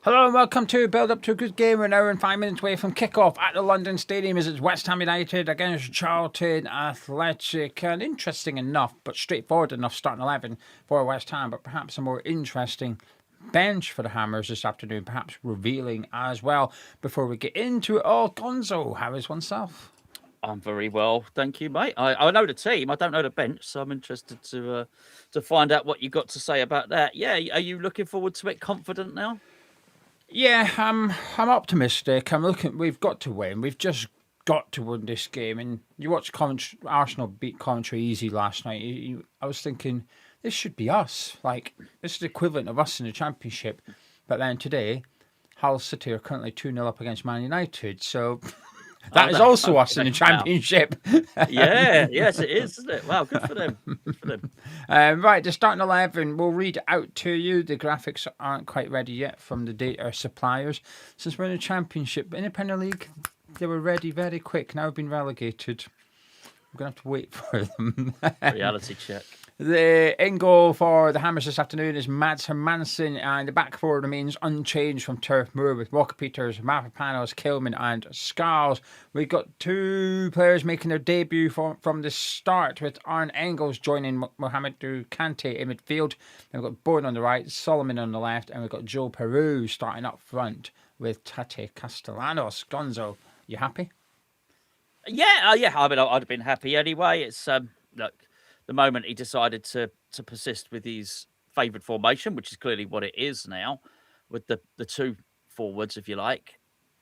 Hello and welcome to Build Up to a Good Game. We're an hour and 5 minutes away from kickoff at the London Stadium as it's West Ham United against Charlton Athletic. And interesting enough, but straightforward enough starting 11 for West Ham, but perhaps a more interesting bench for the Hammers this afternoon, perhaps revealing as well. Before we get into it all, Gonzo, how is oneself? I'm very well, thank you, mate. I know the team, I don't know the bench, so I'm interested to find out what you got to say about that. Yeah, are you looking forward to it? Confident now? Yeah, I'm optimistic. I'm looking. We've got to win. We've just got to win this game. And you watched Arsenal beat Coventry easy last night. I was thinking this should be us. Like this is the equivalent of us in the Championship. But then today, Hull City are currently 2-0 up against Man United. So that is also us in the Championship. Yes, it is, isn't it? Wow, good for them. Good for them. Right, the starting 11, we'll read it out to you. The graphics aren't quite ready yet from the data suppliers. Since we're in the Championship, in the Premier League, they were ready very quick. Now we've been relegated. We're going to have to wait for them. Reality check. The in goal for the Hammers this afternoon is Mads Hermansen, and the back four remains unchanged from Turf Moor with Walker Peters, Mavropanos, Kilman, and Scarles. We've got two players making their debut from the start, with Arne Engels joining Mohamedou Kante in midfield. And we've got Bourne on the right, Solomon on the left, and we've got Joe Piroe starting up front with Tate Castellanos. Gonzo, you happy? Yeah. I mean, I'd have been happy anyway. It's look. The moment he decided to persist with his favoured formation, which is clearly what it is now, with the two forwards, if you like,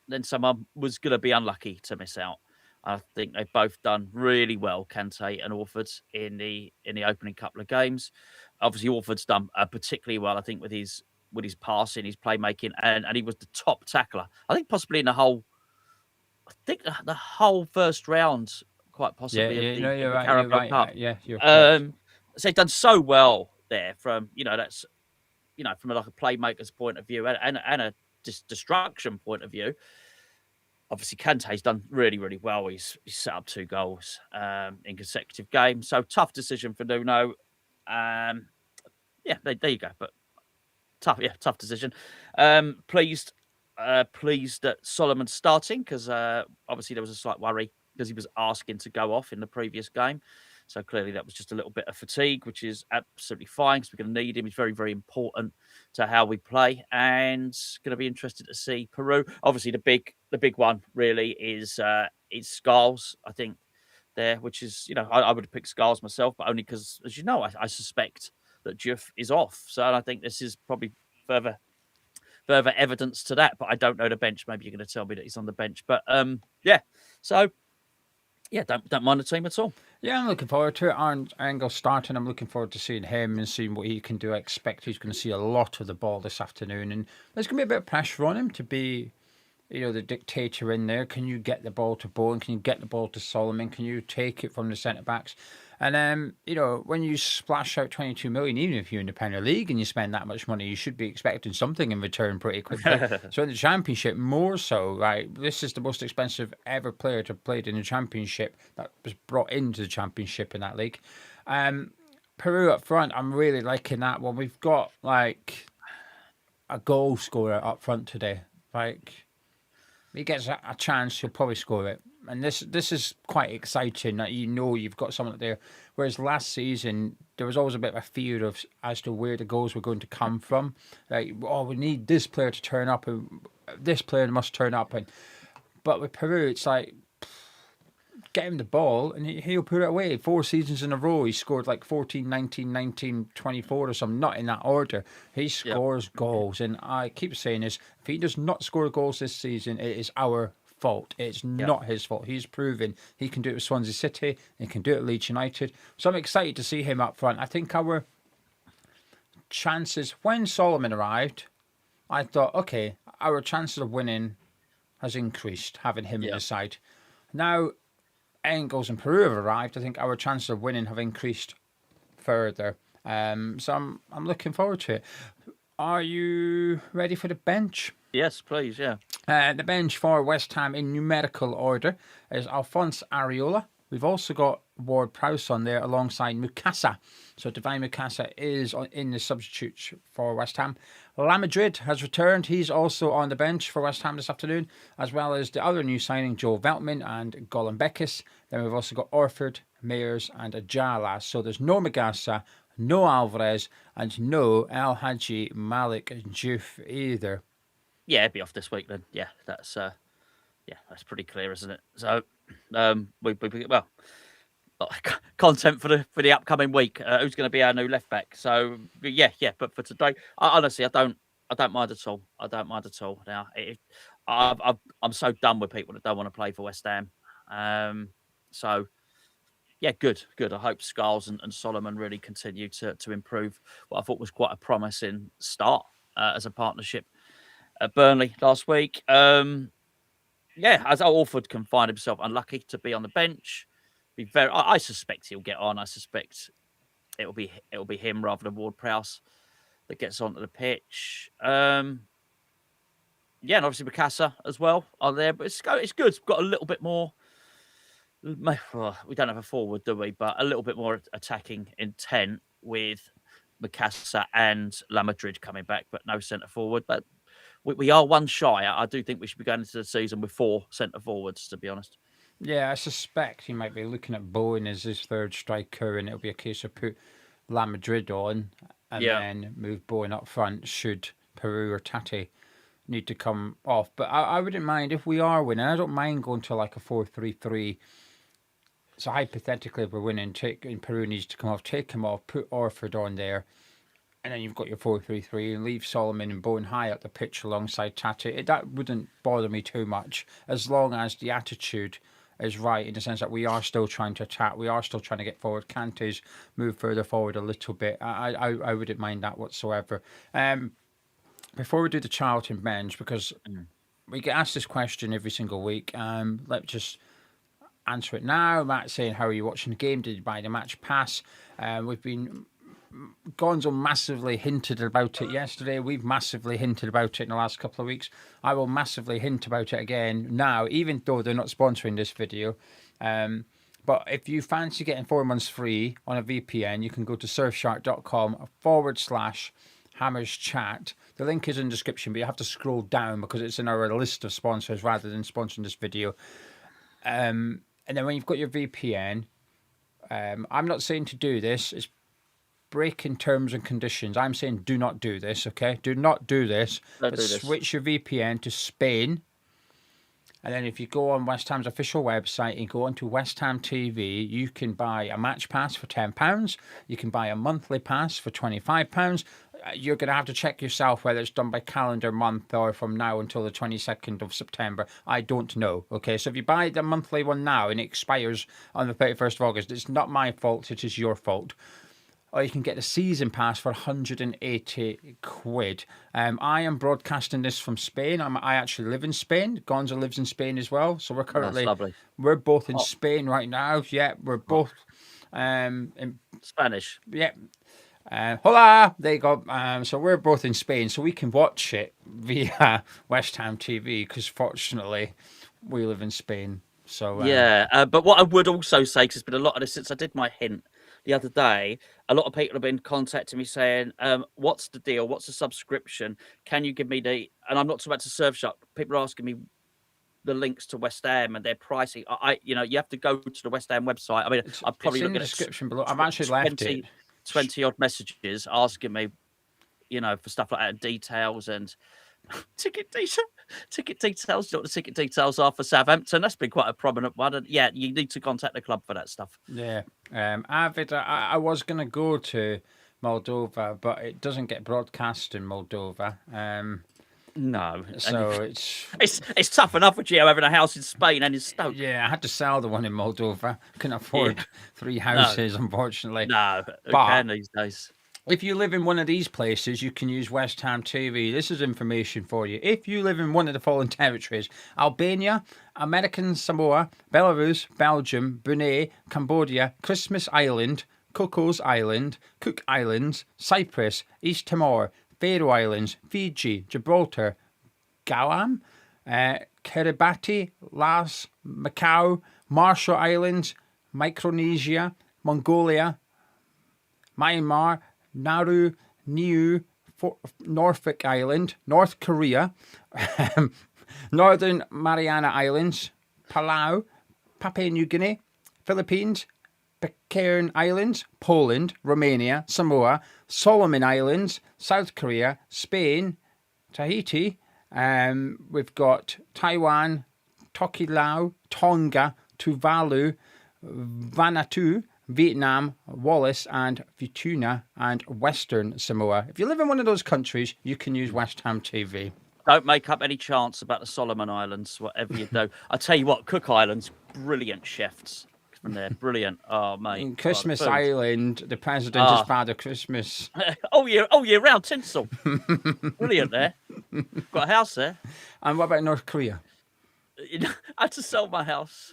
then someone was going to be unlucky to miss out. I think they've both done really well, Kante and Orford, in the opening couple of games. Obviously, Orford's done particularly well, I think, with his passing, his playmaking, and he was the top tackler. I think possibly in the whole first round. Quite possibly of the Carabao Cup. Yeah, you're correct. So he's done so well there from, that's, from like a playmaker's point of view and a destruction point of view. Obviously, Kante's done really, really well. He's set up 2 goals in consecutive games. So tough decision for Nuno. There you go. But tough decision. Pleased that Solomon's starting because obviously there was a slight worry because he was asking to go off in the previous game. So clearly that was just a little bit of fatigue, which is absolutely fine because we're going to need him. He's very, very important to how we play, and going to be interested to see Piroe. Obviously, the big one really is Scarles, I think, there, which is, I would have picked Scarles myself, but only because, as you know, I suspect that Diouf is off. So I think this is probably further evidence to that, but I don't know the bench. Maybe you're going to tell me that he's on the bench, but so. Yeah, don't mind the team at all. Yeah, I'm looking forward to it. Arne Engels starting. I'm looking forward to seeing him and seeing what he can do. I expect he's going to see a lot of the ball this afternoon, and there's going to be a bit of pressure on him to be, the dictator in there. Can you get the ball to Bowen? Can you get the ball to Solomon? Can you take it from the centre backs? And when you splash out 22 million, even if you're in the Premier League and you spend that much money, you should be expecting something in return pretty quickly. So in the Championship, more so, right? This is the most expensive ever player to have played in the Championship that was brought into the Championship in that league. Piroe up front, I'm really liking that one. We've got like a goal scorer up front today. Like he gets a chance, he'll probably score it. And this is quite exciting that you've got someone there. Whereas last season, there was always a bit of a fear as to where the goals were going to come from. Like, we need this player to turn up, and this player must turn up. But with Piroe, it's like, get him the ball, and he'll put it away. 4 seasons in a row, he scored like 14, 19, 19, 24 or something, not in that order. He scores goals. And I keep saying this, if he does not score goals this season, it is our fault. It's not his fault. He's proven he can do it with Swansea City. He can do it at Leeds United. So I'm excited to see him up front. I think our chances, when Solomon arrived, I thought, okay, our chances of winning has increased, having him in the side. Now, Engels and Piroe have arrived. I think our chances of winning have increased further. So I'm looking forward to it. Are you ready for the bench? Yes, please, yeah. The bench for West Ham in numerical order is Alphonse Areola, We've also got Ward-Prowse on there alongside Mukasa. So Divine Mukasa is in the substitutes for West Ham. La Madrid has returned. He's also on the bench for West Ham this afternoon, as well as the other new signing, Joe Veltman and Golan Bekis. Then we've also got Orford, Mayers and Ajala. So there's no Mugasa, no Alvarez, and no El Hadji Malik Diouf either. Yeah, it'd be off this week then. Yeah, that's pretty clear, isn't it? So, we well, content for the upcoming week. Who's going to be our new left back? So yeah. But for today, honestly, I don't mind at all. I don't mind at all. Now, I'm so done with people that don't want to play for West Ham. So yeah, good. I hope Scarles and Solomon really continue to improve what I thought was quite a promising start as a partnership at Burnley last week. As Alford can find himself unlucky to be on the bench. I suspect he'll get on. I suspect it'll be him rather than Ward-Prowse that gets onto the pitch. And obviously Mukasa as well on there. But it's good. We've got a little bit more. Well, we don't have a forward, do we? But a little bit more attacking intent with Mukasa and La Madrid coming back, but no centre forward. But we are one shy. I do think we should be going into the season with 4 centre forwards, to be honest. Yeah, I suspect he might be looking at Bowen as his third striker, and it'll be a case of put La Madrid on and then move Bowen up front should Piroe or Tate need to come off. But I wouldn't mind if we are winning. I don't mind going to like a 4-3-3. So hypothetically, if we're winning, and Piroe needs to come off, take him off, put Orford on there, and then you've got your 4-3-3 and leave Solomon and Bowen high up the pitch alongside Tate. That wouldn't bother me too much as long as the attitude is right in the sense that we are still trying to attack. We are still trying to get forward. Kante's move further forward a little bit. I wouldn't mind that whatsoever. Before we do the Charlton bench, because we get asked this question every single week, let's just answer it now. Matt saying, how are you watching the game? Did you buy the match pass? We've been... Gonzo massively hinted about it yesterday. We've massively hinted about it in the last couple of weeks. I will massively hint about it again now, even though they're not sponsoring this video. But if you fancy getting 4 months free on a VPN, you can go to surfshark.com/Hammers Chat. The link is in the description, but you have to scroll down because it's in our list of sponsors rather than sponsoring this video. And then when you've got your VPN, I'm not saying to do this. It's breaking terms and conditions. I'm saying do not do this, okay? Do not do this. Switch your VPN to Spain. And then if you go on West Ham's official website and go onto West Ham TV, you can buy a match pass for £10. You can buy a monthly pass for £25. You're going to have to check yourself whether it's done by calendar month or from now until the 22nd of September. I don't know, okay? So if you buy the monthly one now and it expires on the 31st of August, it's not my fault, it is your fault. Or you can get the season pass for 180 quid. I am broadcasting this from Spain. I actually live in Spain. Gonzo lives in Spain as well. So we're both in Spain right now. Yeah, we're both in Spanish. Yeah. Hola, there you go. So we're both in Spain, so we can watch it via West Ham TV because fortunately we live in Spain. So but what I would also say, because there's been a lot of this since I did my hint the other day, a lot of people have been contacting me saying, what's the deal? What's the subscription? Can you give me and I'm not talking about to Surfshark. People are asking me the links to West Ham and their pricing. You have to go to the West Ham website. I mean, I'm probably looking at the description below. I've actually left it. 20 odd messages asking me, for stuff like that, details and ticket details. You know what the ticket details are for Southampton? That's been quite a prominent one. And yeah, you need to contact the club for that stuff. Yeah. Arvid, I was going to go to Moldova, but it doesn't get broadcast in Moldova. No. So it's tough enough with Gio having a house in Spain and in Stoke. Yeah, I had to sell the one in Moldova. Couldn't afford 3 houses, unfortunately. No, who can these days? If you live in one of these places, you can use West Ham TV. This is information for you. If you live in one of the following territories: Albania, American Samoa, Belarus, Belgium, Brunei, Cambodia, Christmas Island, Cocos Island, Cook Islands, Cyprus, East Timor, Faroe Islands, Fiji, Gibraltar, Guam, Kiribati, Laos, Macau, Marshall Islands, Micronesia, Mongolia, Myanmar, Nauru, Niue, Norfolk Island, North Korea, Northern Mariana Islands, Palau, Papua New Guinea, Philippines, Pitcairn Islands, Poland, Romania, Samoa, Solomon Islands, South Korea, Spain, Tahiti. We've got Taiwan, Tokelau, Tonga, Tuvalu, Vanuatu, Vietnam, Wallis and Futuna, and Western Samoa. If you live in one of those countries, you can use West Ham TV. Don't make up any chance about the Solomon Islands, whatever you do. I tell you what, Cook Islands, brilliant chefs from there, brilliant. Oh, mate. In Christmas Island, the president is Father Christmas. oh yeah, round tinsel. Brilliant there. Got a house there. And what about North Korea? I had to sell my house.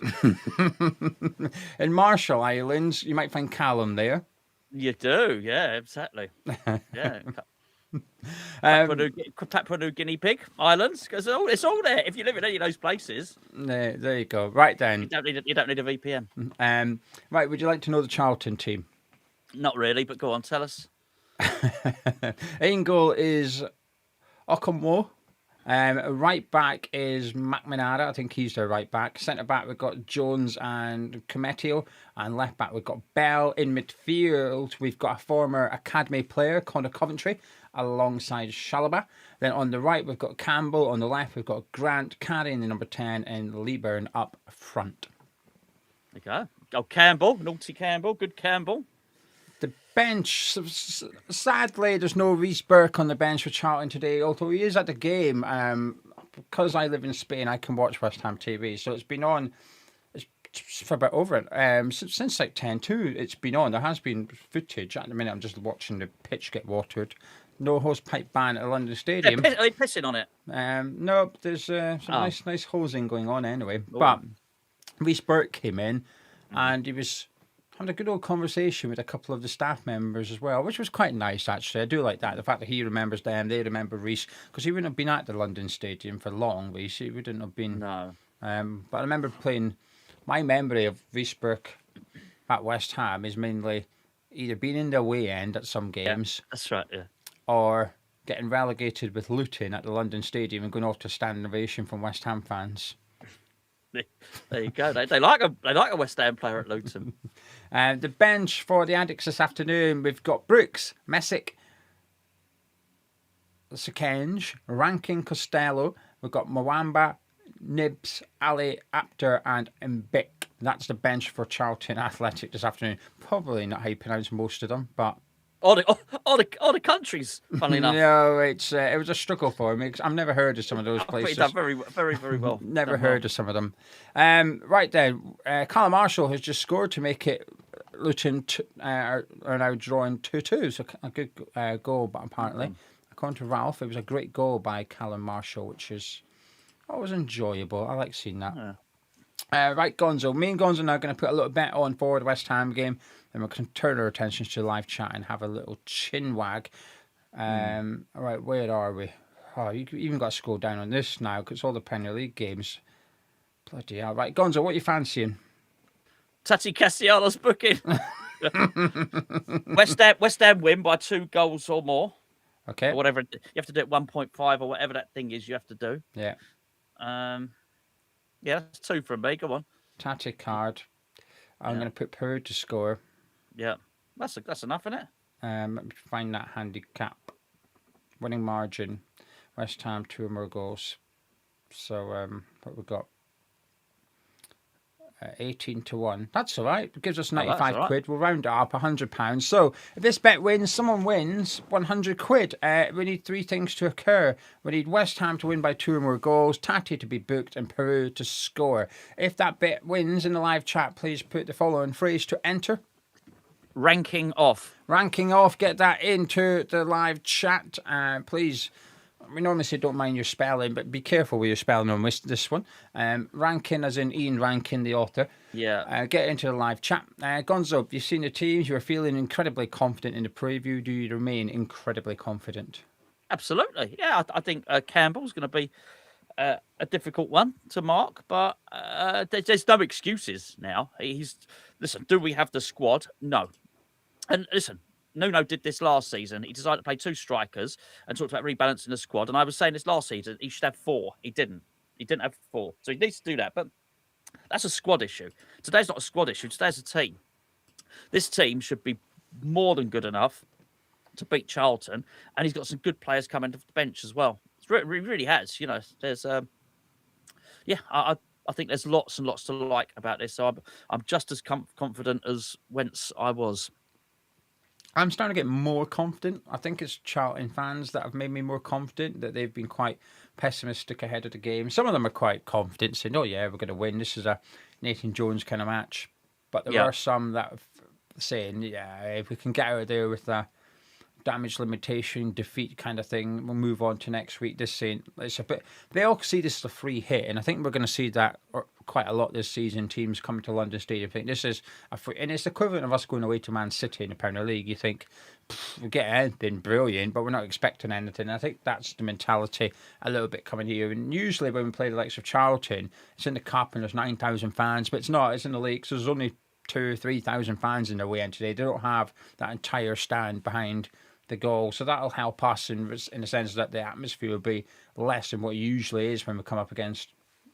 In Marshall Islands, you might find Callum there. You do, yeah, exactly. Yeah. Papua New Guinea Pig Islands, because it's all there. If you live in any of those places, there you go. Right then, you don't need a VPN. Right, would you like to know the Charlton team? Not really, but go on, tell us. In goal is Okomwo. Right back is McManara. I think he's their right back. Centre back, we've got Jones and Cometio. And left back, we've got Bell. In midfield, we've got a former academy player, Connor Coventry, alongside Shalaba. Then on the right, we've got Campbell. On the left, we've got Grant carrying the number 10 and Leeburn up front. There you go. Oh, Campbell. Naughty Campbell. Good Campbell. The bench, sadly, there's no Reece Burke on the bench for Charlton today, although he is at the game. Because I live in Spain, I can watch West Ham TV, so it's been on for about since like 10-2, it's been on. There has been footage. At the minute, I'm just watching the pitch get watered. No hosepipe ban at London Stadium. Are they pissing on it? No, there's some nice hosing going on anyway. Ooh. But Reece Burke came in, and he was having a good old conversation with a couple of the staff members as well, which was quite nice, actually. I do like that. The fact that he remembers them, they remember Reece, because he wouldn't have been at the London Stadium for long, Reece. He wouldn't have been. No. But I remember playing. My memory of Reece Burke at West Ham is mainly either being in the away end at some games. Yeah, that's right, yeah. Or getting relegated with Luton at the London Stadium and going off to standing ovation from West Ham fans. There you go. They like a West Ham player at Luton. The bench for the Addicts this afternoon, we've got Brooks, Messick, Sekenge, Rankin, Costello. We've got Mwamba, Nibs, Ali, Apter and Mbik. That's the bench for Charlton Athletic this afternoon. Probably not how you pronounce most of them, but all the countries, funnily enough. No, it was a struggle for me because I've never heard of some of those places. Done very, very, very well. Never heard of some of them. Right then, Callum Marshall has just scored to make it. Luton are now drawing 2-2, so a good goal, but apparently, according to Ralph, it was a great goal by Callum Marshall, which is always enjoyable. I like seeing that. Yeah. Right, Gonzo. Me and Gonzo are now going to put a little bet on for the West Ham game. Then we're going to turn our attentions to live chat and have a little chin wag. All right, where are we? Oh, you even got to scroll down on this now because it's all the Premier League games. Bloody hell. Right, Gonzo, what are you fancying? Tati Castellanos booking. West Ham win by 2 goals or more. Okay. Or whatever. You have to do it 1.5 or whatever that thing is you have to do. Yeah. Yeah, that's 2 from me. Go on. Tati card. I'm going to put Piroe to score. Yeah. That's enough, isn't it? Let me find that handicap. Winning margin. West Ham 2 or more goals. So what we got? 18-1. That's all right. It gives us 95 quid. We'll round it up, £100. So if this bet wins, someone wins 100 quid. We need 3 things to occur. We need West Ham to win by 2 or more goals, Tati to be booked, and Piroe to score. If that bet wins in the live chat, please put the following phrase to enter. Ranking off. Ranking off. Get that into the live chat. Please. We normally say don't mind your spelling, but be careful with your spelling on this one. Rankin as in Ian Rankin, the author. Yeah. Get into the live chat. Gonzo, you've seen the teams. You were feeling incredibly confident in the preview. Do you remain incredibly confident? Absolutely. Yeah, I think Campbell's going to be a difficult one to mark, but there's no excuses now. Listen. Do we have the squad? No. And listen, Nuno did this last season. He decided to play 2 strikers and talked about rebalancing the squad. And I was saying this last season, he should have 4. He didn't. He didn't have 4. So he needs to do that. But that's a squad issue. Today's not a squad issue. Today's a team. This team should be more than good enough to beat Charlton. And he's got some good players coming off the bench as well. He really has. You know, there's, I think there's lots and lots to like about this. So I'm just as confident as whence I was. I'm starting to get more confident. I think it's Charlton fans that have made me more confident, that they've been quite pessimistic ahead of the game. Some of them are quite confident, saying, oh yeah, we're going to win. This is a Nathan Jones kind of match. But there are some that are saying, yeah, if we can get out of there with a damage limitation, defeat kind of thing, we'll move on to next week. This ain't, it's a bit, they all see this as a free hit, and I think we're going to see that quite a lot this season. Teams coming to London Stadium think this is a free, and it's equivalent of us going away to Man City in the Premier League. You think we get anything brilliant, but we're not expecting anything. And I think that's the mentality a little bit coming here. And usually when we play the likes of Charlton, it's in the cup and there's 9,000 fans, but it's not. It's in the league, so there's only 2,000 or 3,000 fans in the way end today. They don't have that entire stand behind the goal, so that'll help us in the sense that the atmosphere will be less than what it usually is when we come up against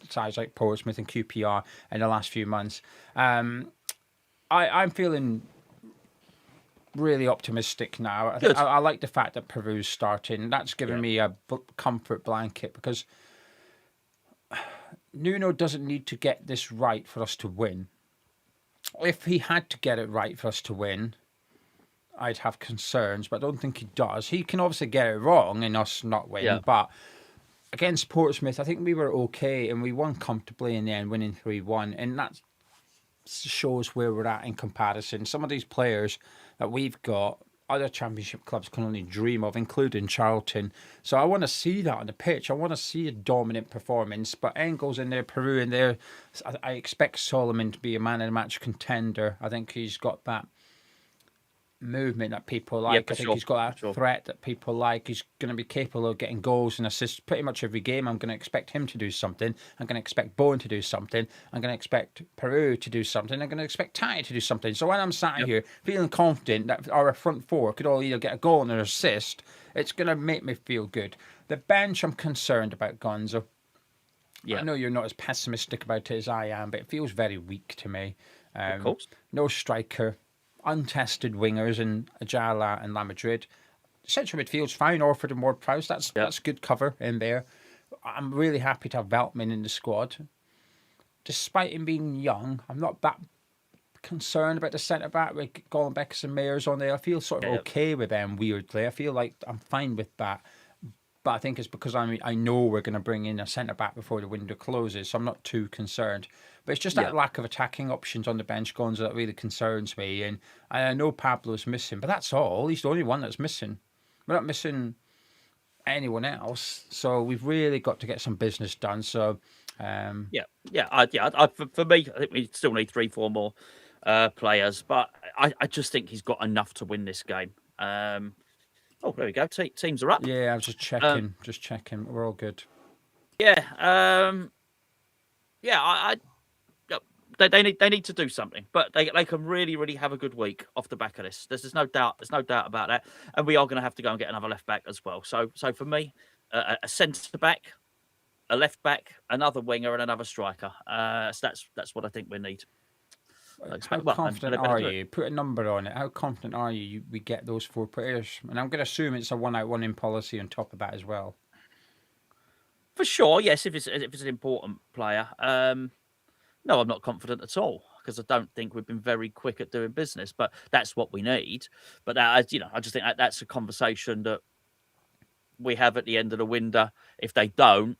sides like Portsmouth and QPR in the last few months. I'm feeling really optimistic now. I like the fact that Piroe's starting. That's given me a comfort blanket, because Nuno doesn't need to get this right for us to win. If he had to get it right for us to win, I'd have concerns, but I don't think he does. He can obviously get it wrong and us not win, but against Portsmouth, I think we were okay and we won comfortably in the end, winning 3-1, and that shows where we're at in comparison. Some of these players that we've got, other Championship clubs can only dream of, including Charlton. So I want to see that on the pitch. I want to see a dominant performance. But Engels in there, Piroe in there, I expect Solomon to be a man of the match contender. I think he's got that movement that people like. I think he's got that threat that people like. He's going to be capable of getting goals and assists pretty much every game. I'm going to expect him to do something. I'm going to expect Bowen to do something. I'm going to expect Piroe to do something. I'm going to expect Ty to do something. So when I'm sat here feeling confident that our front four could all either get a goal and an assist, it's going to make me feel good. The bench, I'm concerned about, Gonzo. I know you're not as pessimistic about it as I am, but it feels very weak to me. Of course. No striker. Untested wingers in Ajala and La Madrid. Central midfield's fine. Orford and Ward-Prowse, that's good cover in there. I'm really happy to have Veltman in the squad. Despite him being young, I'm not that concerned about the centre-back with Gollenbeckers and Mayers on there. I feel sort of okay with them, weirdly. I feel like I'm fine with that. But I think it's because I know we're going to bring in a centre-back before the window closes, so I'm not too concerned. But it's just that lack of attacking options on the bench, Gonzo, that really concerns me. And I know Pablo's missing, but that's all. He's the only one that's missing. We're not missing anyone else. So we've really got to get some business done. So, for me, I think we still need 3-4 more players. But I just think he's got enough to win this game. There we go. Teams are up. Yeah, I was just checking. We're all good. They need to do something, but they can really, really have a good week off the back of this. There's no doubt. There's no doubt about that. And we are going to have to go and get another left back as well. So for me, a centre back, a left back, another winger, and another striker. So that's what I think we need. How confident are you? Put a number on it. How confident are you we get those 4 players? And I'm going to assume it's a 1-out, 1-in policy on top of that as well. For sure, yes. If it's an important player. No, I'm not confident at all, because I don't think we've been very quick at doing business. But that's what we need. But I just think that's a conversation that we have at the end of the window. If they don't,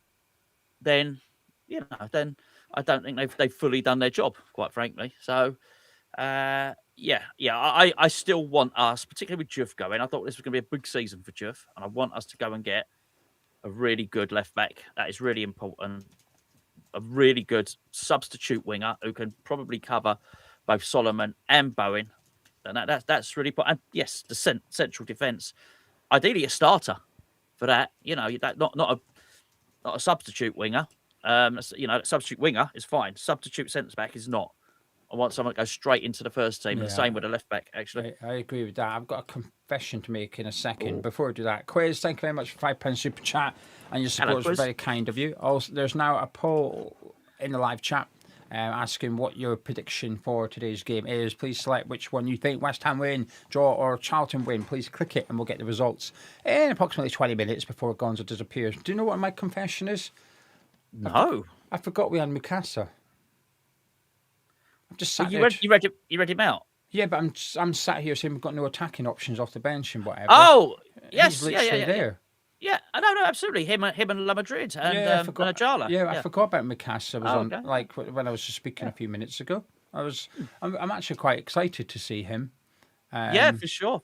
then I don't think they've fully done their job, quite frankly. So, I still want us, particularly with Juve going. I thought this was going to be a big season for Juve, and I want us to go and get a really good left back. That is really important. A really good substitute winger who can probably cover both Solomon and Bowen, and that's really important. And yes, the central defence, ideally a starter for that. Not not a substitute winger. Substitute winger is fine. Substitute centre back is not. I want someone that goes straight into the first team, and the same with the left back, actually. I agree with that. I've got a confession to make in a second. Ooh. Before I do that, Quiz, thank you very much for £5 super chat, and your support is very kind of you. Also, there's now a poll in the live chat asking what your prediction for today's game is. Please select which one you think: West Ham win, draw, or Charlton win. Please click it, and we'll get the results in approximately 20 minutes before Gonzo disappears. Do you know what my confession is? No, I forgot we had Mukasa. I've just sat you read him out. Yeah, but I'm sat here saying we've got no attacking options off the bench and whatever. Oh, yes, He's literally there. Yeah, no, absolutely. Him and La Madrid and Ajala. Yeah, I forgot about Mukasa. When I was just speaking a few minutes ago. I'm actually quite excited to see him. Yeah, for sure.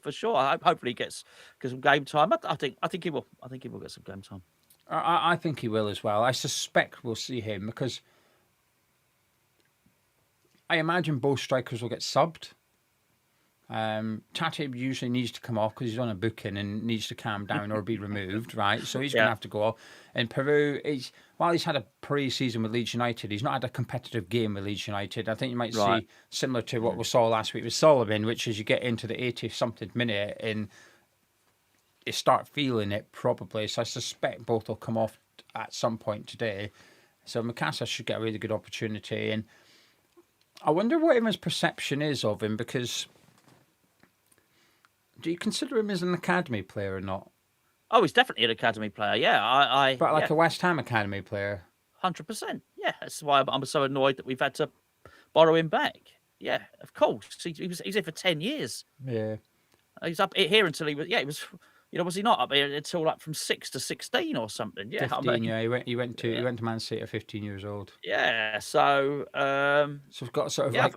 Hopefully he gets some game time. I think he will. I think he will get some game time. I think he will as well. I suspect we'll see him because I imagine both strikers will get subbed. Tate usually needs to come off because he's on a booking and needs to calm down or be removed, right? So he's going to have to go off. And Piroe, while he's had a pre-season with Leeds United, he's not had a competitive game with Leeds United. I think you might see similar to what we saw last week with Sullivan, which is you get into the 80-something minute and you start feeling it probably. So I suspect both will come off at some point today. So Mukasa should get a really good opportunity. And I wonder what everyone's perception is of him, because do you consider him as an academy player or not? Oh, he's definitely an academy player. Yeah, But like a West Ham academy player. 100%. Yeah, that's why I'm so annoyed that we've had to borrow him back. Yeah, of course. He's here for 10 years. Yeah. He's up here until he was. Yeah, he was. Was he not up here until like from 6 to 16 or something? Yeah, 15. He went to Man City at 15 years old. Yeah, so we've got sort of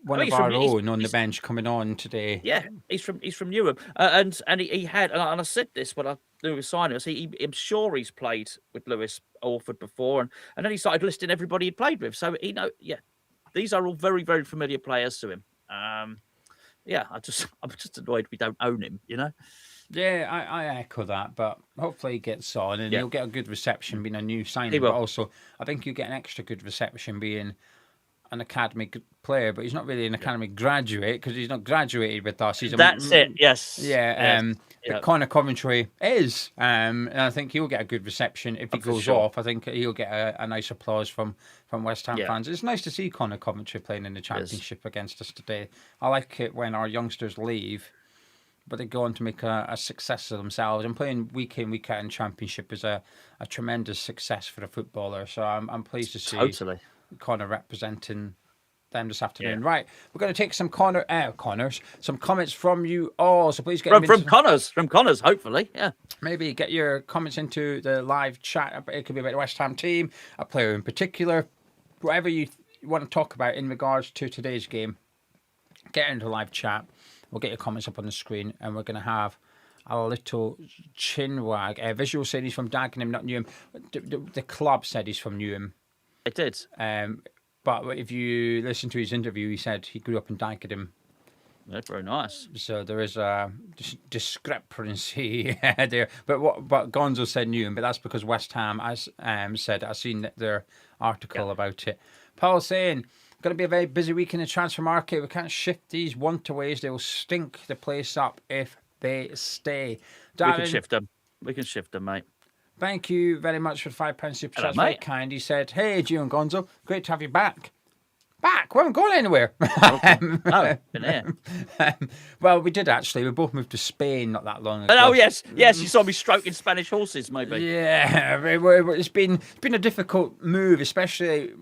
one of our own on the bench coming on today. Yeah, he's from Newham, and he had, and I said this when I knew he was signing us. I'm sure he's played with Lewis Orford before, and then he started listing everybody he'd played with. So these are all very, very familiar players to him. I'm just annoyed we don't own him. Yeah, I echo that, but hopefully he gets on and he'll get a good reception being a new signing. But also, I think you get an extra good reception being an academy player, but he's not really an academy graduate because he's not graduated with us. That's it, yes. Yeah, but Connor Coventry is, and I think he'll get a good reception if he goes off. I think he'll get a nice applause from West Ham fans. It's nice to see Connor Coventry playing in the Championship against us today. I like it when our youngsters leave, but they go on to make a success of themselves. And playing week in, week out in Championship is a tremendous success for a footballer. So I'm pleased to see Connor representing them this afternoon. Yeah. Right, we're going to take some some comments from you all. So please get from Connors, hopefully. Yeah, maybe get your comments into the live chat. It could be about the West Ham team, a player in particular, whatever you want to talk about in regards to today's game. Get into the live chat. We'll get your comments up on the screen, and we're going to have a little chin wag. Visual said he's from Dagenham, not Newham. The club said he's from Newham. It did. But if you listen to his interview, he said he grew up in Dagenham. That's very nice. So there is a discrepancy there. But Gonzo said Newham, but that's because West Ham, as said, I've seen their article about it. Paul saying, going to be a very busy week in the transfer market. We can't shift these want-aways. They will stink the place up if they stay. Darren, we can shift them, mate. Thank you very much for £5 super chat. That's very kind. He said, "Hey, Gio and Gonzo, great to have you back." Back? We haven't gone anywhere. No, been here. Well, we did actually. We both moved to Spain not that long ago. Oh, yes. You saw me stroking Spanish horses, maybe. Yeah, it's been a difficult move, especially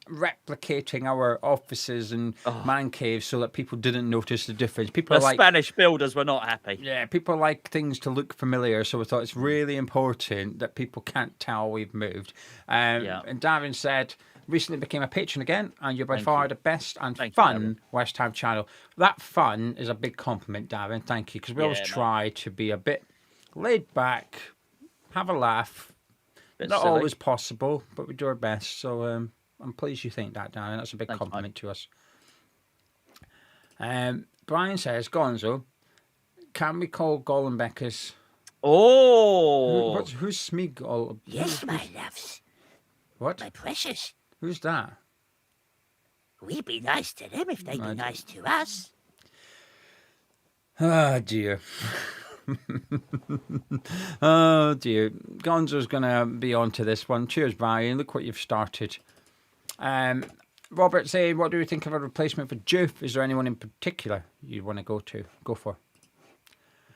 replicating our offices and man caves so that people didn't notice the difference. Spanish builders were not happy. Yeah, people like things to look familiar, so we thought it's really important that people can't tell we've moved. And Darren said, recently became a patron again, and you're by far the best and fun West Ham channel. That fun is a big compliment, Darren. Thank you, because we always try to be a bit laid back, have a laugh. Not silly. Always possible, but we do our best. So I'm pleased you think that, Darren. That's a big compliment to us. Brian says, Gonzo, can we call Gollenbeckers Oh, Who's Smig? Yes, my loves, What? my precious. Who's that? We be nice to them if they be Right. nice to us. Oh dear. Oh dear. Gonzo's gonna be on to this one. Cheers, Brian. Look what you've started. Robert saying, what do you think of a replacement for Juve? Is there anyone in particular you want to go for?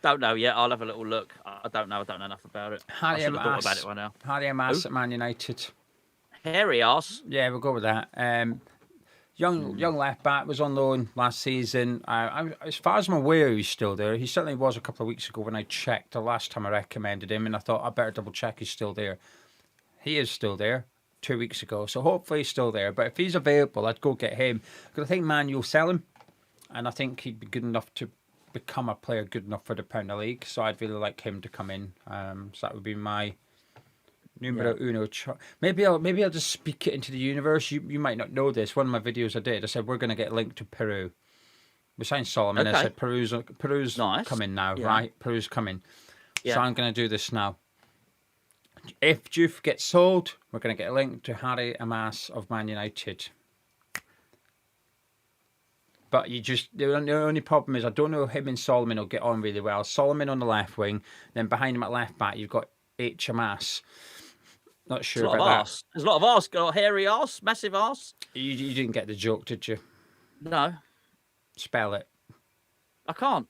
don't know yet. I'll have a little look. I don't know. I don't know enough about it. I should have thought about it right now. Harry Amass at Man United. Hairy ass. Yeah, we'll go with that. Young left back, was on loan last season. As far as I'm aware, he's still there. He certainly was a couple of weeks ago when I checked. The last time I recommended him, and I thought I better double check he's still there. He is still there. 2 weeks ago, so hopefully he's still there. But if he's available, I'd go get him because I think Man you'll sell him, and I think he'd be good enough to become a player good enough for the Premier League. So I'd really like him to come in. So that would be my numero uno. Maybe I'll just speak it into the universe. You might not know this. One of my videos I did, I said we're going to get linked to Piroe. We signed Solomon. Okay. I said Piroe's Nice. coming now, Yeah. right? Piroe's coming. Yeah. So I'm going to do this now. If Juve gets sold, we're going to get a link to Harry Amass of Man United. But the only problem is I don't know if him and Solomon will get on really well. Solomon on the left wing, then behind him at left back you've got H. Amass. Not sure There's a lot about of that. arse. There's a lot of arse. Got a hairy arse, massive arse. You didn't get the joke, did you? No, Spell it. I can't.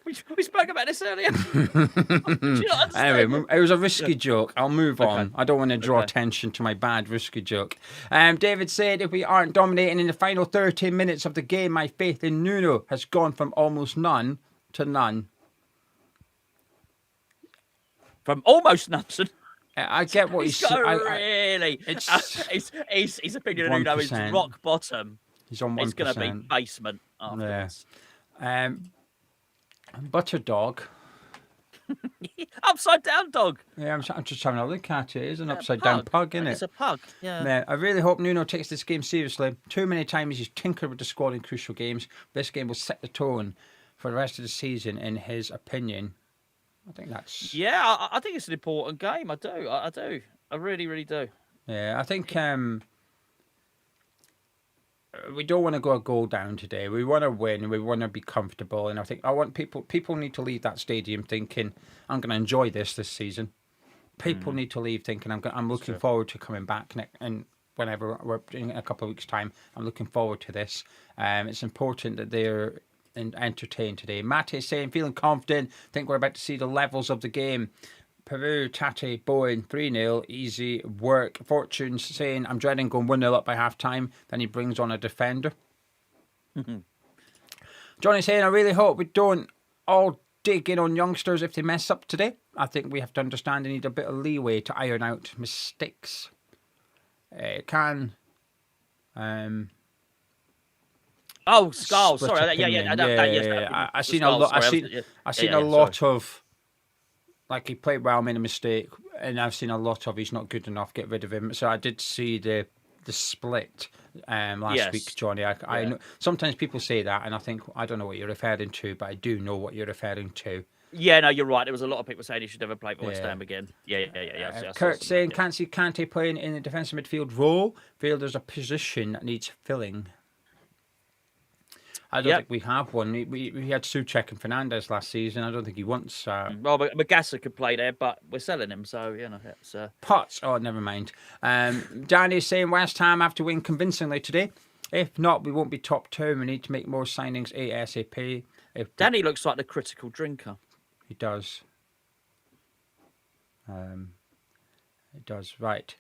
We spoke about this earlier. Do you not understand? Anyway, it was a risky joke. I'll move on. Okay. I don't want to draw Okay. attention to my bad risky joke. David said, if we aren't dominating in the final 13 minutes of the game, my faith in Nuno has gone from almost none to none. From almost nothing. I get what He's he's got saying. really. His opinion of Nuno is 1%. rock bottom. He's on 1%. It's going to be basement afterwards. Butter dog. Upside down dog. Yeah, I'm just having a look at it. It's an Yeah, upside down pug, isn't It's it? a pug. Yeah. Yeah, I really hope Nuno takes this game seriously. Too many times he's tinkered with the squad in crucial games. This game will set the tone for the rest of the season, in his opinion. I think that's... Yeah, I think it's an important game. I do. I do. I really, really do. Yeah, I think we don't want to go a goal down today. We want to win. We want to be comfortable. And I want people need to leave that stadium thinking, I'm going to enjoy this season. People need to leave thinking, I'm looking forward to coming back and whenever we're in a couple of weeks' time, I'm looking forward to this. It's important that they're entertained today. Matt is saying, feeling confident. Think we're about to see the levels of the game. Peru, Tate, Bowen, 3-0, easy work. Fortune's saying, I'm dreading going 1-0 up by half time. Then he brings on a defender. Johnny's saying, I really hope we don't all dig in on youngsters if they mess up today. I think we have to understand they need a bit of leeway to iron out mistakes. Oh, Skull. Split Sorry. opinion. Yeah. I seen a lot of, like, he played well, made a mistake, and I've seen a lot of he's not good enough, get rid of him. So I did see the split last week, Johnny. I know sometimes people say that, and I think I don't know what you're referring to, but I do know what you're referring to. Yeah, no, you're right. There was a lot of people saying he should never play for West Ham again. Yeah. Kurt saying, can't see Kante playing in the defensive midfield role. Feel there's a position that needs filling. I don't think we have one. We had Souček and Fernandes last season. I don't think he wants... Well, Mukasa could play there, but we're selling him, so, it's... Potts. Oh, never mind. Danny's saying West Ham have to win convincingly today. If not, we won't be top 2. We need to make more signings ASAP. Danny looks like the critical drinker. He does. It does, right.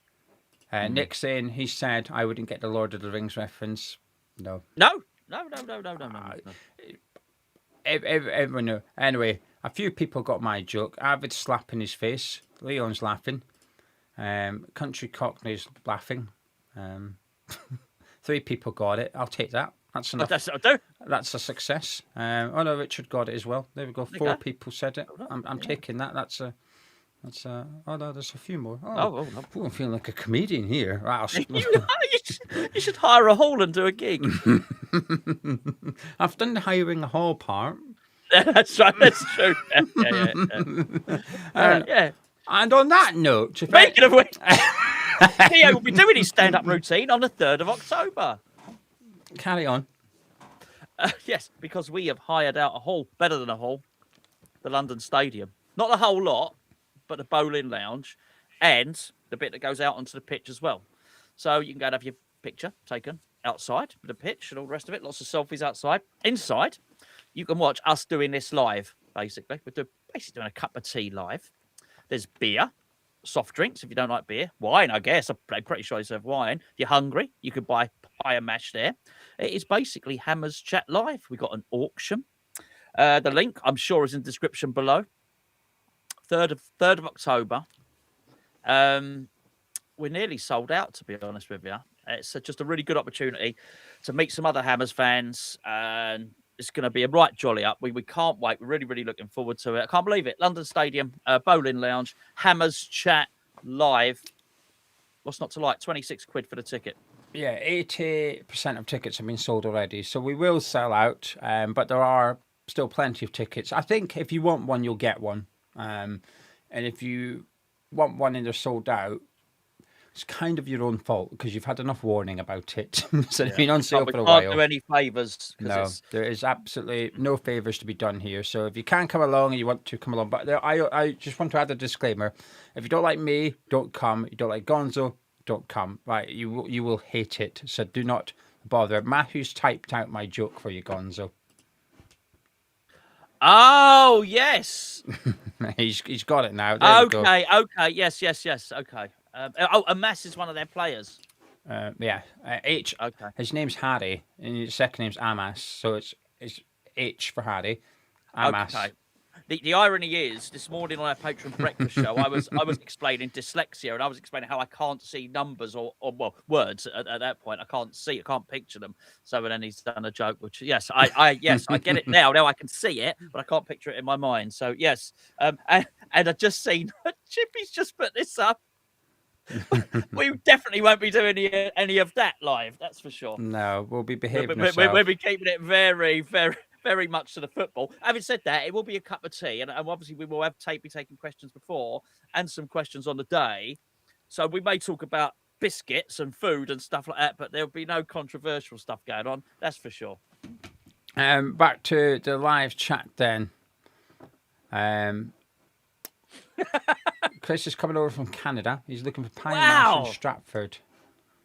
Nick saying, he said I wouldn't get the Lord of the Rings reference. No. No. Everyone knew. Anyway, a few people got my joke. Avid slap in his face. Leon's laughing. Country Cockney's laughing. 3 people got it. I'll take that. That's enough. That's a success. Oh no, Richard got it as well. There we go. 4 people said it. I'm taking that. That's a. Oh no, there's a few more. Oh, I'm feeling like a comedian here. Right, you should hire a hall and do a gig. I've done the hiring a hall part. That's right. That's true. Yeah. And on that note, Speaking of which, Theo will be doing his stand-up routine on the 3rd of October. carry on. Yes, because we have hired out a hall, better than a hall, the London Stadium. Not the whole lot, but the bowling lounge and the bit that goes out onto the pitch as well. So you can go and have your picture taken outside with the pitch and all the rest of it. Lots of selfies outside. Inside, you can watch us doing this live, basically. We're basically doing a cup of tea live. There's beer, soft drinks if you don't like beer, wine, I guess. I'm pretty sure they serve wine. If you're hungry, you could buy pie and mash there. It is basically Hammers Chat Live. We've got an auction. The link, I'm sure, is in the description below. 3rd of October. We're nearly sold out, to be honest with you. It's just a really good opportunity to meet some other Hammers fans, and it's going to be a right jolly up. We can't wait. We're really, really looking forward to it. I can't believe it. London Stadium, bowling lounge, Hammers Chat Live. What's not to like? 26 quid for the ticket. Yeah, 80% of tickets have been sold already, so we will sell out, but there are still plenty of tickets. I think if you want one, you'll get one. And if you want one and they're sold out, it's kind of your own fault because you've had enough warning about it. So they've been on sale for a while. We can't do any favours. No, there is absolutely no favours to be done here. So if you can come along and you want to come along, but I just want to add a disclaimer. If you don't like me, don't come. You don't like Gonzo, don't come. Right, you will hate it. So do not bother. Matthew's typed out my joke for you, Gonzo. Oh, yes. he's got it now. There okay. Yes. Okay. And Mass is one of their players. Yeah. H. Okay. His name's Harry, and his second name's Amas. So it's H for Harry. Amas. Okay. The irony is, this morning on our Patreon breakfast show, I was explaining dyslexia, and I was explaining how I can't see numbers or words at that point. I can't picture them. So then he's done a joke, which I get it now. Now I can see it, but I can't picture it in my mind. So yes, and I've just seen Chippy's just put this up. We definitely won't be doing any of that live. That's for sure. No, we'll be behaving We'll be keeping it very, very, very much to the football. Having said that, it will be a cup of tea, and obviously we will have be taking questions before and some questions on the day. So we may talk about biscuits and food and stuff like that, but there'll be no controversial stuff going on. That's for sure. Back to the live chat then. Chris is coming over from Canada. He's looking for pie mash in Stratford.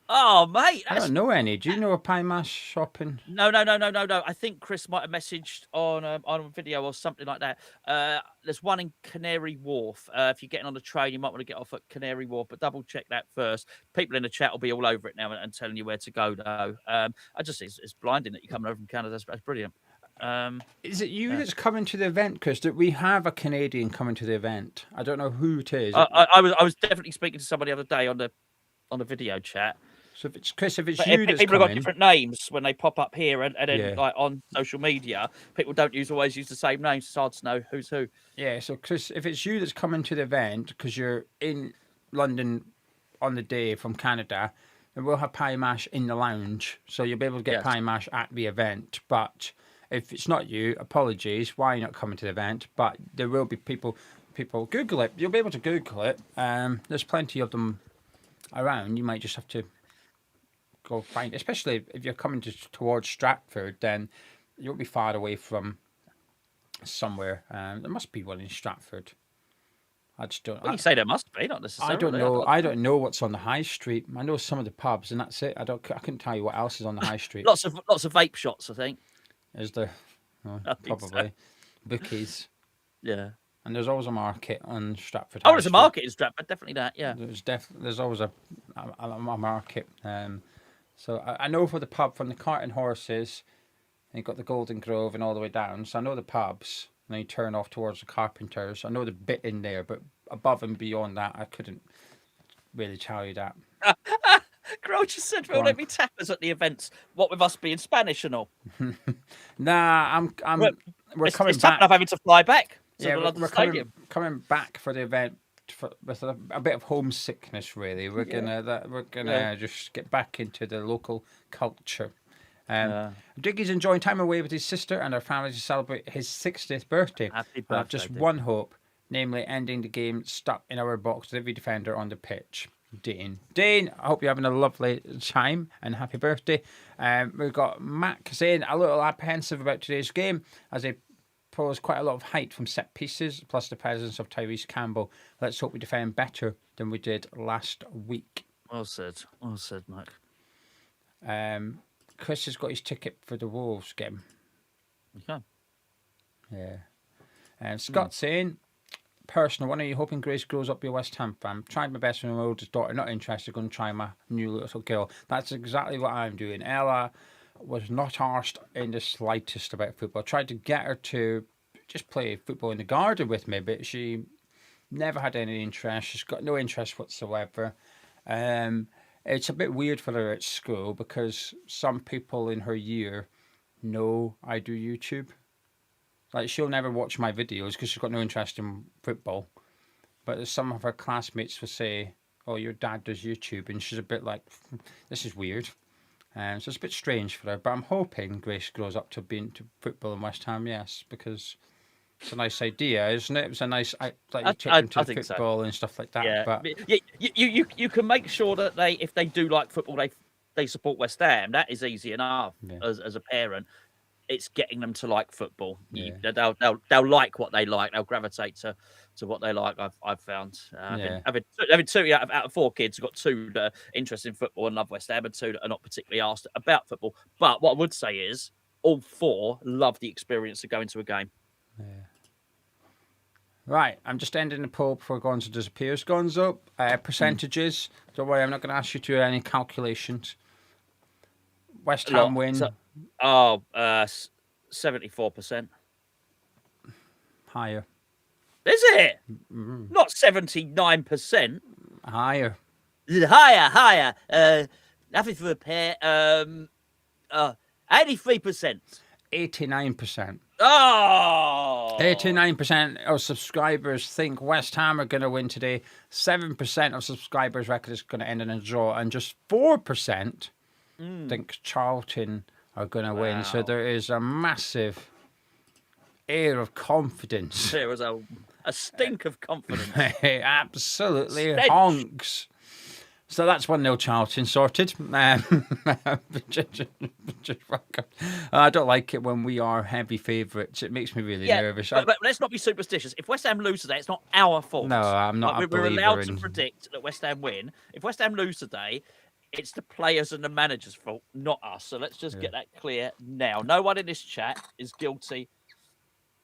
Oh, mate. I don't know any. Do you know a pie mash shop in? No. I think Chris might have messaged on a video or something like that. There's one in Canary Wharf. If you're getting on the train, you might want to get off at Canary Wharf, but double check that first. People in the chat will be all over it now and telling you where to go, though. It's blinding that you're coming over from Canada. That's brilliant. Is it you that's coming to the event, Chris? That we have a Canadian coming to the event. I don't know who it is. I was definitely speaking to somebody the other day on the video chat. So if it's Chris, if it's but you that's people coming, have got different names when they pop up here and then like on social media, people don't always use the same names. It's hard to know who's who. Yeah, so Chris, if it's you that's coming to the event because you're in London on the day from Canada, then we'll have pie mash in the lounge, so you'll be able to get pie mash at the event. But if it's not you, apologies. Why are you not coming to the event? But there will be people. Google it. You'll be able to Google it. There's plenty of them around. You might just have to go find, especially if you're coming towards Stratford, then you'll be far away from somewhere. There must be one in Stratford. I just don't. Well, you say there must be, not necessarily. I don't know. I don't know what's on the high street. I know some of the pubs, and that's it. I couldn't tell you what else is on the high street. Lots of vape shots, I think. Is there? Oh, probably. Bookies. Yeah. And there's always a market on Stratford. Oh, there's a market in Stratford, definitely that. Yeah. There's always a market. So I know for the pub from the Cart and Horses, and you've got the Golden Grove and all the way down. So I know the pubs, and then you turn off towards the Carpenters. I know the bit in there, but above and beyond that, I couldn't really tell you that. Crow just said, "Well, let me tap us at the events. What with us being Spanish and all." Nah, we're coming it's back. Tough enough having to fly back. We're coming back for the event with a bit of homesickness. Really, we're gonna just get back into the local culture. Diggy's enjoying time away with his sister and her family to celebrate his 60th birthday. Happy I have birthday, just Dick. one hope, namely ending the game stuck in our box with every defender on the pitch. Dane, I hope you're having a lovely time and happy birthday. We've got Mac saying a little apprehensive about today's game as they pose quite a lot of height from set pieces, plus the presence of Tyrese Campbell. Let's hope we defend better than we did last week. Well said, Mike. Chris has got his ticket for the Wolves game. Okay. Yeah. And Scott saying, personal one, are you hoping Grace grows up to be a West Ham fan? Tried my best with my oldest daughter, not interested, going to try my new little girl. That's exactly what I'm doing. Ella was not arsed in the slightest about football. I tried to get her to just play football in the garden with me, but she never had any interest. She's got no interest whatsoever. It's a bit weird for her at school because some people in her year know I do YouTube. Like, she'll never watch my videos because she's got no interest in football. But some of her classmates will say, oh, your dad does YouTube. And she's a bit like, this is weird. So it's a bit strange for her. But I'm hoping Grace grows up to be into football in West Ham, yes, because it's a nice idea, isn't it? It was a nice, like, you take them to football and stuff like that. Yeah, but you can make sure that if they do like football, they support West Ham. That is easy enough as a parent. It's getting them to like football. Yeah. They'll like what they like. They'll gravitate to what they like. I've found. Having two out of 4 kids, I've got 2 that are interested in football and love West Ham, and 2 that are not particularly asked about football. But what I would say is, all 4 love the experience of going to a game. Yeah. Right, I'm just ending the poll before Gonzo disappears. Gonzo, percentages. Don't worry, I'm not going to ask you to do any calculations. West Ham win. 74%. Higher. Is it? Not 79%. Higher. Higher. Nothing for a pair. 83%. 89%. Oh! 89% of subscribers think West Ham are going to win today. 7% of subscribers reckon it's going to end in a draw. And just 4% think Charlton are going to win. So there is a massive air of confidence. There was a stink of confidence. Absolutely Stench. honks. So that's 1-0 Charlton sorted. I don't like it when we are heavy favourites. It makes me really nervous. But let's not be superstitious. If West Ham lose today, it's not our fault. No, I'm not. We're allowed to predict that West Ham win. If West Ham lose today, it's the players and the manager's fault, not us. So let's just get that clear now. No one in this chat is guilty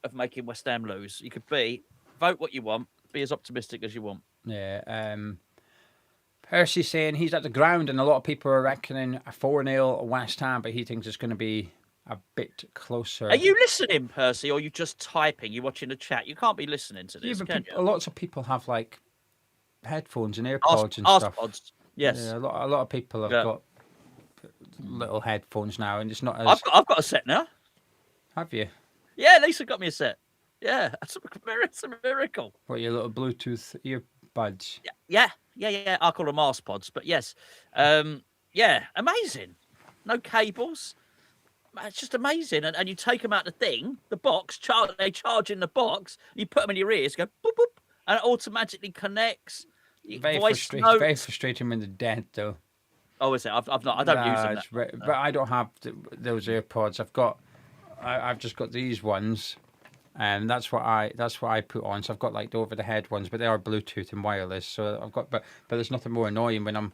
of making West Ham lose. You could vote what you want, be as optimistic as you want. Yeah. Percy saying he's at the ground and a lot of people are reckoning a 4-0 West Ham, but he thinks it's going to be a bit closer. Are you listening, Percy, or are you just typing? You're watching the chat. You can't be listening to this, can you? Lots of people have like headphones and AirPods and stuff. Pods. Yes. Yeah, a lot of people have got little headphones now, and it's not as... I've got a set now. Have you? Yeah, Lisa got me a set. Yeah, it's a miracle. What, your little Bluetooth earbuds? Yeah. I call them arse pods, but yes. Amazing. No cables. It's just amazing. And you take them out of the box, they charge in the box, you put them in your ears, go boop, boop, and it automatically connects. Very frustrating when they're dead, though. Oh, is it? I don't use them. But I don't have those AirPods. I've just got these ones. And that's what I put on. So I've got like the over the head ones, but they are Bluetooth and wireless. So I've got, but there's nothing more annoying when I'm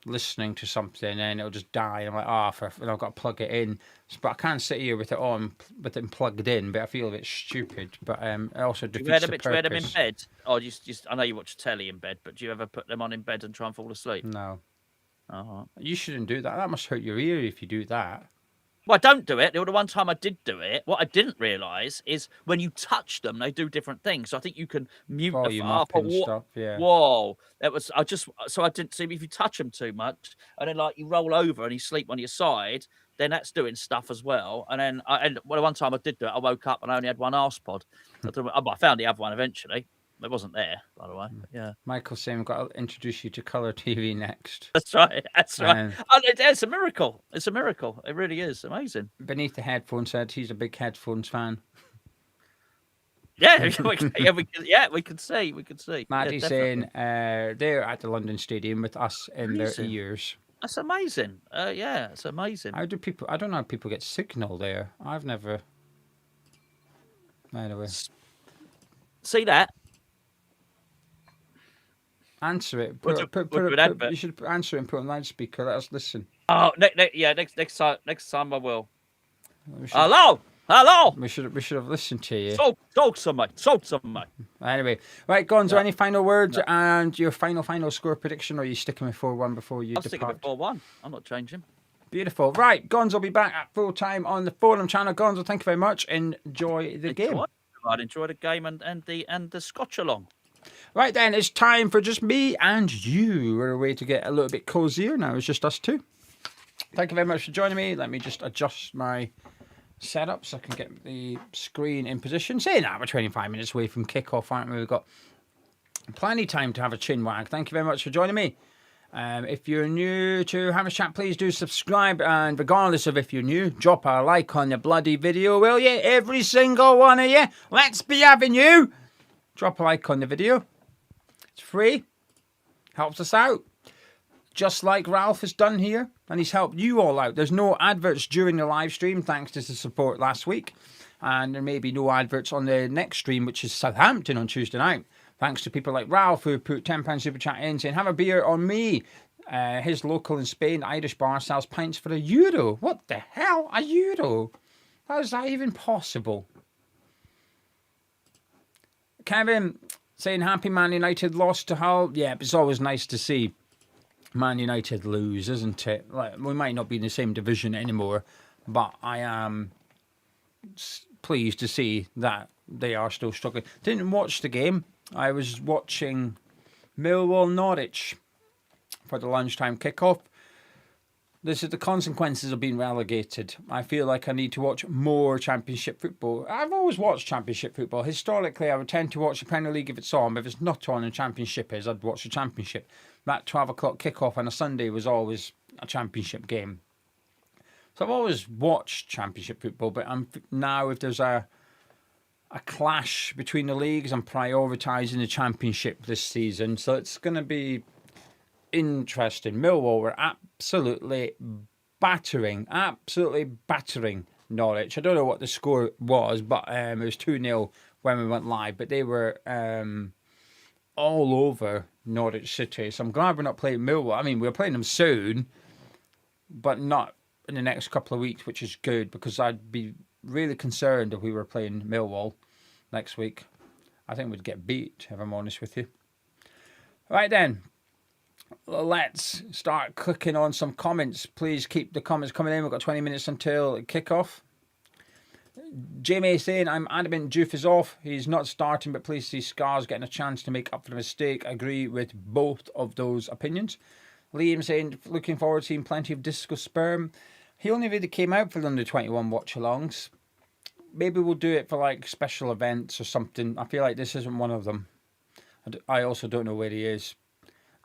listening to something and it'll just die. And I'm like, and I've got to plug it in. But I can't sit here with it on, with it plugged in. But I feel a bit stupid. But it also defeats the purpose. Do you wear them in bed? Or just I know you watch telly in bed, but do you ever put them on in bed and try and fall asleep? No. Uh-huh. You shouldn't do that. That must hurt your ear if you do that. Well, I don't do it. The one time I did do it, what I didn't realise is when you touch them, they do different things. So I think you can mute volume up and stuff. Yeah. Whoa, I didn't see if you touch them too much, and then like you roll over and you sleep on your side, then that's doing stuff as well. And then one time I did do it, I woke up and I only had one arse pod. I found the other one eventually. It wasn't there, by the way. But yeah, Michael saying we've got to introduce you to colour TV next. that's right. That's right. Um, It's a miracle. It's a miracle. It really is amazing. Beneath the headphone said he's a big headphones fan. Yeah, we can see. We can see. Maddie's yeah, saying they're at the London Stadium with us in their Amazing. ears. That's amazing. Yeah, it's amazing. How do people? I don't know how people get signal there. I've never. Anyway, See that? answer it. We'll do an advert. You should answer it and put it on loudspeaker. Let us listen. Oh, next time I will. We should, Hello. we should have listened to you. Talk some mate. Anyway, right, Gonzo. Any final words and your final score prediction, or are you sticking with 4-1 before you I'm sticking depart? with 4-1. I'm not changing. Beautiful. Right, Gonzo will be back at full time on the Forum channel. Gonzo, thank you very much. Enjoy the game. I'd enjoy the game and the scotch along. Right then, it's time for just me and you. We're away to get a little bit cozier now. It's just us two. Thank you very much for joining me. Let me just adjust my setup so I can get the screen in position. Saying that, we're 25 minutes away from kickoff, aren't we? We've got plenty of time to have a chin wag. Thank you very much for joining me. If you're new to Hammer's Chat, please do subscribe. And regardless of if you're new, drop a like on the bloody video, will you? Every single one of you. Let's be having you. Drop a like on the video. It's free. Helps us out. Just like Ralph has done here. And he's helped you all out. There's no adverts during the live stream, thanks to the support last week. And there may be no adverts on the next stream, which is Southampton on Tuesday night. Thanks to people like Ralph who put £10 super chat in saying, have a beer on me. His local in Spain, the Irish bar, sells pints for €1. What the hell? €1? How is that even possible? Kevin saying, happy Man United lost to Hull. Yeah, it's always nice to see Man United lose, isn't it? Like, we might not be in the same division anymore, but I am pleased to see that they are still struggling. Didn't watch the game. I was watching Millwall Norwich for the lunchtime kickoff. This is the consequences of being relegated. I feel like I need to watch more Championship football. I've always watched Championship football. Historically, I would tend to watch the Premier League if it's on. But if it's not on and Championship is, I'd watch the Championship. That 12 o'clock kickoff on a Sunday was always a Championship game. So I've always watched Championship football. But now if there's a clash between the leagues, I'm prioritising the Championship this season. So it's going to be interesting. Millwall were absolutely battering Norwich. I don't know what the score was, but it was 2-0 when we went live. But they were all over Norwich City. So I'm glad we're not playing Millwall. I mean, we're playing them soon, but not in the next couple of weeks, which is good because I'd be really concerned if we were playing Millwall next week. I think we'd get beat, if I'm honest with you. Right then. Let's start clicking on some comments. Please keep the comments coming in. We've got 20 minutes until kickoff. Jamie saying, I'm adamant Diouf is off. He's not starting, but please see Scar's getting a chance to make up for the mistake. I agree with both of those opinions. Liam saying, looking forward to seeing plenty of Disco Sperm. He only really came out for the under 21 watch-alongs. Maybe we'll do it for like special events or something. I feel like this isn't one of them. I also don't know where he is.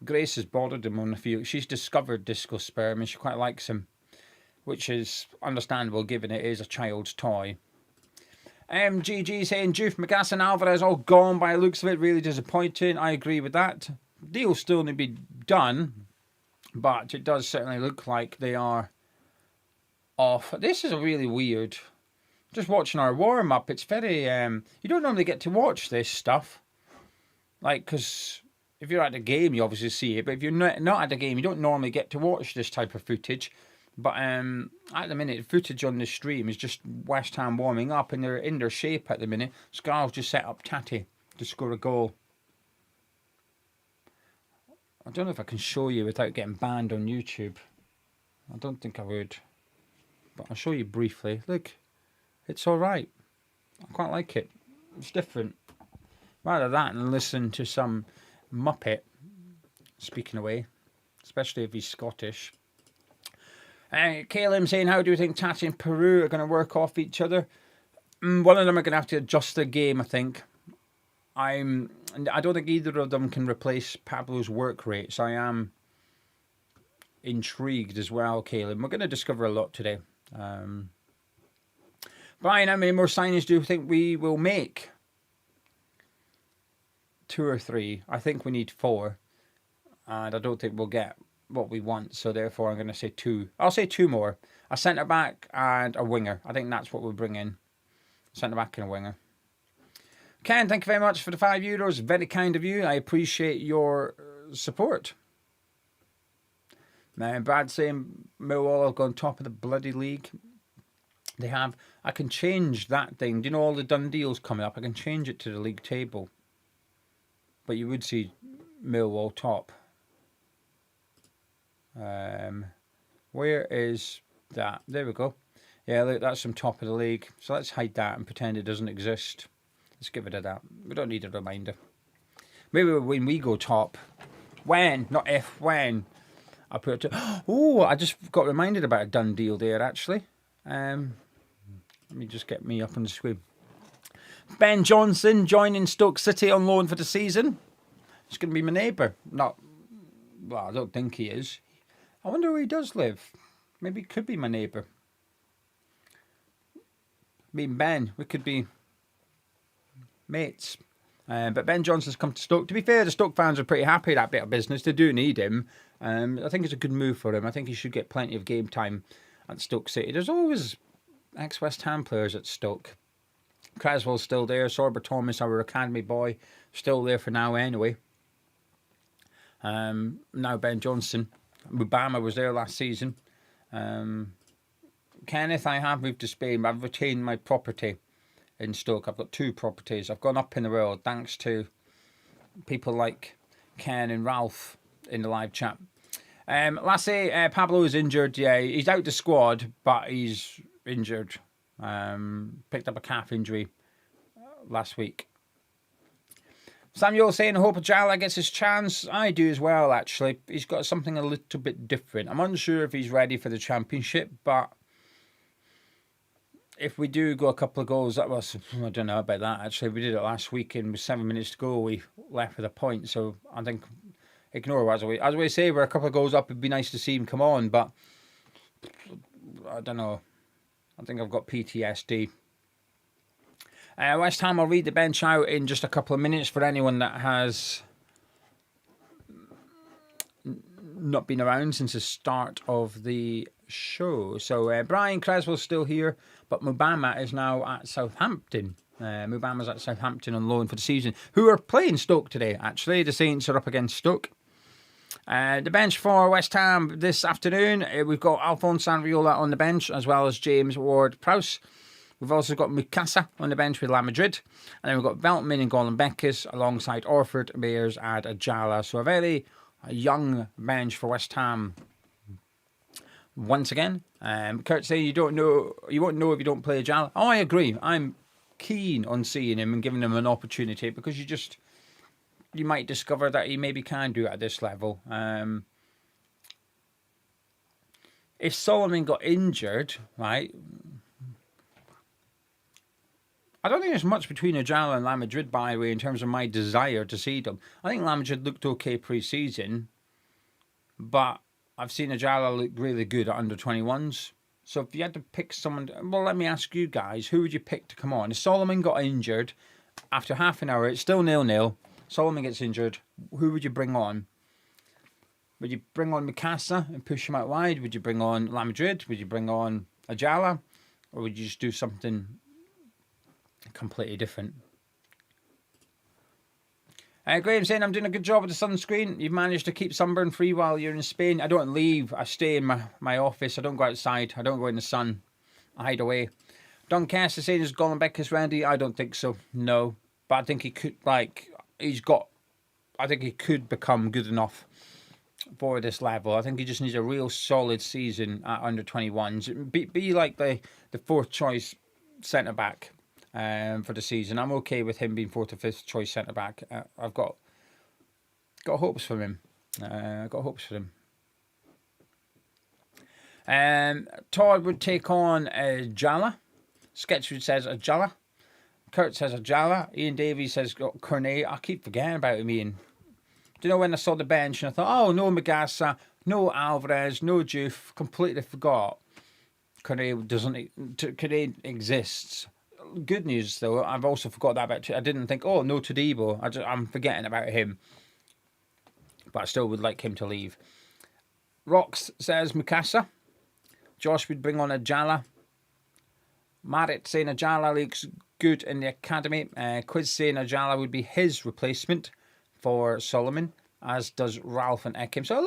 Grace has bothered him on a few. She's discovered Disco Sperm and she quite likes him, which is understandable given it is a child's toy. MGG saying Diouf, Mukasa and Alvarez all gone by the looks of it. Really disappointing. I agree with that. Deal still need to be done, but it does certainly look like they are off. This is a really weird. Just watching our warm up, it's very. You don't normally get to watch this stuff, like because. If you're at the game, you obviously see it. But if you're not at the game, you don't normally get to watch this type of footage. But at the minute, footage on the stream is just West Ham warming up. And they're in their shape at the minute. Scar's just set up Tatty to score a goal. I don't know if I can show you without getting banned on YouTube. I don't think I would. But I'll show you briefly. Look, it's all right. I quite like it. It's different. Rather that and listen to some Muppet speaking away, especially if he's Scottish. Caleb saying, how do you think Tati and Piroe are going to work off each other? One of them are going to have to adjust their game, I think. I'm And I don't think either of them can replace Pablo's work rate. So I am intrigued as well, Caleb. We're going to discover a lot today. Brian, how many more signings do you think we will make? 2 or 3. I think we need 4. And I don't think we'll get what we want. So therefore, I'm going to say 2. I'll say 2 more. A centre-back and a winger. I think that's what we'll bring in. Centre-back and a winger. Ken, thank you very much for the €5. Very kind of you. I appreciate your support. Now, Brad saying Millwall have gone top of the bloody league. They have. I can change that thing. Do you know all the done deals coming up? I can change it to the league table. But you would see Millwall top. Where is that? There we go. Yeah, look, that's from top of the league. So let's hide that and pretend it doesn't exist. Let's get rid of that. We don't need a reminder. Maybe when we go top. When, not if, when. I'll put it to... Oh, I just got reminded about a done deal there, actually. Let me just get me up on the screen. Ben Johnson joining Stoke City on loan for the season. He's going to be my neighbour. Not... Well, I don't think he is. I wonder where he does live. Maybe he could be my neighbour. Me and Ben, we could be... mates. But Ben Johnson's come to Stoke. To be fair, the Stoke fans are pretty happy with that bit of business. They do need him. I think it's a good move for him. I think he should get plenty of game time at Stoke City. There's always ex-West Ham players at Stoke. Creswell's still there. Sorber Thomas, our academy boy, still there for now anyway. Now Ben Johnson. Mubama was there last season. Kenneth, I have moved to Spain, but I've retained my property in Stoke. I've got 2 properties. I've gone up in the world thanks to people like Ken and Ralph in the live chat. Lassie, Pablo is injured. Yeah, he's out the squad, but he's injured. Picked up a calf injury last week. Samuel saying, I hope Ajala gets his chance. I do as well, actually. He's got something a little bit different. I'm unsure if he's ready for the championship, but if we do go a couple of goals, that was, I don't know about that, actually. We did it last weekend with 7 minutes to go. We left with a point, so I think ignore what as we say, we're a couple of goals up. It'd be nice to see him come on, but I don't know. I think I've got PTSD. West Ham, I'll read the bench out in just a couple of minutes for anyone that has not been around since the start of the show. So Brian Creswell's still here, but Mubama is now at Southampton. Mubama's at Southampton on loan for the season, who are playing Stoke today, actually. The Saints are up against Stoke. The bench for West Ham this afternoon, we've got Alphonse Sanviola on the bench, as well as James Ward-Prowse. We've also got Mukasa on the bench with La Madrid. And then we've got Veltman and Golan Beckes alongside Orford, Mayers and Ajala. So a very young bench for West Ham. Once again, Kurt saying you won't know if you don't play Ajala. Oh, I agree. I'm keen on seeing him and giving him an opportunity because you might discover that he maybe can do it at this level. If Solomon got injured, right, I don't think there's much between Ajala and La Madrid, by the way, in terms of my desire to see them. I think La Madrid looked okay pre-season, but I've seen Ajala look really good at under-21s. So if you had to pick someone, well, let me ask you guys, who would you pick to come on? If Solomon got injured, after half an hour, it's still 0-0. Solomon gets injured, who would you bring on? Would you bring on Mukasa and push him out wide? Would you bring on La Madrid? Would you bring on Ajala? Or would you just do something completely different? Graham saying, I'm doing a good job with the sunscreen. You've managed to keep sunburn free while you're in Spain. I don't leave. I stay in my office. I don't go outside. I don't go in the sun. I hide away. Don Cass is saying, is Golan Beckes ready? I don't think so. No. But I think he could, I think he could become good enough for this level. I think he just needs a real solid season at under 21s. Be like the 4th choice centre back for the season. I'm okay with him being 4th or 5th choice centre back. I've got hopes for him. Todd would take on Ajala. Sketchwood says Ajala. Kurt says Ajala. Ian Davies says Cornet. I keep forgetting about him, Ian. Do you know when I saw the bench and I thought, oh, no Mukasa, no Alvarez, no Juve. Completely forgot. Cornet exists. Good news, though. I've also forgot that about. I didn't think, oh, no Todibo. I'm forgetting about him. But I still would like him to leave. Rox says Mukasa. Josh would bring on Ajala. Marit saying Ajala looks good in the academy. Quiz saying Ajala would be his replacement for Solomon, as does Ralph and Ekim. So a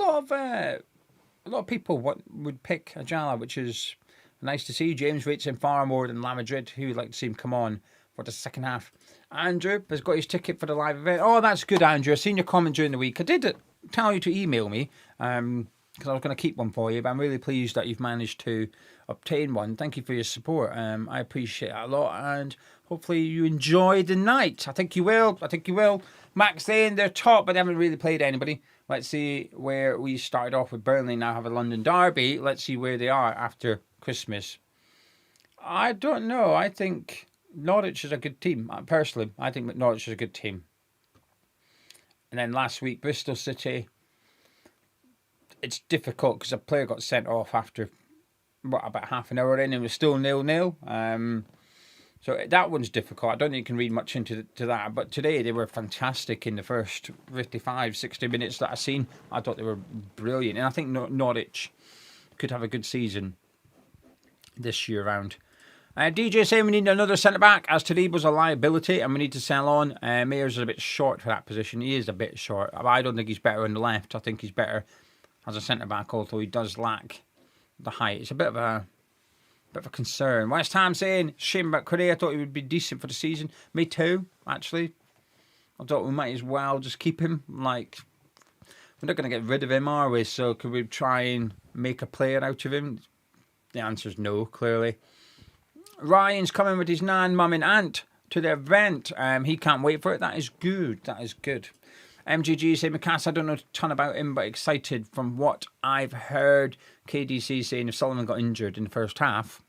lot of people would pick Ajala, which is nice to see. James rates him far more than La Madrid, who would like to see him come on for the second half. Andrew has got his ticket for the live event. Oh, that's good, Andrew. I've seen your comment during the week. I did tell you to email me because I was going to keep one for you, but I'm really pleased that you've managed to obtain one. Thank you for your support. I appreciate it a lot, and hopefully you enjoy the night. I think you will. Max saying they're top, but they haven't really played anybody. Let's see where we started off with. Burnley now have a London derby. Let's see where they are after Christmas. I don't know. I think Norwich is a good team. Personally, I think that Norwich is a good team. And then last week, Bristol City. It's difficult because a player got sent off after about half an hour in and was still 0-0. So that one's difficult. I don't think you can read much into that. But today they were fantastic in the first 55, 60 minutes that I've seen. I thought they were brilliant. And I think Norwich could have a good season this year round. DJ saying we need another centre-back as Todibo's a liability and we need to sell on. Mayers is a bit short for that position. He is a bit short. I don't think he's better on the left. I think he's better as a centre-back, although he does lack the height. It's a bit of a concern. West Ham saying, shame about Correa. I thought he would be decent for the season. Me too, actually. I thought we might as well just keep him. Like, we're not going to get rid of him, are we? So could we try and make a player out of him? The answer is no, clearly. Ryan's coming with his nan, mum and aunt to the event. He can't wait for it. That is good. MGG say Mukasa, I don't know a ton about him, but excited from what I've heard. KDC saying if Solomon got injured in the first half,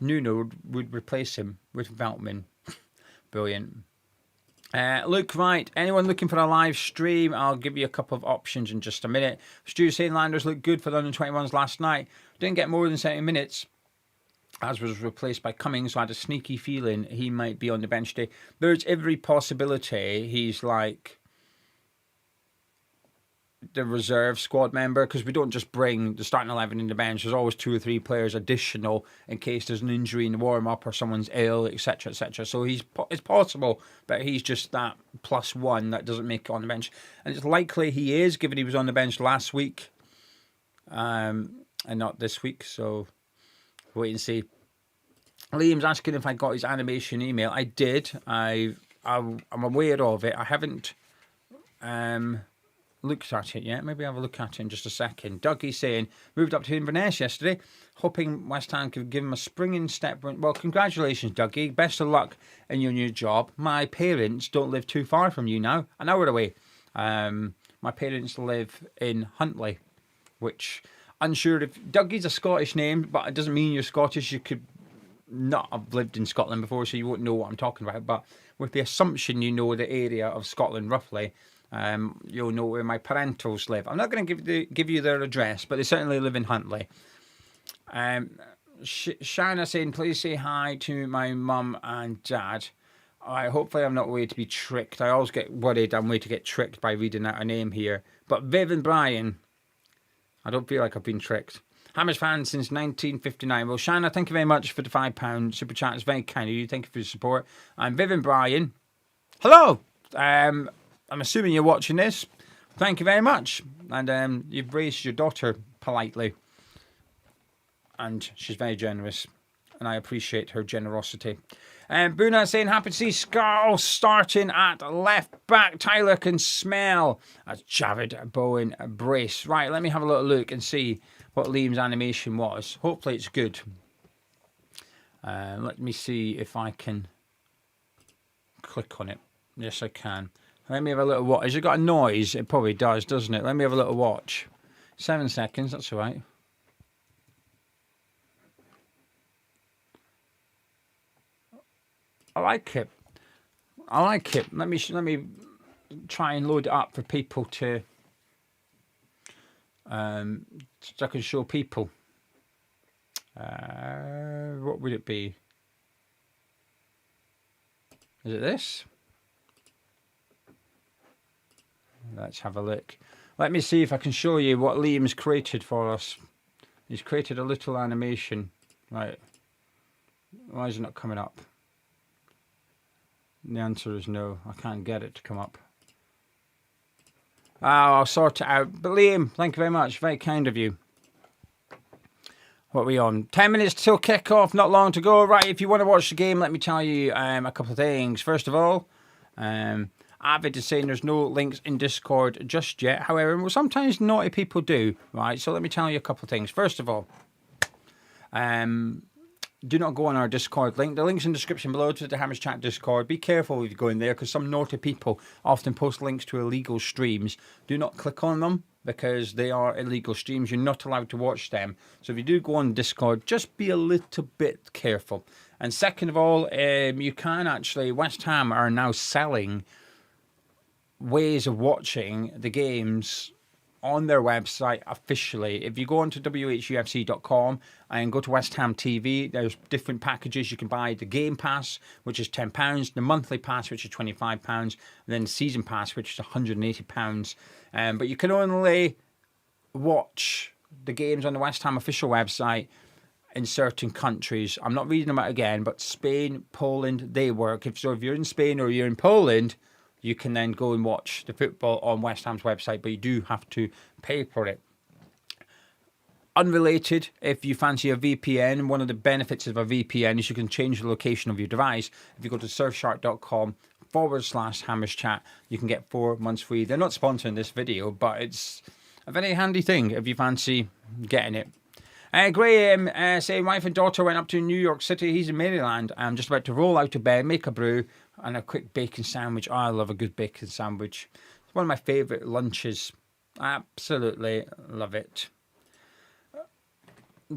Nuno would replace him with Veltman. Brilliant. Luke Wright, anyone looking for a live stream? I'll give you a couple of options in just a minute. Stu saying Landers looked good for the under-21s last night. Didn't get more than 70 minutes. As was replaced by Cummings, so I had a sneaky feeling he might be on the bench today. There's every possibility he's like the reserve squad member, because we don't just bring the starting 11 in the bench. There's always 2 or 3 players additional in case there's an injury in the warm-up or someone's ill, etc., etc. So it's possible that he's just that +1 that doesn't make it on the bench. And it's likely he is, given he was on the bench last week and not this week. So wait and see. Liam's asking if I got his animation email. I did. I'm aware of it. I haven't looked at it yet. Maybe I'll have a look at it in just a second. Dougie's saying, moved up to Inverness yesterday, hoping West Ham could give him a springing step. Well, congratulations, Dougie. Best of luck in your new job. My parents don't live too far from you now. An hour away. My parents live in Huntly, which, unsure if Dougie's a Scottish name, but it doesn't mean you're Scottish. You could not have lived in Scotland before, so you won't know what I'm talking about. But with the assumption you know the area of Scotland roughly, you'll know where my parentals live. I'm not going to give you their address, but they certainly live in Huntly. Shanna saying, please say hi to my mum and dad. Hopefully I'm not way to be tricked. I always get worried I'm way to get tricked by reading out a name here. But Viv and Brian, I don't feel like I've been tricked. Hammers fan since 1959. Well, Shanna, thank you very much for the £5 super chat. It's very kind of you. Thank you for your support. And Viv and Brian, hello. I'm assuming you're watching this. Thank you very much. And you've raised your daughter politely. And she's very generous. And I appreciate her generosity. Buna saying, happy to see Scarl starting at left back. Tyler can smell. That's Javid Bowen brace. Right, let me have a little look and see what Liam's animation was. Hopefully it's good. Let me see if I can click on it. Yes, I can. Let me have a little watch. Has it got a noise? It probably does, doesn't it? Let me have a little watch. 7 seconds, that's all right. I like it. I like it. Let me try and load it up for people to so I can show people. What would it be? Is it this? Let's have a look. Let me see if I can show you what Liam's created for us. He's created a little animation. Right. Why is it not coming up? The answer is no. I can't get it to come up. Oh, I'll sort it out. But Liam, thank you very much. Very kind of you. What are we on? 10 minutes till kick-off. Not long to go. Right, if you want to watch the game, let me tell you a couple of things. First of all, Avid is saying there's no links in Discord just yet. However, well, sometimes naughty people do. Right, so let me tell you a couple of things. First of all, do not go on our Discord link. The link's in the description below to the Hammers Chat Discord. Be careful if you go in there because some naughty people often post links to illegal streams. Do not click on them because they are illegal streams. You're not allowed to watch them. So if you do go on Discord, just be a little bit careful. And second of all, you can actually, West Ham are now selling ways of watching the games on their website officially. If you go onto whufc.com and go to West Ham TV, there's different packages. You can buy the Game Pass, which is £10, the monthly pass, which is £25, and then the Season Pass, which is £180. But you can only watch the games on the West Ham official website in certain countries. I'm not reading them out again, but Spain, Poland, they work. If you're in Spain or you're in Poland, you can then go and watch the football on West Ham's website, but you do have to pay for it. Unrelated, if you fancy a VPN, one of the benefits of a VPN is you can change the location of your device. If you go to surfshark.com/Hammers Chat, you can get 4 months free. They're not sponsoring this video, but it's a very handy thing if you fancy getting it. Graham saying wife and daughter went up to New York City. He's in Maryland. I'm just about to roll out of bed, make a brew, and a quick bacon sandwich. Oh, I love a good bacon sandwich. It's one of my favourite lunches. Absolutely love it.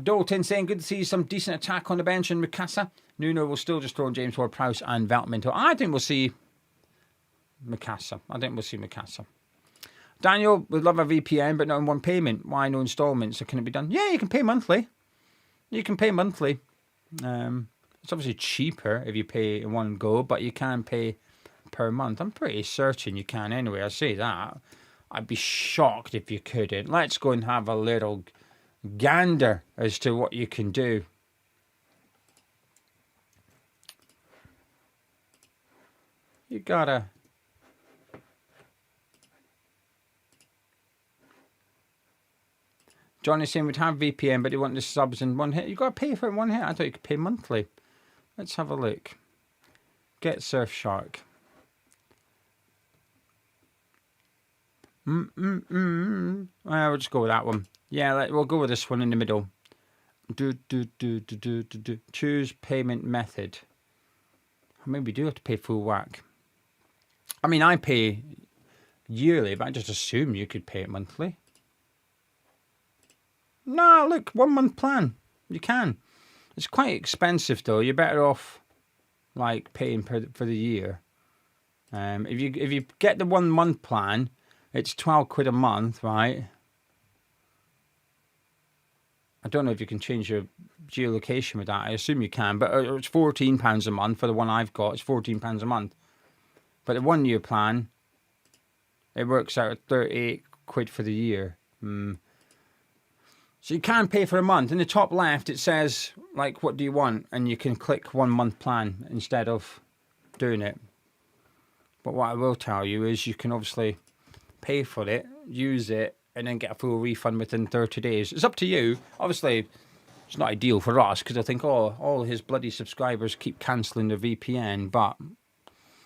Dalton saying good to see some decent attack on the bench in Mukasa. Nuno will still just throw in James Ward-Prowse and Veltman. I think we'll see Mukasa. Daniel would love a VPN, but not in one payment. Why no installments? So can it be done? Yeah, you can pay monthly. It's obviously cheaper if you pay in one go, but you can pay per month. I'm pretty certain you can anyway. I say that. I'd be shocked if you couldn't. Let's go and have a little gander as to what you can do. You gotta... Johnny's saying we'd have VPN, but they want the subs in one hit. You got to pay for it in one hit. I thought you could pay monthly. Let's have a look. Get Surfshark. Well, we'll just go with that one. Yeah, we'll go with this one in the middle. Choose payment method. Maybe we do have to pay full whack. I mean, I pay yearly, but I just assume you could pay it monthly. No, look, 1 month plan. You can. It's quite expensive though. You're better off like paying for the year. If you get the 1 month plan, it's £12 a month, right? I don't know if you can change your geolocation with that. I assume you can, but it's £14 a month for the one I've got. It's £14 a month. But the 1 year plan, it works out at £38 for the year. So you can pay for a month. In the top left, it says, like, what do you want? And you can click 1 month plan instead of doing it. But what I will tell you is you can obviously pay for it, use it, and then get a full refund within 30 days. It's up to you. Obviously, it's not ideal for us because I think, oh, all his bloody subscribers keep cancelling their VPN. But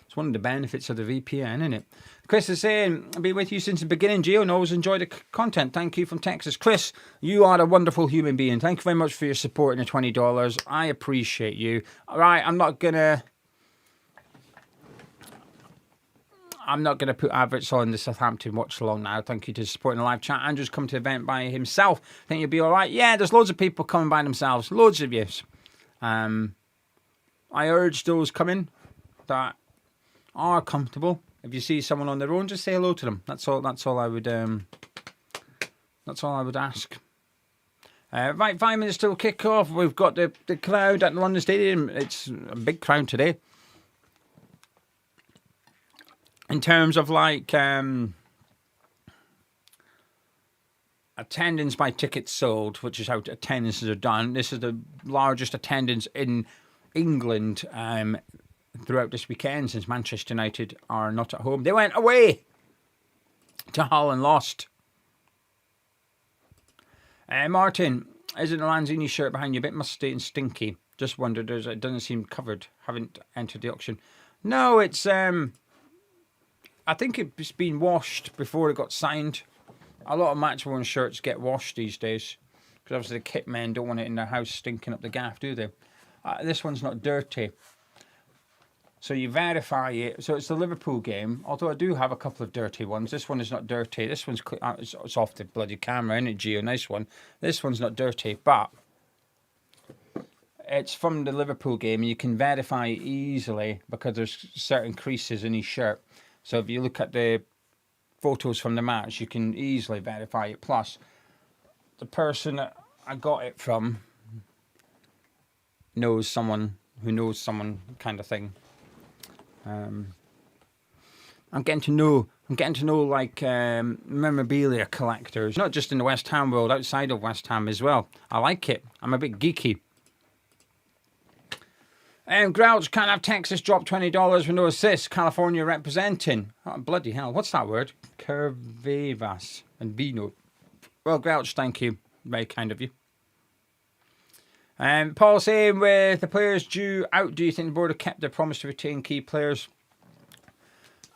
it's one of the benefits of the VPN, isn't it? Chris is saying, I've been with you since the beginning, Gio, and always enjoy the content. Thank you from Texas. Chris, you are a wonderful human being. Thank you very much for your support and the $20. I appreciate you. All right, I'm not going to put adverts on the Southampton watch along now. Thank you to supporting the live chat. Andrew's come to the event by himself. Think you'll be all right? Yeah, there's loads of people coming by themselves. Loads of yous. I urge those coming that are comfortable. If you see someone on their own, just say hello to them. That's all I would ask. Right, 5 minutes till kick-off. We've got the crowd at the London Stadium. It's a big crowd today. In terms of like attendance by tickets sold, which is how attendances are done. This is the largest attendance in England throughout this weekend since Manchester United are not at home. They went away to Hull and lost. Martin, isn't the Lanzini shirt behind you a bit musty and stinky? Just wondered, it doesn't seem covered. Haven't entered the auction. No, it's I think it's been washed before it got signed. A lot of match-worn shirts get washed these days because obviously the kit men don't want it in their house stinking up the gaff, do they? This one's not dirty. So you verify it. So it's the Liverpool game, although I do have a couple of dirty ones. This one is not dirty. This one's it's off the bloody camera, isn't it, Gio? Nice one. This one's not dirty, but it's from the Liverpool game, and you can verify it easily because there's certain creases in his shirt. So if you look at the photos from the match, you can easily verify it. Plus, the person that I got it from knows someone who knows someone, kind of thing. I'm getting to know like memorabilia collectors, not just in the West Ham world, outside of West Ham as well. I like it. I'm a bit geeky. Grouch can't have Texas drop $20 for no assists. California representing. Oh, bloody hell. What's that word? Curvevas and Vino. Well, Grouch, thank you. Very kind of you. Paul saying, with the players due out, do you think the board have kept their promise to retain key players?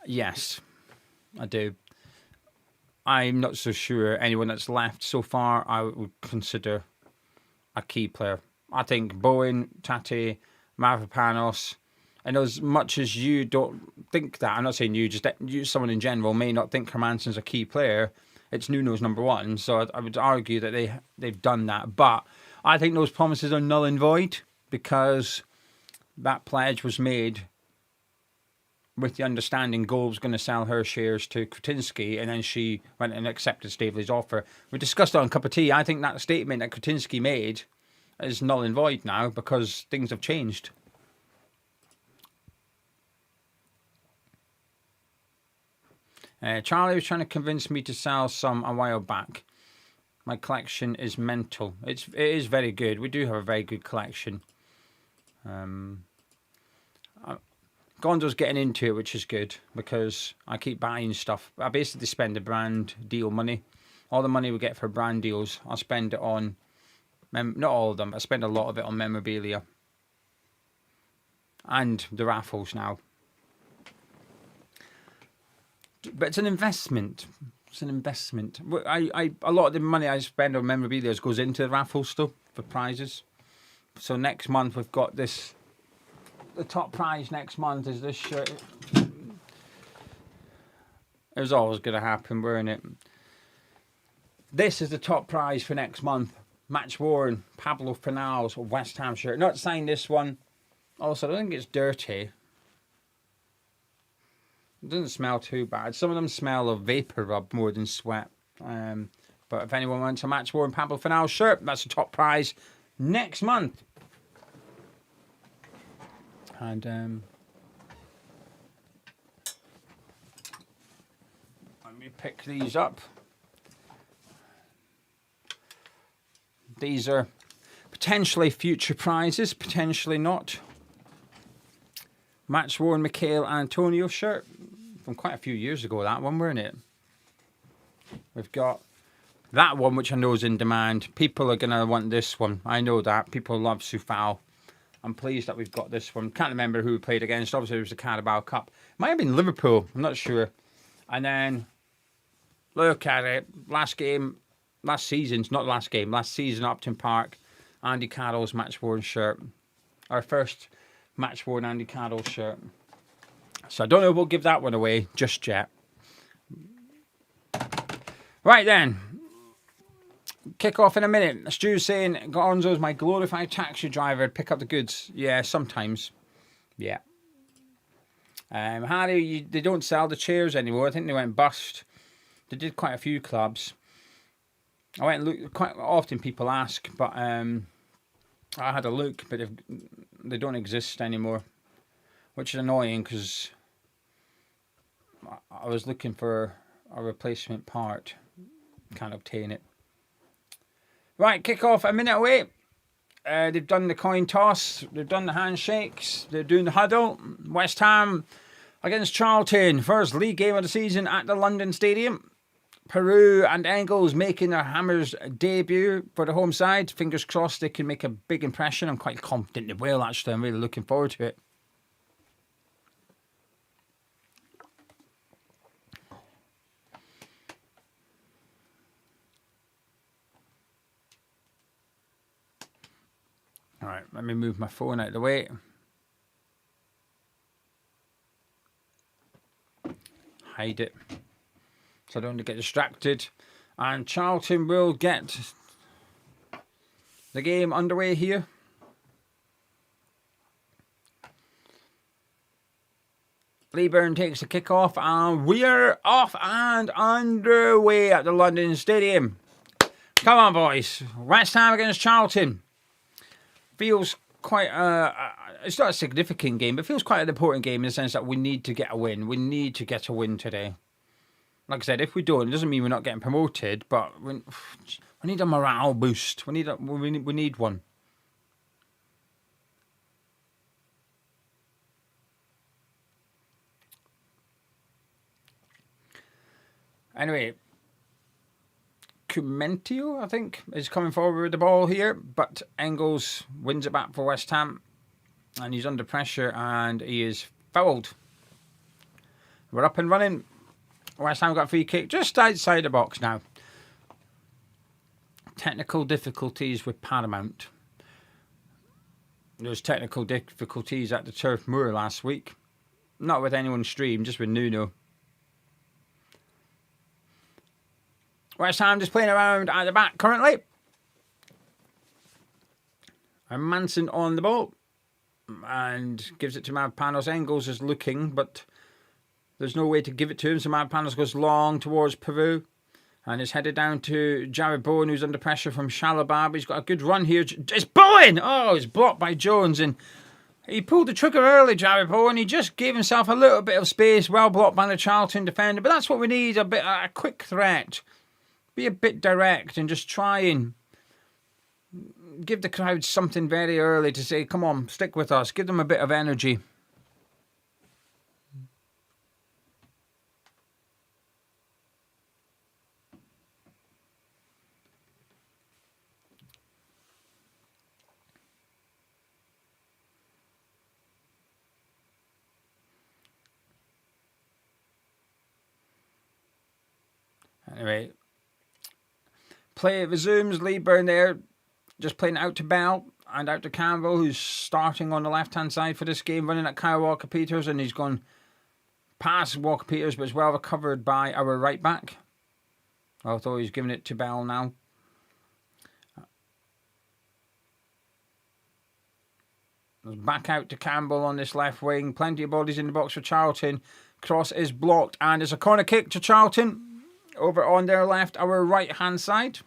Yes, I do. I'm not so sure anyone that's left so far I would consider a key player. I think Bowen, Tate, Mavropanos, and as much as you don't think that, I'm not saying you, just you, someone in general may not think Hermansen's a key player, it's Nuno's number one, so I would argue that they've done that, but I think those promises are null and void because that pledge was made with the understanding Gold was going to sell her shares to Kretinsky, and then she went and accepted Staveley's offer. We discussed it on Cup of Tea. I think that statement that Kretinsky made is null and void now because things have changed. Charlie was trying to convince me to sell some a while back. My collection is mental. It is very good. We do have a very good collection. Gonzo's getting into it, which is good because I keep buying stuff. I basically spend the brand deal money. All the money we get for brand deals, I spend it on, not all of them, I spend a lot of it on memorabilia. And the raffles now. But it's an investment. It's an investment. A lot of the money I spend on memorabilia goes into the raffle stuff for prizes. So next month we've got this. The top prize next month is this shirt. It was always going to happen, weren't it? This is the top prize for next month. Match worn Pablo Fornals West Ham shirt. Not signed this one. Also, I don't think it's dirty. It doesn't smell too bad. Some of them smell of vapor rub more than sweat. But if anyone wants a match worn Pablo Fornals shirt, that's the top prize next month. And let me pick these up. These are potentially future prizes, potentially not. Match worn Michael Antonio shirt from quite a few years ago, that one, weren't it? We've got that one, which I know is in demand. People are going to want this one. I know that. People love Soufal. I'm pleased that we've got this one. Can't remember who we played against. Obviously, it was the Carabao Cup. Might have been Liverpool. I'm not sure. And then, look at it. Last season, Upton Park. Andy Carroll's match-worn shirt. Our first match-worn Andy Carroll shirt. So I don't know if we'll give that one away just yet. Right then. Kick off in a minute. Stu's saying, Gonzo's my glorified taxi driver. Pick up the goods. Yeah, sometimes. Yeah. Harry, they don't sell the chairs anymore. I think they went bust. They did quite a few clubs. I went and looked. Quite often people ask, but I had a look, but they don't exist anymore, which is annoying because I was looking for a replacement part. Can't obtain it. Right, kick off a minute away. They've done the coin toss. They've done the handshakes. They're doing the huddle. West Ham against Charlton. First league game of the season at the London Stadium. Piroe and Engels making their Hammers debut for the home side. Fingers crossed they can make a big impression. I'm quite confident they will, actually. I'm really looking forward to it. All right, let me move my phone out of the way. Hide it so I don't get distracted. And Charlton will get the game underway here. Leeburn takes the kick-off and we're off and underway at the London Stadium. Come on, boys. West Ham against Charlton. Feels quite it's not a significant game, but feels quite an important game in the sense that we need to get a win. We need to get a win today. Like I said, if we don't, it doesn't mean we're not getting promoted, but we need a morale boost. We need one. Anyway, Cumentio, I think, is coming forward with the ball here, but Engels wins it back for West Ham, and he's under pressure, and he is fouled. We're up and running. West Ham got a free kick just outside the box now. Technical difficulties with Paramount. There was technical difficulties at the Turf Moor last week. Not with anyone's stream, just with Nuno. West Ham just playing around at the back currently. And Manson on the ball. And gives it to Mavpanos. Engels is looking, but there's no way to give it to him. So Mavpanos goes long towards Piroe. And it's headed down to Jared Bowen, who's under pressure from Shalabab. He's got a good run here. It's Bowen! Oh, it's blocked by Jones. And he pulled the trigger early, Jared Bowen. He just gave himself a little bit of space. Well blocked by the Charlton defender. But that's what we need, a quick threat. Be a bit direct and just try and give the crowd something very early to say, come on, stick with us. Give them a bit of energy. Anyway, play resumes. Leeburn there, just playing out to Bell and out to Campbell, who's starting on the left-hand side for this game, running at Kyle Walker-Peters, and he's gone past Walker-Peters, but it's well recovered by our right-back. Although he's giving it to Bell now. Back out to Campbell on this left wing. Plenty of bodies in the box for Charlton. Cross is blocked, and it's a corner kick to Charlton. Over on their left, our right-hand side.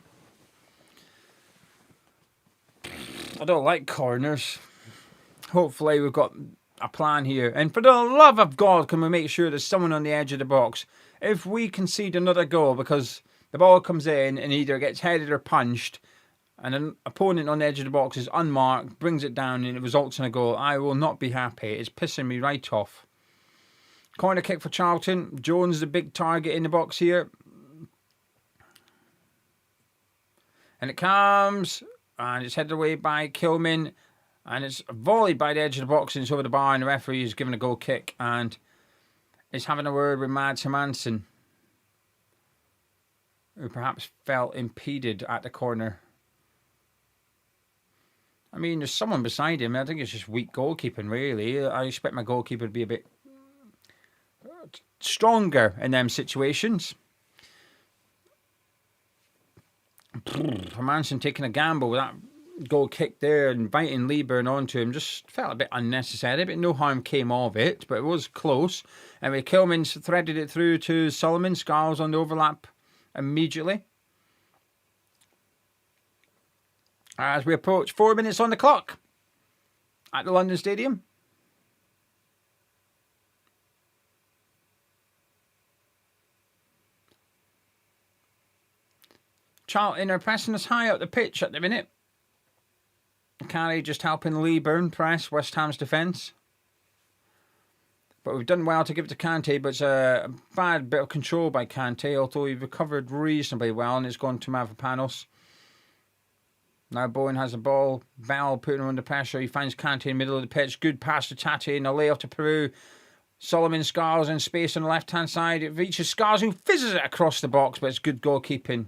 I don't like corners. Hopefully we've got a plan here. And for the love of God, can we make sure there's someone on the edge of the box? If we concede another goal because the ball comes in and either gets headed or punched, and an opponent on the edge of the box is unmarked, brings it down and it results in a goal, I will not be happy. It's pissing me right off. Corner kick for Charlton. Jones, the big target in the box here. And it comes, and it's headed away by Kilman, and it's volleyed by the edge of the box, and it's over the bar, and the referee is giving a goal kick, and is having a word with Mads Hermansen, who perhaps felt impeded at the corner. I mean, there's someone beside him. I think it's just weak goalkeeping, really. I expect my goalkeeper to be a bit stronger in them situations. Hermansen taking a gamble with that goal kick there, inviting Leeburn onto him, just felt a bit unnecessary, but no harm came of it, but it was close. Anyway, Kilman threaded it through to Solomon. Scarles on the overlap immediately. As we approach 4 minutes on the clock at the London Stadium. Charlton are pressing us high up the pitch at the minute. Carey just helping Leeburn press West Ham's defence. But we've done well to give it to Kante, but it's a bad bit of control by Kante, although he recovered reasonably well and it's gone to Mavropanos. Now Bowen has the ball. Bell putting him under pressure. He finds Kante in the middle of the pitch. Good pass to Tate and a layoff to Piroe. Solomon Scarles in space on the left-hand side. It reaches Scarles, who fizzes it across the box, but it's good goalkeeping.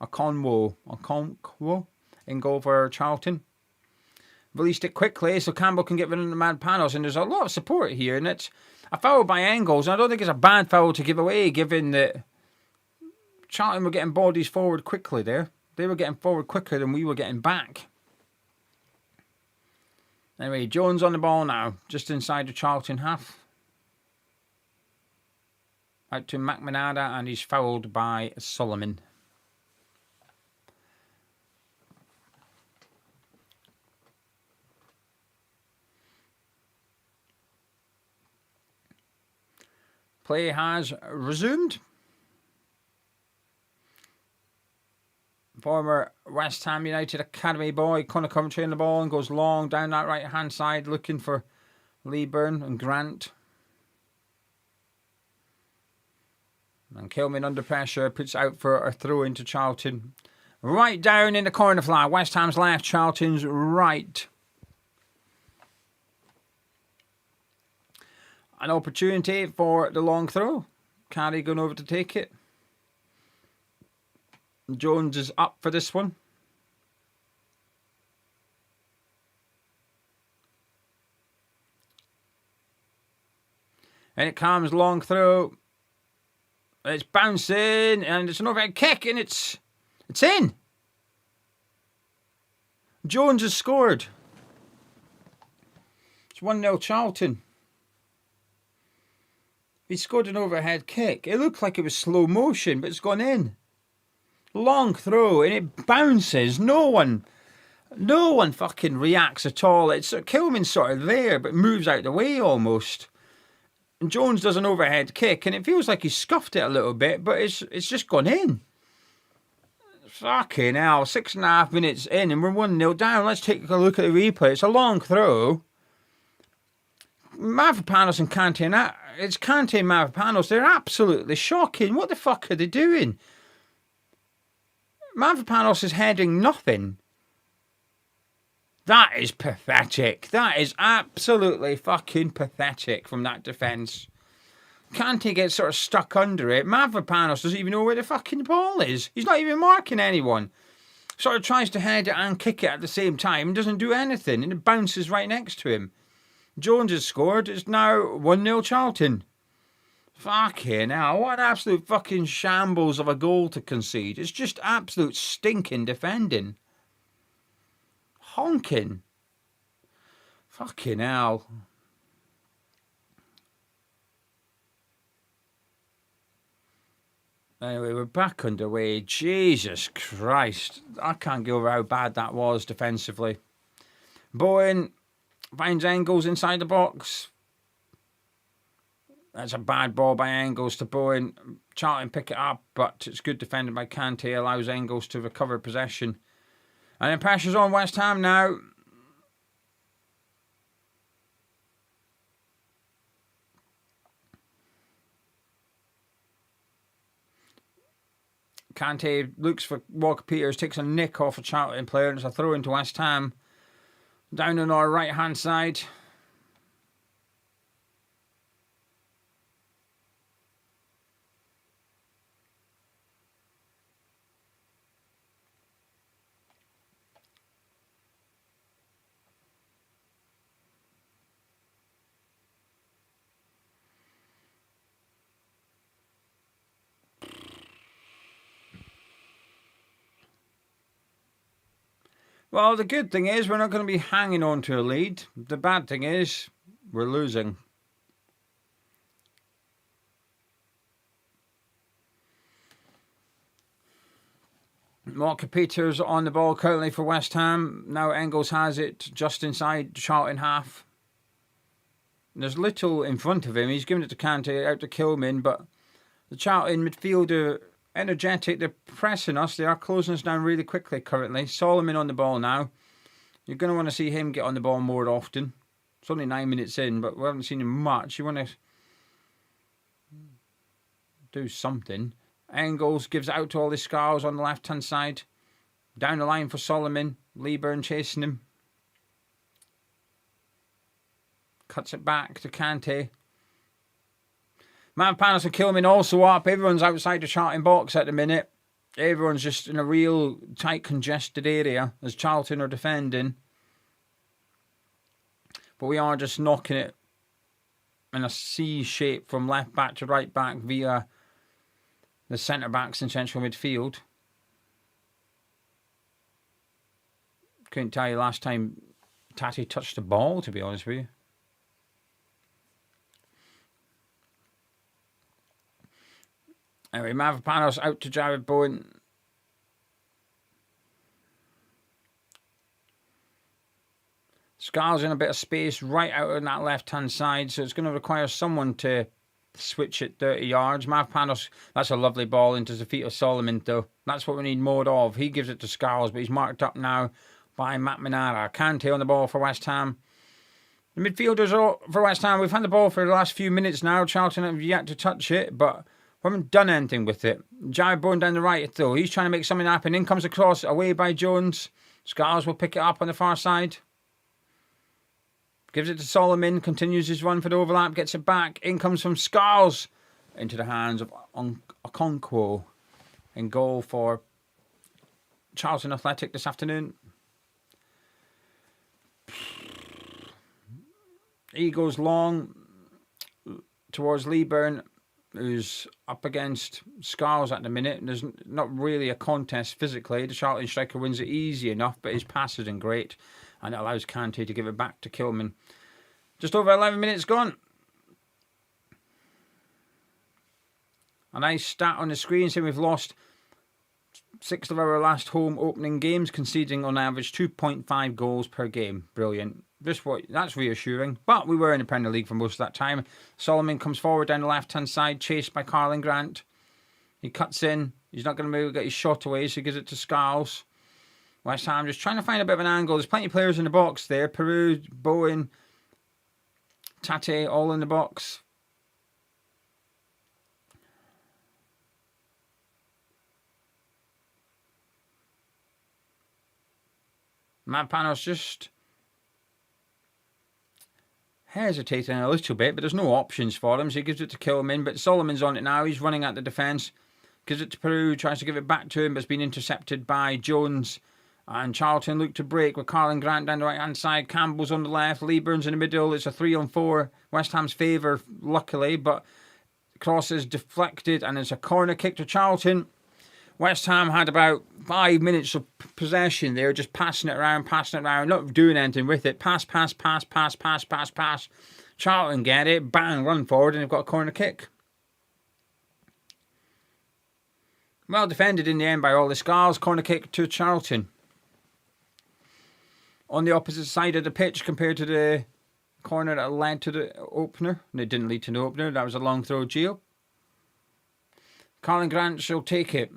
Okonkwo in goal for Charlton. Released it quickly so Campbell can get rid of the Mavropanos, and there's a lot of support here, and it's a foul by Engels. And I don't think it's a bad foul to give away, given that Charlton were getting bodies forward quickly there. They were getting forward quicker than we were getting back. Anyway, Jones on the ball now, just inside the Charlton half. Out to McManada, and he's fouled by Solomon. Play has resumed. Former West Ham United Academy boy Conor Coventry on the ball and goes long down that right hand side looking for Leeburn and Grant. And Kilman under pressure puts out for a throw into Charlton. Right down in the corner flag. West Ham's left, Charlton's right. An opportunity for the long throw. Carey going over to take it. Jones is up for this one. And it comes long throw. It's bouncing and it's an overhead kick and it's in. Jones has scored. It's 1-0 Charlton. He scored an overhead kick. It looked like it was slow motion, but it's gone in. Long throw, and it bounces. No one fucking reacts at all. It's Kilman's sort of there, but moves out the way almost. And Jones does an overhead kick, and it feels like he scuffed it a little bit, but it's just gone in. Fucking hell, 6.5 minutes in, and we're 1-0 down. Let's take a look at the replay. It's a long throw. Mavropanos and Kante, and it's Kante and Mavropanos. They're absolutely shocking. What the fuck are they doing? Mavropanos is heading nothing. That is pathetic. That is absolutely fucking pathetic from that defence. Kante gets sort of stuck under it. Mavropanos doesn't even know where the fucking ball is. He's not even marking anyone. Sort of tries to head it and kick it at the same time. Doesn't do anything. And it bounces right next to him. Jones has scored. It's now 1-0 Charlton. Fucking hell. What an absolute fucking shambles of a goal to concede. It's just absolute stinking defending. Honking. Fucking hell. Anyway, we're back underway. Jesus Christ. I can't get over how bad that was defensively. Bowen finds Engels inside the box. That's a bad ball by Engels to Bowen. Charlton pick it up, but it's good defended by Kante. Allows Engels to recover possession. And then pressure's on West Ham now. Kante looks for Walker Peters, takes a nick off a Charlton player, and it's a throw into West Ham. Down on our right hand side. Well, the good thing is we're not going to be hanging on to a lead. The bad thing is we're losing. Walker Peters on the ball currently for West Ham. Now Engels has it just inside Charlton half. There's little in front of him. He's given it to Kante, out to Kilman, but the Charlton midfield are energetic. They're pressing us. They are closing us down really quickly currently. Solomon on the ball now. You're going to want to see him get on the ball more often. It's only 9 minutes in, but we haven't seen him much. You want to do something. Engels gives it out to all the Scars on the left-hand side. Down the line for Solomon. Lieburn chasing him. Cuts it back to Kante. Mavropanos and Kilman also up. Everyone's outside the Charlton box at the minute. Everyone's just in a real tight, congested area as Charlton are defending. But we are just knocking it in a C shape from left back to right back via the centre backs in central midfield. Couldn't tell you last time Tati touched the ball, to be honest with you. Anyway, Mavropanos out to Jared Bowen. Scar's in a bit of space right out on that left-hand side, so it's going to require someone to switch it 30 yards. Mavropanos, that's a lovely ball into the feet of Solomon, though. That's what we need more of. He gives it to Scars, but he's marked up now by Matt Manara. Kante on the ball for West Ham. The midfielders are for West Ham. We've had the ball for the last few minutes now. Charlton have yet to touch it, but we haven't done anything with it. Jared Bowen down the right, though. He's trying to make something happen. In comes the cross, away by Jones. Scars will pick it up on the far side. Gives it to Solomon. Continues his run for the overlap. Gets it back. In comes from Scars. Into the hands of Okonkwo. In goal for Charlton Athletic this afternoon. He goes long towards Lieburn, who's up against Scars at the minute. There's not really a contest physically. The Charlton striker wins it easy enough, but his pass isn't great. And it allows Kante to give it back to Kilman. Just over 11 minutes gone. A nice stat on the screen saying we've lost 6 of our last home opening games, conceding on average 2.5 goals per game. Brilliant. That's reassuring. But we were in the Premier League for most of that time. Solomon comes forward down the left-hand side, chased by Carlin Grant. He cuts in. He's not going to be able to get his shot away, so he gives it to Scarles. West Ham just trying to find a bit of an angle. There's plenty of players in the box there. Piroe, Bowen, Tate, all in the box. Mavropanos just hesitating a little bit, but there's no options for him, so he gives it to Kilman. But Solomon's on it now. He's running at the defence. Gives it to Piroe, tries to give it back to him, but it's been intercepted by Jones. And Charlton look to break with Carlin Grant down the right-hand side. Campbell's on the left. Leeburn's in the middle. It's a 3-on-4. West Ham's favour, luckily. But the cross is deflected and it's a corner kick to Charlton. West Ham had about 5 minutes of possession there, just passing it around, not doing anything with it. Pass. Charlton get it. Bang, run forward and they've got a corner kick. Well defended in the end by all the Scars. Corner kick to Charlton. On the opposite side of the pitch compared to the corner that led to the opener. And it didn't lead to the opener. That was a long throw, Gio. Carlin Grant shall take it.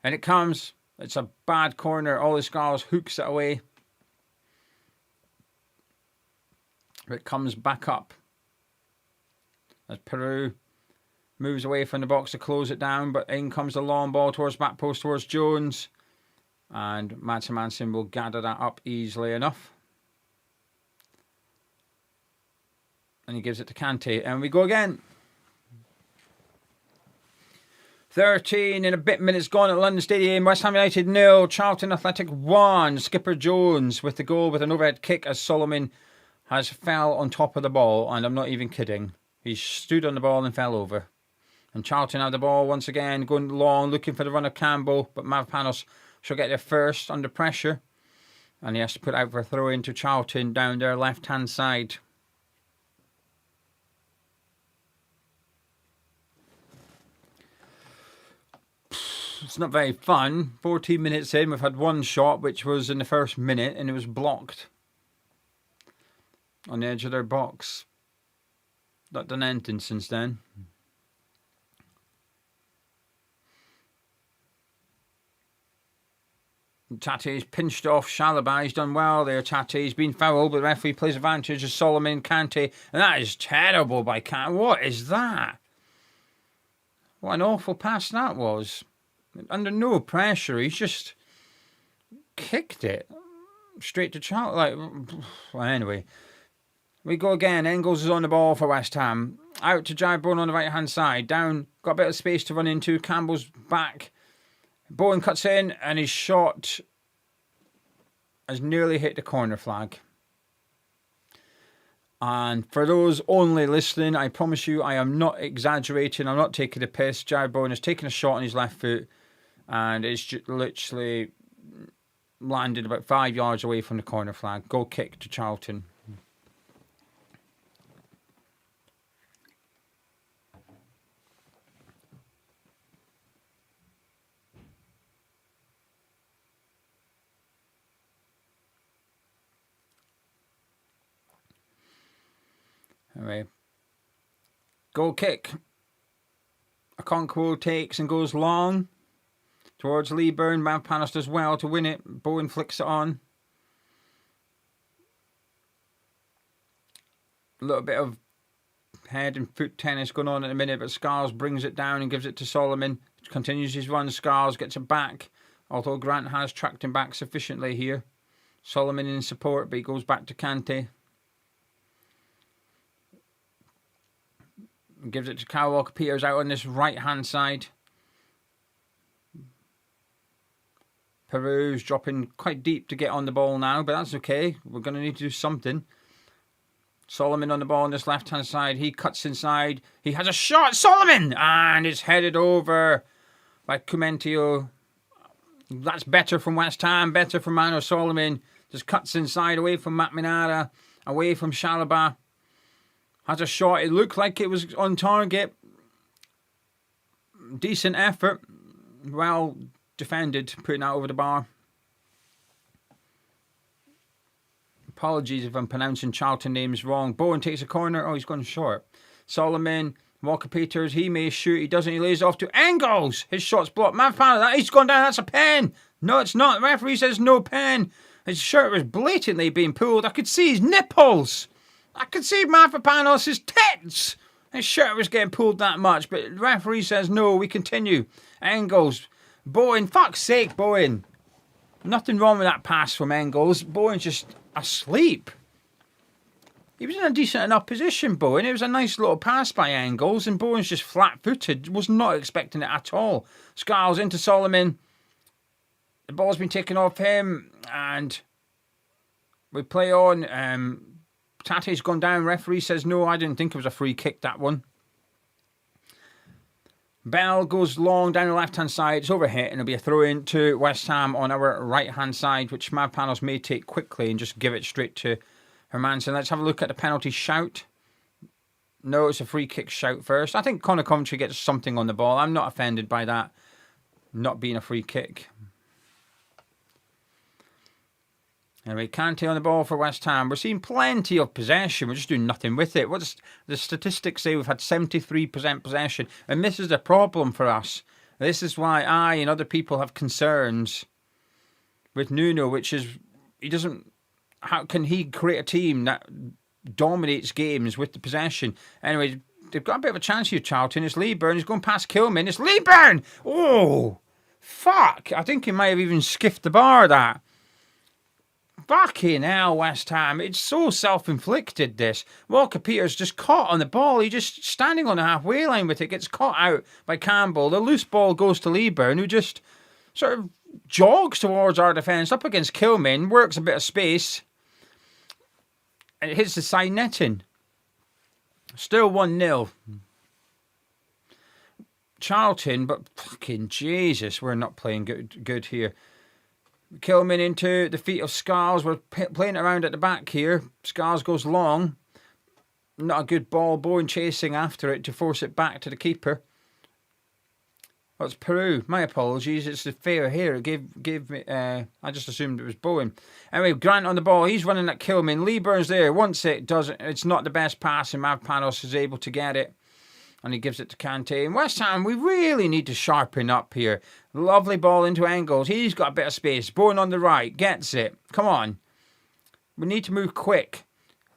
And it comes. It's a bad corner. All the Scars hooks it away. It comes back up. As Piroe moves away from the box to close it down. But in comes the long ball towards back post towards Jones. And Manson will gather that up easily enough. And he gives it to Kante. And we go again. 13 and a bit minutes gone at London Stadium. West Ham United 0. Charlton Athletic 1. Skipper Jones with the goal with an overhead kick as Solomon has fell on top of the ball. And I'm not even kidding. He stood on the ball and fell over. And Charlton have the ball once again, going long, looking for the run of Campbell. But Mavropanos She'll get there first under pressure. And he has to put out for a throw into Charlton down their left-hand side. It's not very fun. 14 minutes in, we've had one shot, which was in the first minute, and it was blocked on the edge of their box. Not done anything since then. Tate's pinched off Chalobah. He's done well there, Tate. He's been fouled, but the referee plays advantage of Solomon Kante. And that is terrible by Kante. What is that? What an awful pass that was. Under no pressure, he's just kicked it straight to Charlton. Well, anyway. We go again. Engels is on the ball for West Ham. Out to Jai Bowen on the right-hand side. Down. Got a bit of space to run into. Campbell's back. Bowen cuts in, and his shot has nearly hit the corner flag. And for those only listening, I promise you I am not exaggerating. I'm not taking a piss. Jared Bowen has taken a shot on his left foot, and it's just literally landed about 5 yards away from the corner flag. Goal kick to Charlton. Anyway, goal kick. Okonkwo takes and goes long towards Leeburn. Mavpanos does well to win it. Bowen flicks it on. A little bit of head and foot tennis going on at the minute, but Scars brings it down and gives it to Solomon. Continues his run. Scars gets it back, although Grant has tracked him back sufficiently here. Solomon in support, but he goes back to Kante. Gives it to Kyle Walker-Peters out on this right-hand side. Piroe's dropping quite deep to get on the ball now, but that's okay. We're going to need to do something. Solomon on the ball on this left-hand side. He cuts inside. He has a shot. Solomon! And it's headed over by Kumentio. That's better from West Ham. Better from Mano Solomon. Just cuts inside away from Matt Minara. Away from Chalobah. Has a shot. It looked like it was on target. Decent effort. Well defended, putting that over the bar. Apologies if I'm pronouncing Charlton names wrong. Bowen takes a corner. Oh, he's gone short. Solomon, Walker-Peters, he may shoot. He doesn't. He lays off to Engels. His shot's blocked. Man, found that. He's gone down. That's a pen. No, it's not. The referee says no pen. His shirt was blatantly being pulled. I could see his nipples. I could see Mavropanos' tits. His shirt was getting pulled that much, but the referee says no, we continue. Engels. Bowen. Fuck's sake, Bowen. Nothing wrong with that pass from Engels. Bowen's just asleep. He was in a decent enough position, Bowen. It was a nice little pass by Engels, and Bowen's just flat-footed. Was not expecting it at all. Scarles into Solomon. The ball's been taken off him, and we play on. Tate's gone down. Referee says no. I didn't think it was a free kick, that one. Bell goes long down the left-hand side. It's overhit, and it'll be a throw-in to West Ham on our right-hand side, which Mavpanos may take quickly and just give it straight to Hermansen. Let's have a look at the penalty shout. No, it's a free kick shout first. I think Conor Coventry gets something on the ball. I'm not offended by that not being a free kick. Anyway, Kante on the ball for West Ham. We're seeing plenty of possession. We're just doing nothing with it. What does the statistics say? We've had 73% possession. And this is the problem for us. This is why I and other people have concerns with Nuno, which is he doesn't... How can he create a team that dominates games with the possession? Anyway, they've got a bit of a chance here, Charlton. It's Leeburn. He's going past Kilman. It's Leeburn! Oh! Fuck! I think he might have even skiffed the bar, that. Fucking hell, West Ham. It's so self-inflicted, this. Walker-Peters just caught on the ball. He just standing on the halfway line with it. Gets caught out by Campbell. The loose ball goes to Leeburn, who just sort of jogs towards our defence. Up against Kilman. Works a bit of space. And it hits the side netting. Still 1-0. Charlton, but fucking Jesus, we're not playing good here. Kilman into the feet of Scars. We're playing around at the back here. Scars goes long. Not a good ball. Bowen chasing after it to force it back to the keeper. That's Piroe. My apologies. It's the fair here. It gave me. I just assumed it was Bowen. Anyway, Grant on the ball. He's running at Kilman. Lee Burns there. Once it doesn't. It's not the best pass, and Mavpanos is able to get it, and he gives it to Kante. And West Ham, we really need to sharpen up here. Lovely ball into Engels. He's got a bit of space. Bowen on the right gets it. Come on. We need to move quick.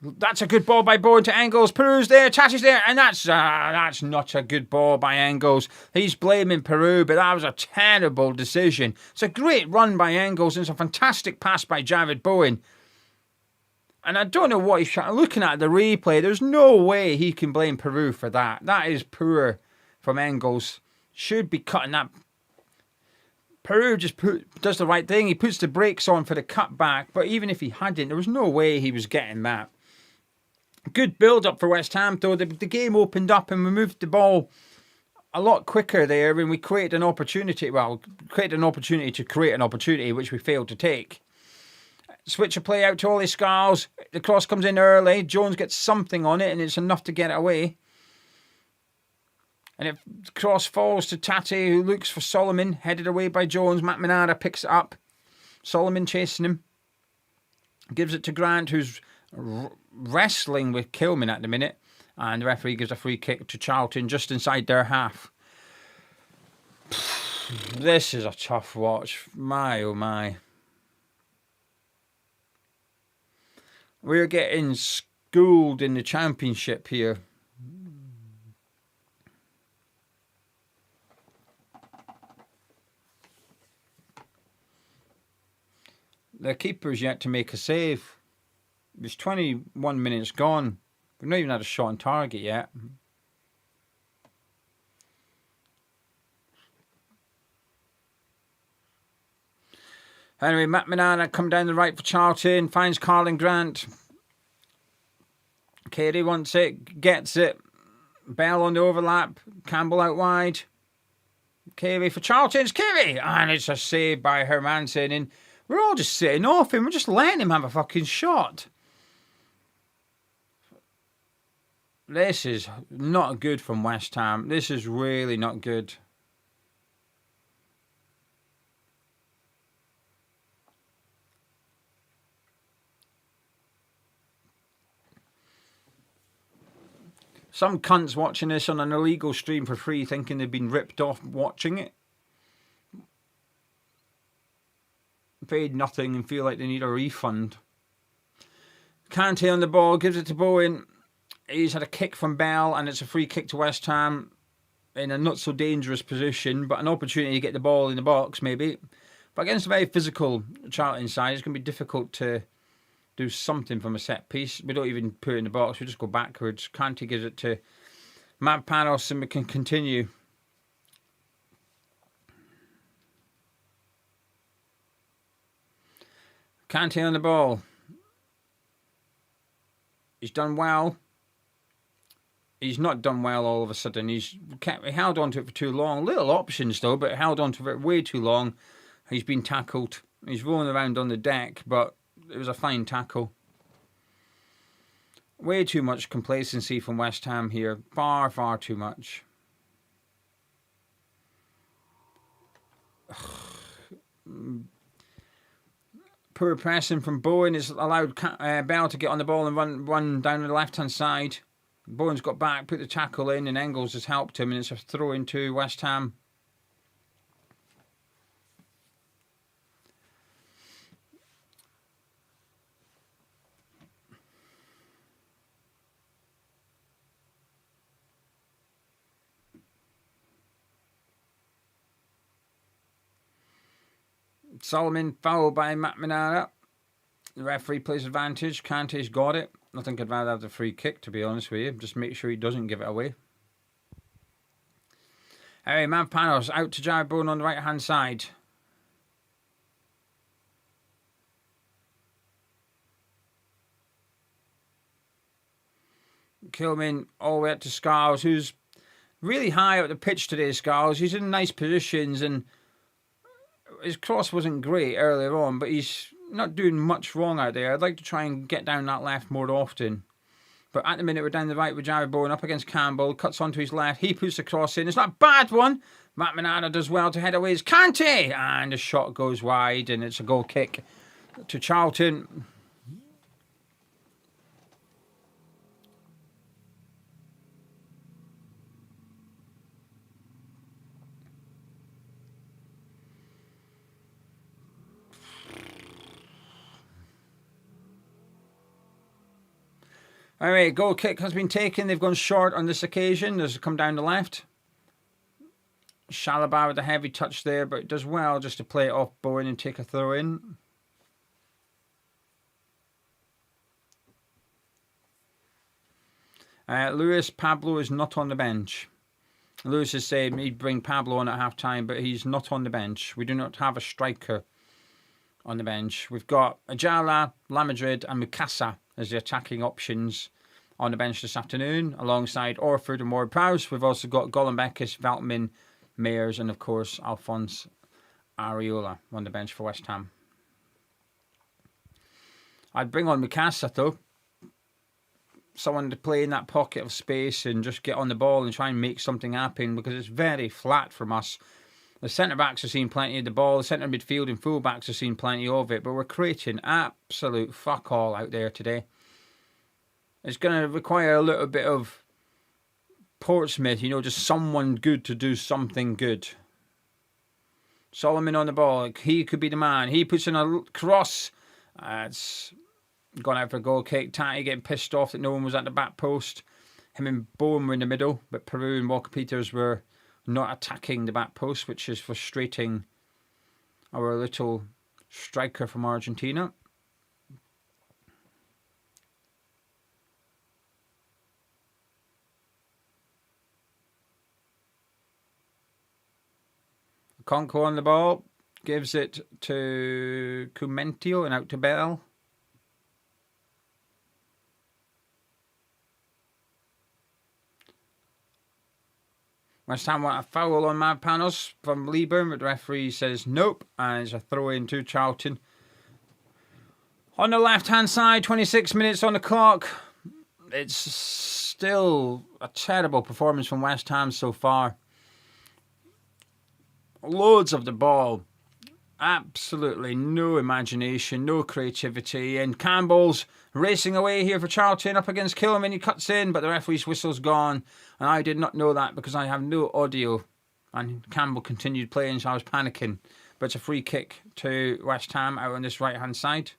That's a good ball by Bowen to Engels. Piroe's there, Tachi's there, and that's not a good ball by Engels. He's blaming Piroe, but that was a terrible decision. It's a great run by Engels, and it's a fantastic pass by Jared Bowen. And I don't know what he's trying. Looking at the replay, there's no way he can blame Piroe for that. That is poor from Engels. Should be cutting that. Piroe just does the right thing. He puts the brakes on for the cutback, but even if he hadn't, there was no way he was getting that. Good build-up for West Ham, though. The game opened up and we moved the ball a lot quicker there, and we created an opportunity. Well, created an opportunity to create an opportunity, which we failed to take. Switch of play out to Ollie Scars. The cross comes in early. Jones gets something on it, and it's enough to get it away. And the cross falls to Tate, who looks for Solomon. Headed away by Jones. Matt Minara picks it up. Solomon chasing him. Gives it to Grant, who's wrestling with Kilman at the minute, and the referee gives a free kick to Charlton just inside their half. This is a tough watch. My oh my. We're getting schooled in the Championship here. The keeper's yet to make a save. There's 21 minutes gone. We've not even had a shot on target yet. Anyway, Matt Minana come down the right for Charlton. Finds Carlin Grant. Carey wants it. Gets it. Bell on the overlap. Campbell out wide. Carey for Charlton. It's Carey! And it's a save by Hermansen. And we're all just sitting off him. We're just letting him have a fucking shot. This is not good from West Ham. This is really not good. Some cunts watching this on an illegal stream for free thinking they've been ripped off watching it. Paid nothing and feel like they need a refund. Kante on the ball, gives it to Bowen. He's had a kick from Bell, and it's a free kick to West Ham in a not so dangerous position, but an opportunity to get the ball in the box, maybe. But against a very physical Charlton side, it's going to be difficult to do something from a set piece. We don't even put it in the box, we just go backwards. Kante gives it to Mavpanos, and we can continue. Kante on the ball. He's done well. He's not done well all of a sudden. He held on to it for too long. Little options though, but held on to it way too long. He's been tackled. He's rolling around on the deck, but it was a fine tackle. Way too much complacency from West Ham here. Far, far too much. Poor pressing from Bowen has allowed Bell to get on the ball and run down the left-hand side. Bowen's got back, put the tackle in, and Engels has helped him, and it's a throw into West Ham. Solomon fouled by Matt Minara. The referee plays advantage. Kante's got it. I think I'd rather have the free kick, to be honest with you. Just make sure he doesn't give it away. Anyway, Mavpanos out to Jared Bowen on the right-hand side. Kilman all the way up to Scars, who's really high up the pitch today, Scars. He's in nice positions, and his cross wasn't great earlier on, but he's not doing much wrong out there. I'd like to try and get down that left more often. But at the minute, we're down the right with Jared Bowen up against Campbell. Cuts onto his left. He puts the cross in. It's not a bad one. McManara does well to head away. It's Kante! And the shot goes wide, and it's a goal kick to Charlton. All right, goal kick has been taken. They've gone short on this occasion. There's come down the left. Shalabar with a heavy touch there, but it does well just to play it off Bowen and take a throw in. Luis Pablo is not on the bench. Lewis is saying he'd bring Pablo on at half time, but he's not on the bench. We do not have a striker on the bench. We've got Ajala, La Madrid, and Mukasa as the attacking options on the bench this afternoon, alongside Orford and Ward-Prowse. We've also got Golombekis, Veltman, Mayers, and of course Alphonse Areola on the bench for West Ham. I'd bring on Mukasa though. Someone to play in that pocket of space and just get on the ball and try and make something happen, because it's very flat from us. The centre-backs have seen plenty of the ball. The centre midfield and full-backs have seen plenty of it. But we're creating absolute fuck all out there today. It's going to require a little bit of Portsmouth, just someone good to do something good. Solomon on the ball. He could be the man. He puts in a cross. It's gone out for a goal kick. Tatty getting pissed off that no one was at the back post. Him and Bowen were in the middle. But Piroe and Walker-Peters were not attacking the back post, which is frustrating our little striker from Argentina. Conco on the ball, gives it to Cumentio and out to Bell. West Ham want a foul on Mavpanos from Leeburn, but the referee says nope, and it's a throw in to Charlton. On the left-hand side, 26 minutes on the clock. It's still a terrible performance from West Ham so far. Loads of the ball. Absolutely no imagination, no creativity. And Campbell's racing away here for Charlton up against Kilman. He cuts in, but the referee's whistle's gone. And I did not know that because I have no audio. And Campbell continued playing, so I was panicking. But it's a free kick to West Ham out on this right-hand side.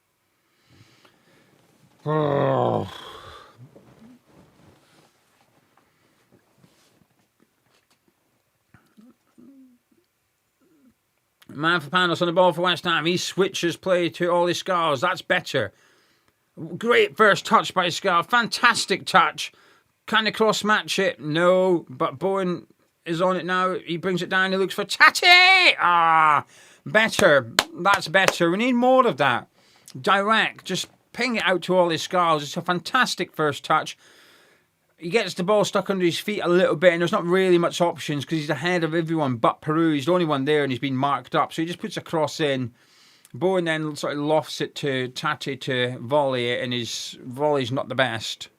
Oh. Mavpanos on the ball for West Ham. He switches play to Ollie Scars. That's better. Great first touch by Scar. Fantastic touch. Can the cross match it? No. But Bowen is on it now. He brings it down. He looks for Tati. Better. That's better. We need more of that. Direct. Just ping it out to Ollie Scars. It's a fantastic first touch. He gets the ball stuck under his feet a little bit, and there's not really much options because he's ahead of everyone but Piroe. He's the only one there, and he's been marked up. So he just puts a cross in. Bowen then sort of lofts it to Tati to volley it, and his volley's not the best.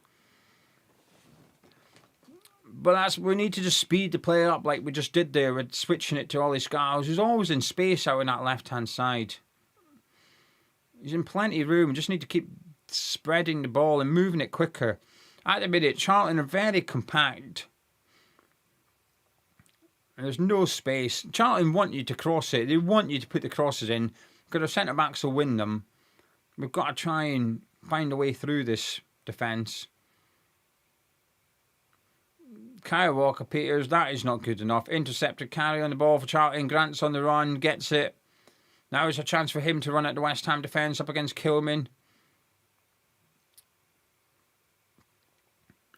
But we need to just speed the play up like we just did there with switching it to Ollie Scars, who's always in space out on that left-hand side. He's in plenty of room. We just need to keep spreading the ball and moving it quicker. At the minute, Charlton are very compact. And there's no space. Charlton want you to cross it. They want you to put the crosses in because our centre-backs will win them. We've got to try and find a way through this defence. Kyle Walker-Peters, that is not good enough. Intercepted carry on the ball for Charlton. Grant's on the run, gets it. Now is a chance for him to run at the West Ham defence up against Kilman.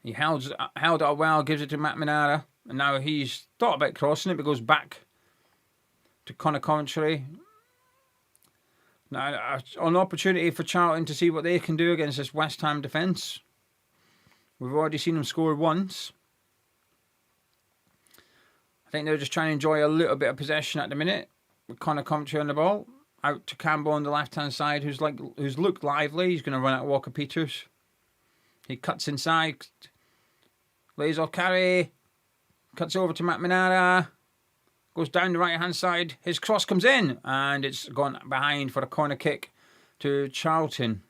He held it up well, gives it to McManara. And now he's thought about crossing it, but goes back to Connor Coventry. Now, an opportunity for Charlton to see what they can do against this West Ham defence. We've already seen them score once. I think they're just trying to enjoy a little bit of possession at the minute. Connor commentary on the ball. Out to Campbell on the left-hand side, who's looked lively. He's going to run at Walker Peters. He cuts inside. Lays off carry. Cuts over to Matt Minara. Goes down the right-hand side. His cross comes in. And it's gone behind for a corner kick to Charlton.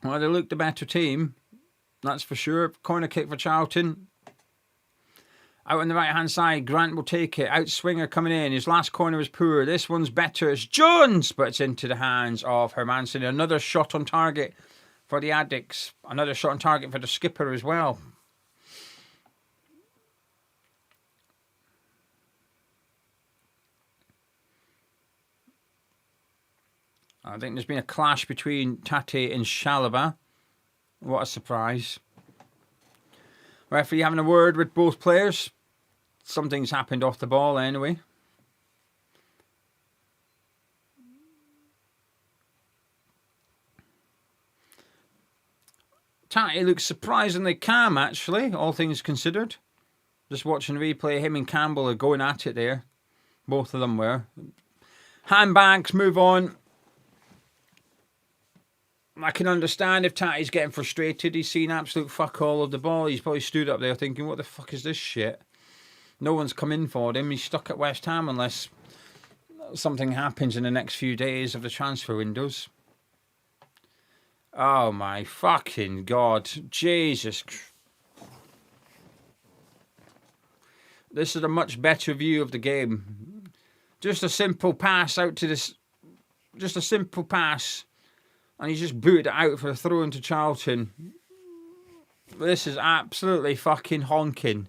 Well, they looked the better team. That's for sure. Corner kick for Charlton. Out on the right-hand side, Grant will take it. Out swinger coming in. His last corner was poor. This one's better. It's Jones, but it's into the hands of Hermansen. Another shot on target for the Addicts. Another shot on target for the skipper as well. I think there's been a clash between Tate and Shalaba. What a surprise. Referee having a word with both players. Something's happened off the ball anyway. Tate looks surprisingly calm, actually, all things considered. Just watching the replay, him and Campbell are going at it there. Both of them were. Handbags, move on. I can understand if Tate's getting frustrated. He's seen absolute fuck all of the ball. He's probably stood up there thinking, what the fuck is this shit? No one's come in for him. He's stuck at West Ham unless something happens in the next few days of the transfer windows. Oh my fucking God. Jesus. This is a much better view of the game. Just a simple pass out to this. Just a simple pass. And he's just booted it out for a throw into Charlton. This is absolutely fucking honking.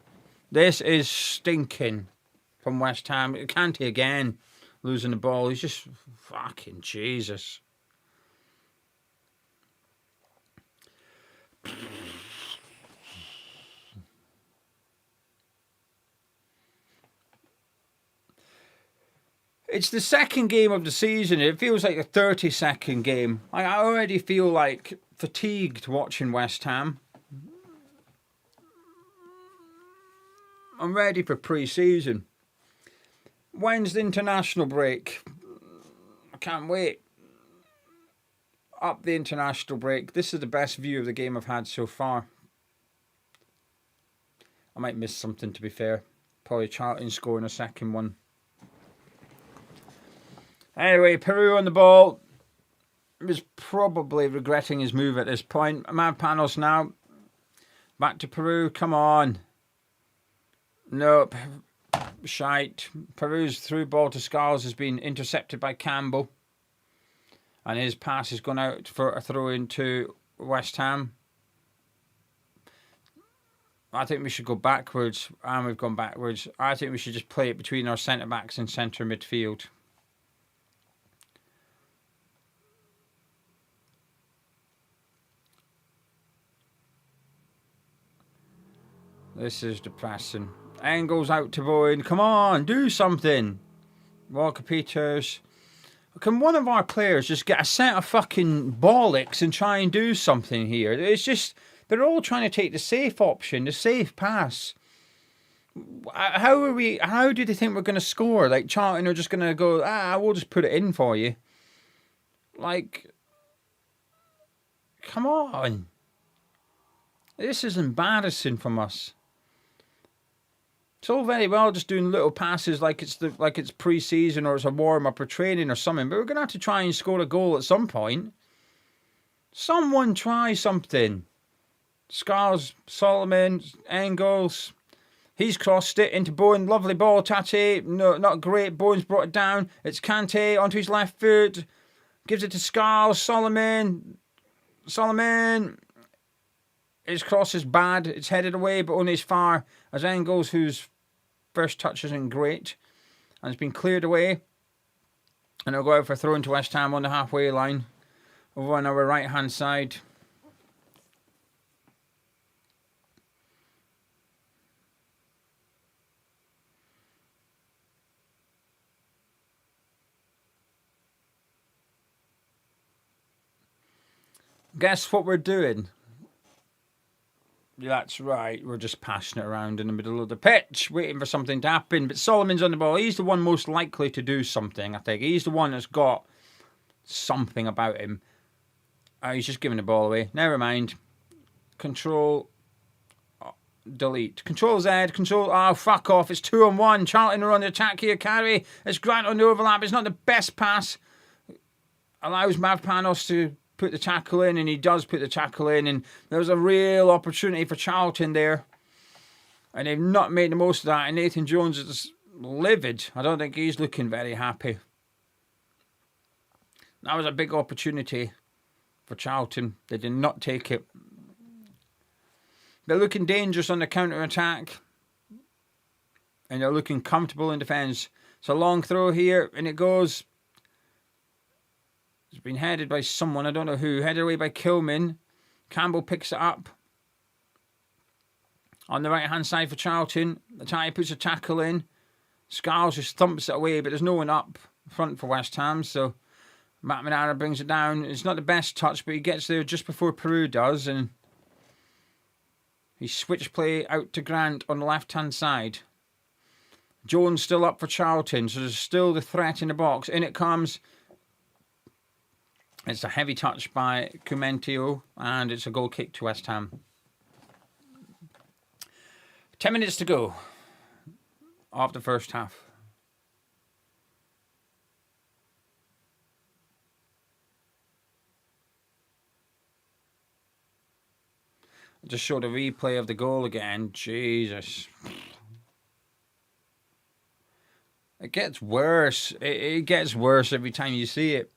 This is stinking from West Ham. Kante again losing the ball. He's just fucking Jesus. It's the second game of the season. It feels like a 30-second game. I already feel like fatigued watching West Ham. I'm ready for pre-season. When's the international break? I can't wait. Up the international break. This is the best view of the game I've had so far. I might miss something, to be fair. Probably Charlton scoring a second one. Anyway, Piroe on the ball. He was probably regretting his move at this point. Panos now. Back to Piroe. Come on. Nope. Shite. Peru's through ball to Scarles has been intercepted by Campbell. And his pass has gone out for a throw into West Ham. I think we should go backwards. And we've gone backwards. I think we should just play it between our centre-backs and centre midfield. This is depressing. Engels out to Bowen. Come on, do something. Walker Peters. Can one of our players just get a set of fucking bollocks and try and do something here? It's just, they're all trying to take the safe option, the safe pass. How do they think we're going to score? Like, Charlton are just going to go, we'll just put it in for you. Like, come on. This is embarrassing from us. It's all very well just doing little passes like it's pre-season or it's a warm-up or training or something, but we're going to have to try and score a goal at some point. Someone try something. Scars, Solomon, Engels. He's crossed it into Bowen. Lovely ball, Tate. No, not great. Bowen's brought it down. It's Kante onto his left foot. Gives it to Scars. Solomon. His cross is bad. It's headed away, but only as far as Engels, whose first touch isn't great. And it's been cleared away. And it'll go out for a throw into West Ham on the halfway line. Over on our right-hand side. Guess what we're doing? That's right, we're just passing it around in the middle of the pitch, waiting for something to happen. But Solomon's on the ball. He's the one most likely to do something, I think. He's the one that's got something about him. He's just giving the ball away. Never mind. Control. Delete. Control Z. Control. Oh, fuck off. It's 2-on-1. Charlton are on the attack here. Carry. It's Grant on the overlap. It's not the best pass. Allows Mavpanos to put the tackle in, and he does put the tackle in, and there was a real opportunity for Charlton there, and they've not made the most of that, and Nathan Jones is livid. I don't think he's looking very happy. That was a big opportunity for Charlton. They did not take it. They're looking dangerous on the counter-attack, and they're looking comfortable in defence. It's a long throw here, and it goes. It's been headed by someone, I don't know who. Headed away by Kilman. Campbell picks it up. On the right-hand side for Charlton. The tie puts a tackle in. Scarles just thumps it away, but there's no one up front for West Ham. So Matt Manara brings it down. It's not the best touch, but he gets there just before Piroe does. And he switched play out to Grant on the left-hand side. Jones still up for Charlton, so there's still the threat in the box. In it comes. It's a heavy touch by Cumentio, and it's a goal kick to West Ham. 10 minutes to go of the first half. I'll just show the replay of the goal again. Jesus. It gets worse. It gets worse every time you see it.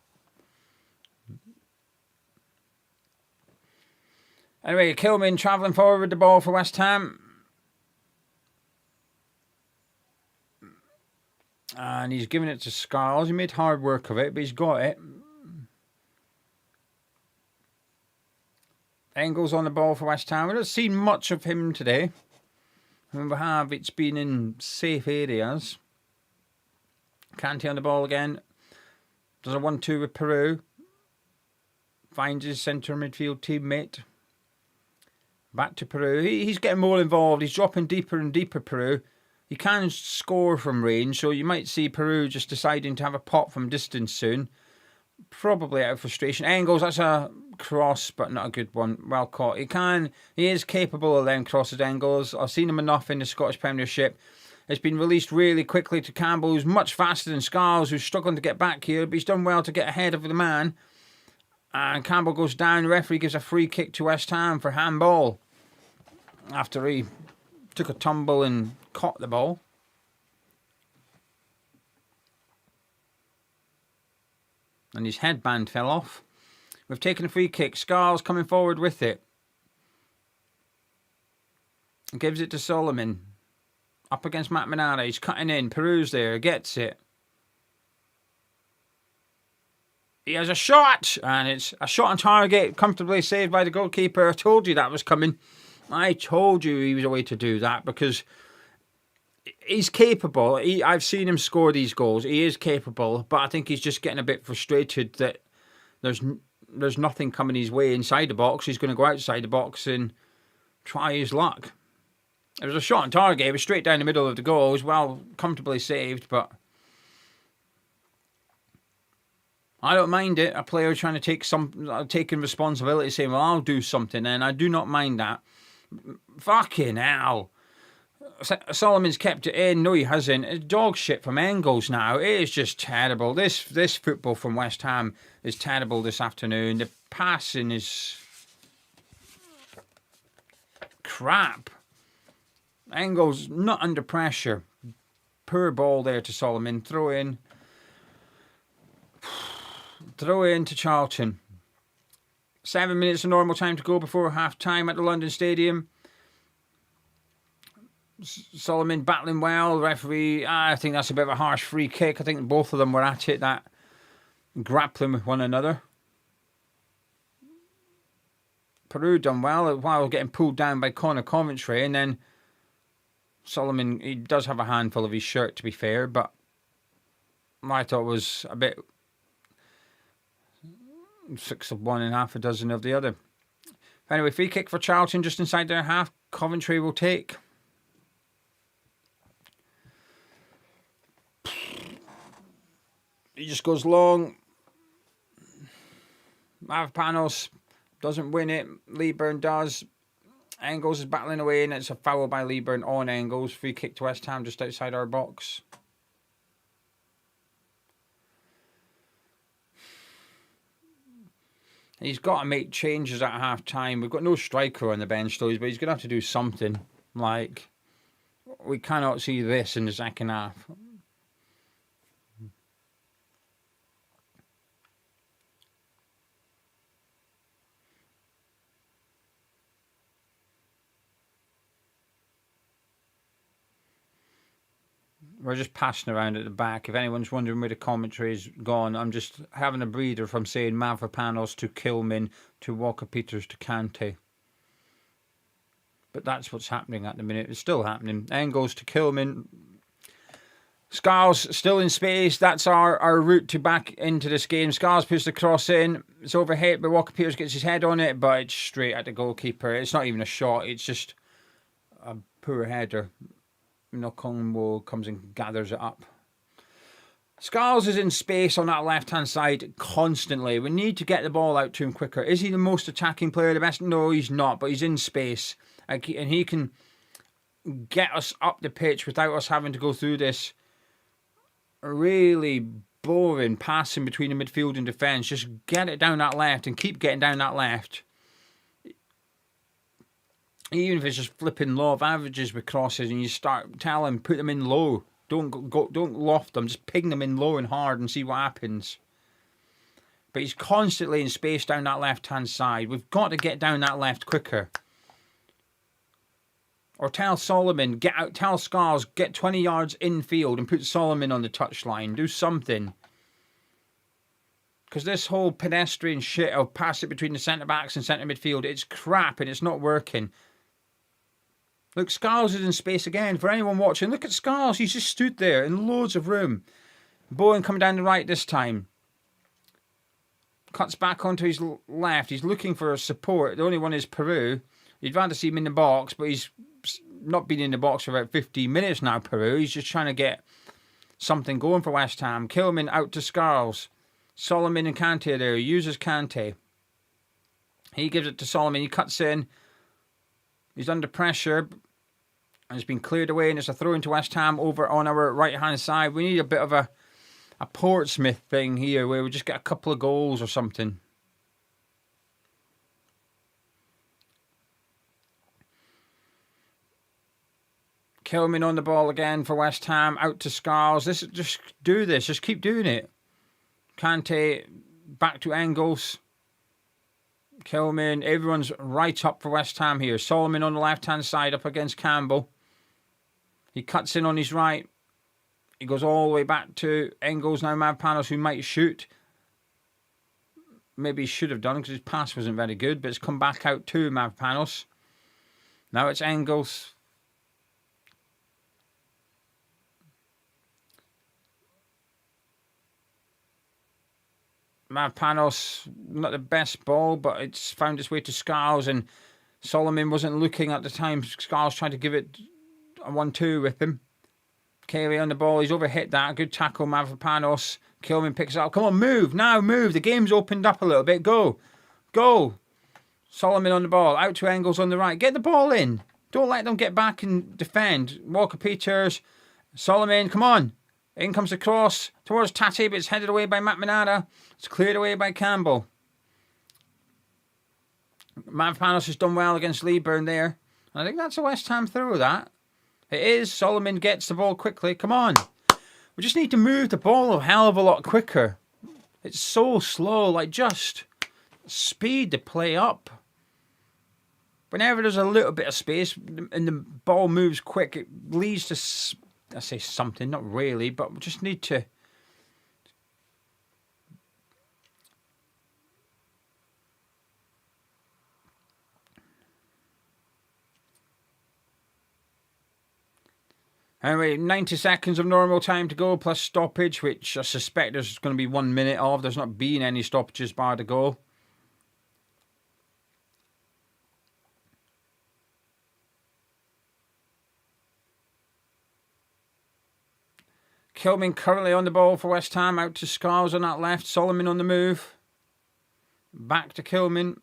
Anyway, Kilman travelling forward with the ball for West Ham. And he's giving it to Scarles. He made hard work of it, but he's got it. Engels on the ball for West Ham. We haven't seen much of him today. When we have, it's been in safe areas. Kante on the ball again. Does a 1-2 with Piroe. Finds his centre midfield teammate. Back to Piroe. He's getting more involved. He's dropping deeper and deeper, Piroe. He can score from range, so you might see Piroe just deciding to have a pop from distance soon. Probably out of frustration. Engels, that's a cross, but not a good one. Well caught. He is capable of them crosses, Engels. I've seen him enough in the Scottish Premiership. It's been released really quickly to Campbell, who's much faster than Scarles, who's struggling to get back here, but he's done well to get ahead of the man. And Campbell goes down. The referee gives a free kick to West Ham for handball. After he took a tumble and caught the ball. And his headband fell off. We've taken a free kick. Scarles coming forward with it. Gives it to Solomon. Up against Matt Manara. He's cutting in. Piroe's there. Gets it. He has a shot. And it's a shot on target. Comfortably saved by the goalkeeper. I told you that was coming. I told you he was a way to do that because he's capable. I've seen him score these goals. He is capable, but I think he's just getting a bit frustrated that there's nothing coming his way inside the box. He's going to go outside the box and try his luck. It was a shot on target. It was straight down the middle of the goal. It was well comfortably saved, but I don't mind it. A player trying to taking responsibility, saying, "Well, I'll do something," and I do not mind that. Fucking hell. Solomon's kept it in. No, he hasn't. It's dog shit from Engels now. It is just terrible. This football from West Ham is terrible this afternoon. The passing is crap. Engels not under pressure. Poor ball there to Solomon. Throw in to Charlton. 7 minutes of normal time to go before half time at the London Stadium. Solomon battling well. The referee, I think that's a bit of a harsh free kick. I think both of them were at it, that grappling with one another. Piroe done well while getting pulled down by Connor Coventry, and then Solomon, he does have a handful of his shirt to be fair, but I thought it was a bit 6 of one and half a dozen of the other. Anyway, free kick for Charlton just inside their half. Coventry will take. He just goes long. Mavropanos doesn't win it. Leeburn does. Engels is battling away, and it's a foul by Leeburn on Engels. Free kick to West Ham just outside our box. He's got to make changes at half time. We've got no striker on the bench, though, but he's going to have to do something. Like, we cannot see this in the second half. We're just passing around at the back. If anyone's wondering where the commentary's gone, I'm just having a breather from saying Mavropanos to Kilman to Walker-Peters to Kante. But that's what's happening at the minute. It's still happening. Engels to Kilman. Scars still in space. That's our route to back into this game. Scars puts the cross in. It's overhit, but Walker-Peters gets his head on it, but it's straight at the goalkeeper. It's not even a shot. It's just a poor header. Nokongwo comes and gathers it up. Scars is in space on that left-hand side constantly. We need to get the ball out to him quicker. Is he the most attacking player, the best? No, he's not, but he's in space. And he can get us up the pitch without us having to go through this really boring passing between the midfield and defence. Just get it down that left and keep getting down that left. Even if it's just flipping law of averages with crosses, and you start telling, put them in low. Don't loft them. Just ping them in low and hard and see what happens. But he's constantly in space down that left-hand side. We've got to get down that left quicker. Or tell Solomon, get out. Tell Scars, get 20 yards infield and put Solomon on the touchline. Do something. Because this whole pedestrian shit of pass it between the centre-backs and centre midfield, it's crap and it's not working. Look, Scars is in space again. For anyone watching, look at Scars. He's just stood there in loads of room. Bowen coming down the right this time. Cuts back onto his left. He's looking for support. The only one is Piroe. You'd rather see him in the box, but he's not been in the box for about 15 minutes now, Piroe. He's just trying to get something going for West Ham. Kilman out to Scars. Solomon and Kante there. He uses Kante. He gives it to Solomon. He cuts in. He's under pressure. And it's been cleared away, and it's a throw into West Ham over on our right-hand side. We need a bit of a Portsmouth thing here where we just get a couple of goals or something. Kilman on the ball again for West Ham. Out to Scars. Just do this. Just keep doing it. Kante back to Engels. Kilman. Everyone's right up for West Ham here. Solomon on the left-hand side up against Campbell. He cuts in on his right. He goes all the way back to Engels now. Mavropanos, who might shoot. Maybe he should have done because his pass wasn't very good, but it's come back out to Mavropanos. Now it's Engels. Mavropanos, not the best ball, but it's found its way to Scars, and Solomon wasn't looking at the time. Scars tried to give it a 1-2 with him. Carey on the ball. He's overhit that. Good tackle, Mavropanos. Kilman picks it up. Come on, move. Now move. The game's opened up a little bit. Go. Go. Solomon on the ball. Out to Engels on the right. Get the ball in. Don't let them get back and defend. Walker-Peters. Solomon, come on. In comes the cross towards Tati, but it's headed away by Matt Manada. It's cleared away by Campbell. Mavropanos has done well against Leeburn there. I think that's a West Ham throw, that. It is. Solomon gets the ball quickly. Come on. We just need to move the ball a hell of a lot quicker. It's so slow. Like, just speed the play up. Whenever there's a little bit of space and the ball moves quick, it leads to, I say something, not really, but we just need to Anyway, 90 seconds of normal time to go plus stoppage, which I suspect there's going to be 1 minute of. There's not been any stoppages bar the goal. Kilman currently on the ball for West Ham, out to Scars on that left. Solomon on the move. Back to Kilman.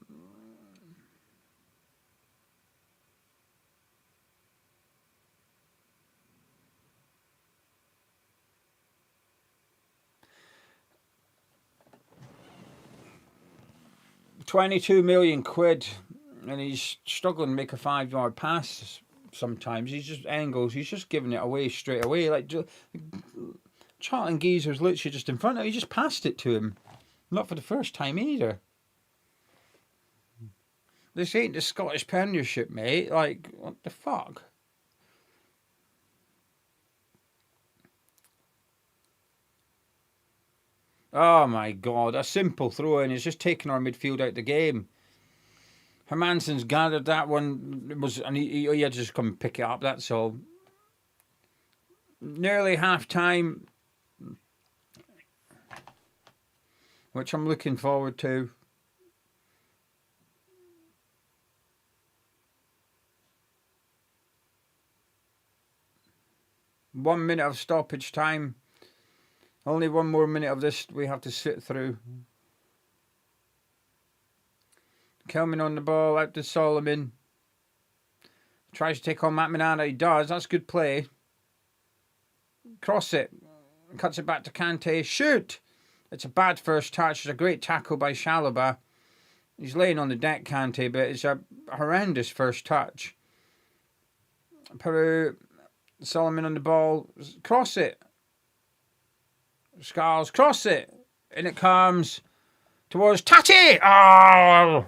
£22 million, and he's struggling to make a 5-yard pass. Sometimes he's just giving it away straight away. Like Charlton Geezer's literally just in front of him. He just passed it to him. Not for the first time either. This ain't the Scottish Premiership, mate. Like, what the fuck? Oh my God, a simple throw in is just taking our midfield out the game. Hermansen's gathered that one, and he had to just come and pick it up, that's all. Nearly half time, which I'm looking forward to. One minute of stoppage time. Only one more minute of this we have to sit through. Kelman on the ball, out to Solomon. Tries to take on Matt Minana. He does. That's good play. Cross it. Cuts it back to Kante. Shoot! It's a bad first touch. It's a great tackle by Chalobah. He's laying on the deck, Kante, but it's a horrendous first touch. Piroe, Solomon on the ball. Cross it. Scarles, cross it. In it comes towards Tati. Oh!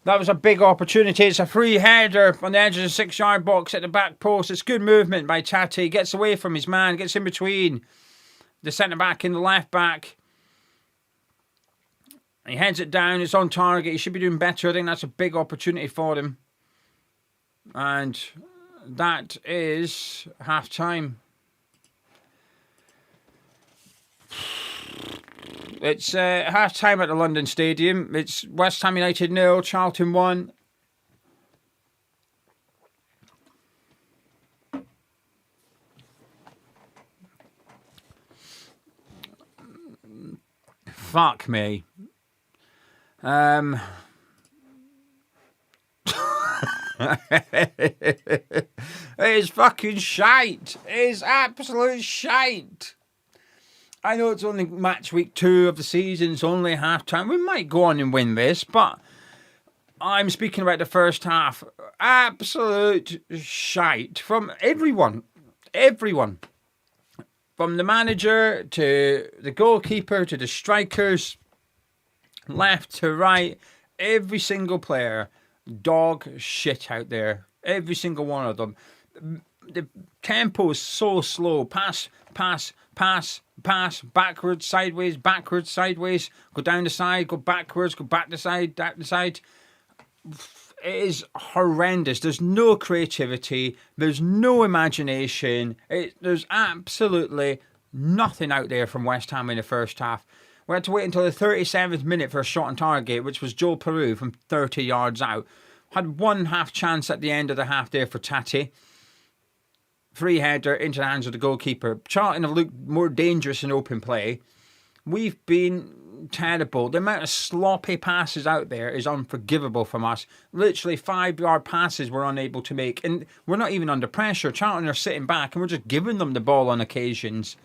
That was a big opportunity. It's a free header on the edge of the 6-yard box at the back post. It's good movement by Tati. Gets away from his man. Gets in between the centre-back and the left-back. He heads it down. It's on target. He should be doing better. I think that's a big opportunity for him. And that is half-time. It's half-time at the London Stadium. It's West Ham United 0, Charlton 1. Fuck me. It is fucking shite. It is absolute shite. I know it's only match week 2 of the season. It's only half-time. We might go on and win this, but I'm speaking about the first half. Absolute shite from everyone. Everyone. From the manager to the goalkeeper to the strikers, left to right, every single player, dog shit out there. Every single one of them. The tempo is so slow. Pass, backwards, sideways, go down the side, go backwards, go back the side, back the side. It is horrendous. There's no creativity. There's no imagination. There's absolutely nothing out there from West Ham in the first half. We had to wait until the 37th minute for a shot on target, which was Joel Piroe from 30 yards out. Had one half chance at the end of the half there for Tati. Free header into the hands of the goalkeeper. Charlton have looked more dangerous in open play. We've been terrible. The amount of sloppy passes out there is unforgivable from us. Literally 5-yard passes we're unable to make. And we're not even under pressure. Charlton are sitting back and we're just giving them the ball on occasions.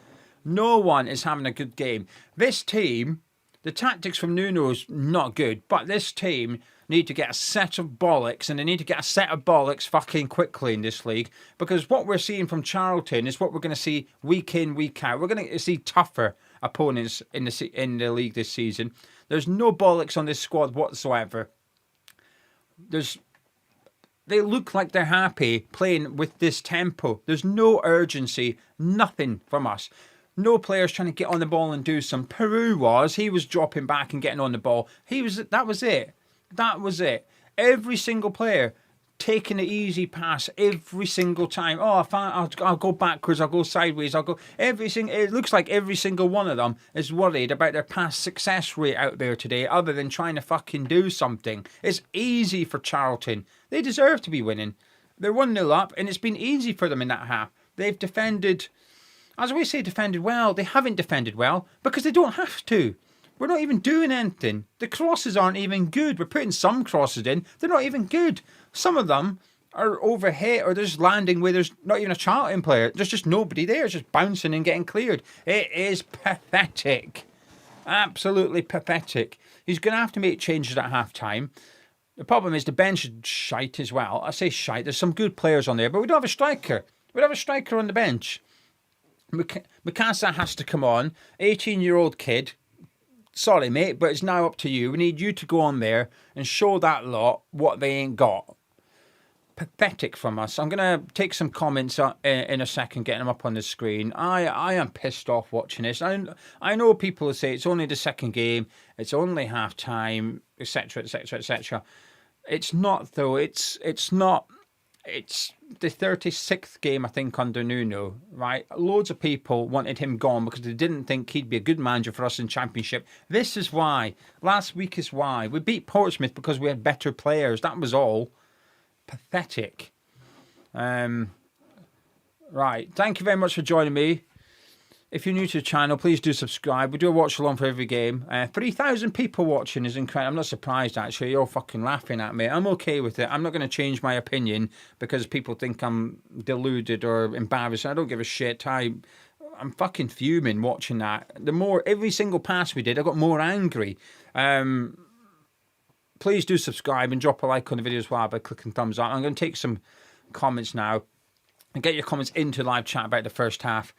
No one is having a good game. This team, the tactics from Nuno is not good. But this team need to get a set of bollocks, and they need to get a set of bollocks fucking quickly in this league, because what we're seeing from Charlton is what we're going to see week in, week out. We're going to see tougher opponents in the league this season. There's no bollocks on this squad whatsoever. They look like they're happy playing with this tempo. There's no urgency, nothing from us. No players trying to get on the ball and do some. He was dropping back and getting on the ball. That was it. That was it. Every single player taking the easy pass every single time. Oh, I'll go backwards, I'll go sideways, I'll go it looks like every single one of them is worried about their pass success rate out there today, other than trying to fucking do something. It's easy for Charlton. They deserve to be winning. They're 1-0 up, and it's been easy for them in that half. They've defended, as we say, defended well. They haven't defended well because they don't have to. We're not even doing anything. The crosses aren't even good. We're putting some crosses in. They're not even good. Some of them are overhit or they're just landing where there's not even a Charlton player. There's just nobody there. It's just bouncing and getting cleared. It is pathetic. Absolutely pathetic. He's going to have to make changes at half-time. The problem is the bench is shite as well. I say shite. There's some good players on there, but we don't have a striker. We don't have a striker on the bench. Mukasa has to come on. 18-year-old kid. Sorry, mate, but it's now up to you. We need you to go on there and show that lot what they ain't got. Pathetic from us. I'm going to take some comments in a second, getting them up on the screen. I am pissed off watching this. I know people will say it's only the second game, it's only half-time, etc., etc., etc. It's not, though. It's not. It's the 36th game, I think, under Nuno, right? Loads of people wanted him gone because they didn't think he'd be a good manager for us in Championship. This is why. Last week is why. We beat Portsmouth because we had better players. That was all. Pathetic. Right. Thank you very much for joining me. If you're new to the channel, please do subscribe. We do a watch along for every game. 3,000 people watching is incredible. I'm not surprised, actually. You're all fucking laughing at me. I'm okay with it. I'm not going to change my opinion because people think I'm deluded or embarrassed. I don't give a shit. I'm fucking fuming watching that. Every single pass we did, I got more angry. Please do subscribe and drop a like on the video as well by clicking thumbs up. I'm going to take some comments now and get your comments into live chat about the first half.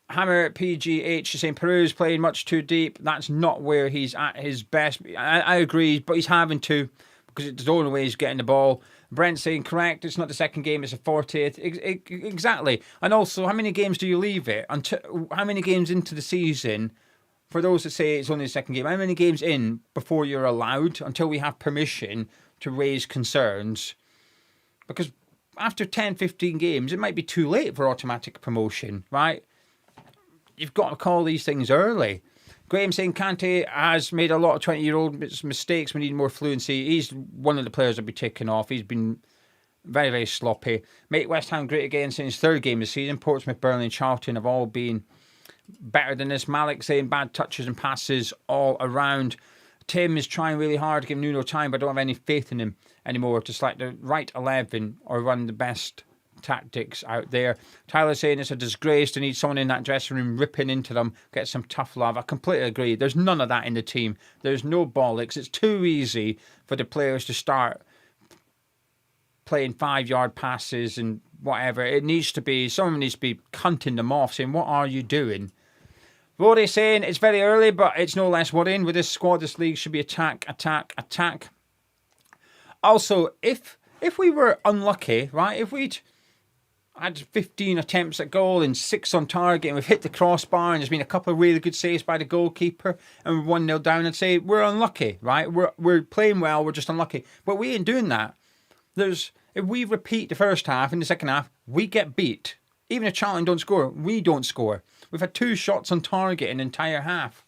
Hammer PGH is saying Piroe's playing much too deep. That's not where he's at his best. I agree, but he's having to because it's the only way he's getting the ball. Brent saying correct. It's not the second game; it's the 40th. Exactly. And also, how many games do you leave it? How many games into the season? For those that say it's only the second game, how many games in before you're allowed until we have permission to raise concerns? Because after 10, 15 games, it might be too late for automatic promotion, right? You've got to call these things early. Graham saying Kante has made a lot of 20-year-old mistakes. We need more fluency. He's one of the players I'd be taking off. He's been very, very sloppy. Make West Ham great again since his third game this season. Portsmouth, Burnley and Charlton have all been better than this. Malik saying bad touches and passes all around. Tim is trying really hard to give Nuno time, but I don't have any faith in him anymore to select the right 11 or run the best tactics out there. Tyler saying it's a disgrace to need someone in that dressing room ripping into them, get some tough love. I completely agree. There's none of that in the team. There's no bollocks. It's too easy for the players to start playing 5-yard passes and whatever. Someone needs to be cunting them off, saying, what are you doing? Rory saying it's very early, but it's no less worrying. With this squad, this league should be attack, attack, attack. Also, if we were unlucky, right, if we'd had 15 attempts at goal and 6 on target and we've hit the crossbar and there's been a couple of really good saves by the goalkeeper and we're 1-0 down, I'd say we're unlucky, right? We're playing well, we're just unlucky. But we ain't doing that. If we repeat the first half in the second half, we get beat. Even if Charlton don't score, we don't score. We've had 2 shots on target in the entire half.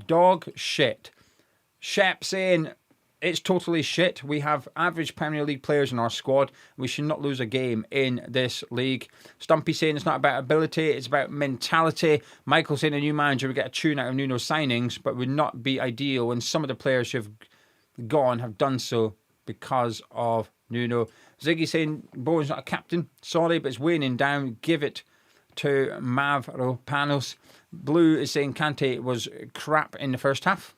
Dog shit. Shep saying it's totally shit. We have average Premier League players in our squad. We should not lose a game in this league. Stumpy saying it's not about ability, it's about mentality. Michael saying a new manager would get a tune out of Nuno's signings, but would not be ideal when some of the players who have gone have done so because of Nuno. Ziggy saying Bowen's not a captain. Sorry, but it's waning down. Give it to Mavropanos. Blue is saying Kante was crap in the first half.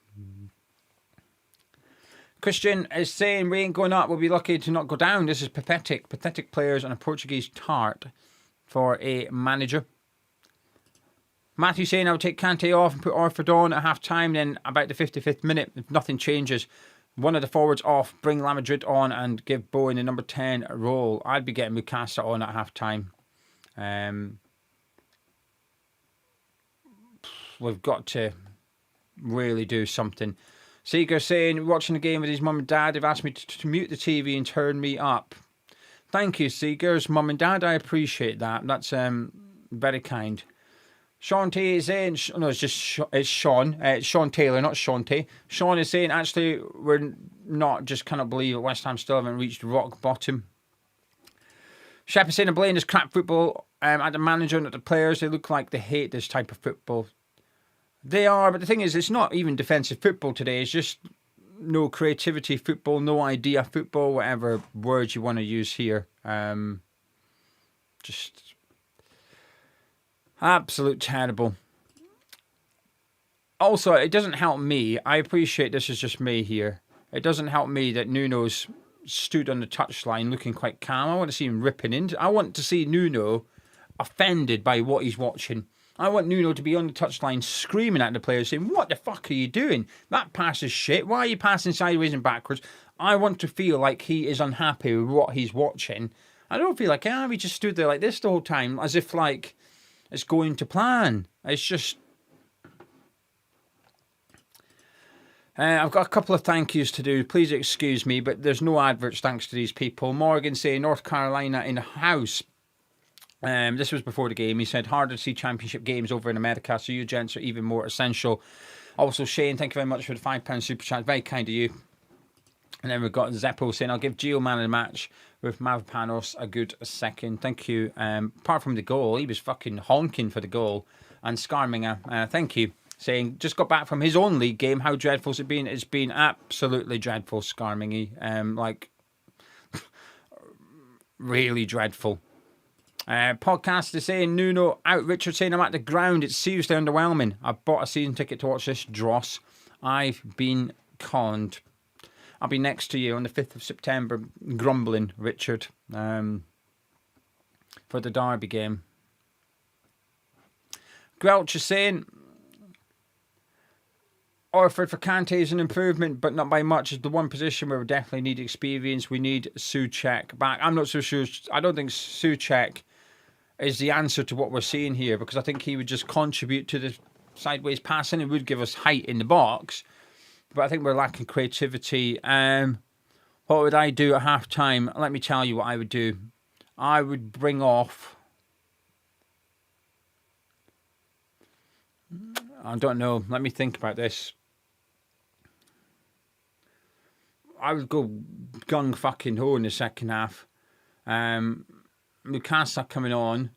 Christian is saying we ain't going up. We'll be lucky to not go down. This is pathetic. Pathetic players and a Portuguese tart for a manager. Matthew saying I would take Kante off and put Orford on at half time. Then about the 55th minute, if nothing changes, one of the forwards off, bring La Madrid on and give Bowen the number 10 role. I'd be getting Mukasa on at half time. We've got to really do something. Seeger saying, watching the game with his mum and dad, they've asked me to mute the TV and turn me up. Thank you, Seeger's mum and dad. I appreciate that. That's very kind. Sean T is saying, no, it's Sean. It's Sean Taylor, not Sean T. Sean is saying, actually, we're not, just cannot believe that West Ham still haven't reached rock bottom. Shep is saying, I'm blaming this crap football at the manager and at the players. They look like they hate this type of football. They are, but the thing is, it's not even defensive football today. It's just no creativity football, no idea football, whatever words you want to use here. Just absolute terrible. Also, it doesn't help me. I appreciate this is just me here. It doesn't help me that Nuno's stood on the touchline looking quite calm. I want to see him ripping into. I want to see Nuno offended by what he's watching. I want Nuno to be on the touchline screaming at the players saying, what the fuck are you doing? That pass is shit. Why are you passing sideways and backwards? I want to feel like he is unhappy with what he's watching. I don't feel like, we just stood there like this the whole time, as if like it's going to plan. It's just... I've got a couple of thank yous to do. Please excuse me, but there's no adverts thanks to these people. Morgan saying, North Carolina in the house. This was before the game. He said, harder to see championship games over in America, so you gents are even more essential. Also, Shane, thank you very much for the £5 super chat. Very kind of you. And then we've got Zeppo saying, I'll give Gio man of the match with Mavropanos a good second. Thank you. Apart from the goal, he was fucking honking for the goal. And Scarminger, thank you. Saying, just got back from his own league game. How dreadful has it been? It's been absolutely dreadful, Scarmingy. Like, really dreadful. Podcast is saying, Nuno out. Richard saying, I'm at the ground. It's seriously underwhelming. I bought a season ticket to watch this dross. I've been conned. I'll be next to you on the 5th of September, grumbling, Richard, for the Derby game. Grouch is saying, Orford for Kante is an improvement, but not by much. It's the one position where we definitely need experience. We need Souček back. I'm not so sure. I don't think Souček is the answer to what we're seeing here, because I think he would just contribute to the sideways passing. It would give us height in the box, but I think we're lacking creativity. What would I do at half time? Let me tell you what I would do. I would bring off... I don't know. Let me think about this. I would go gung fucking ho in the second half. Mukasa coming on.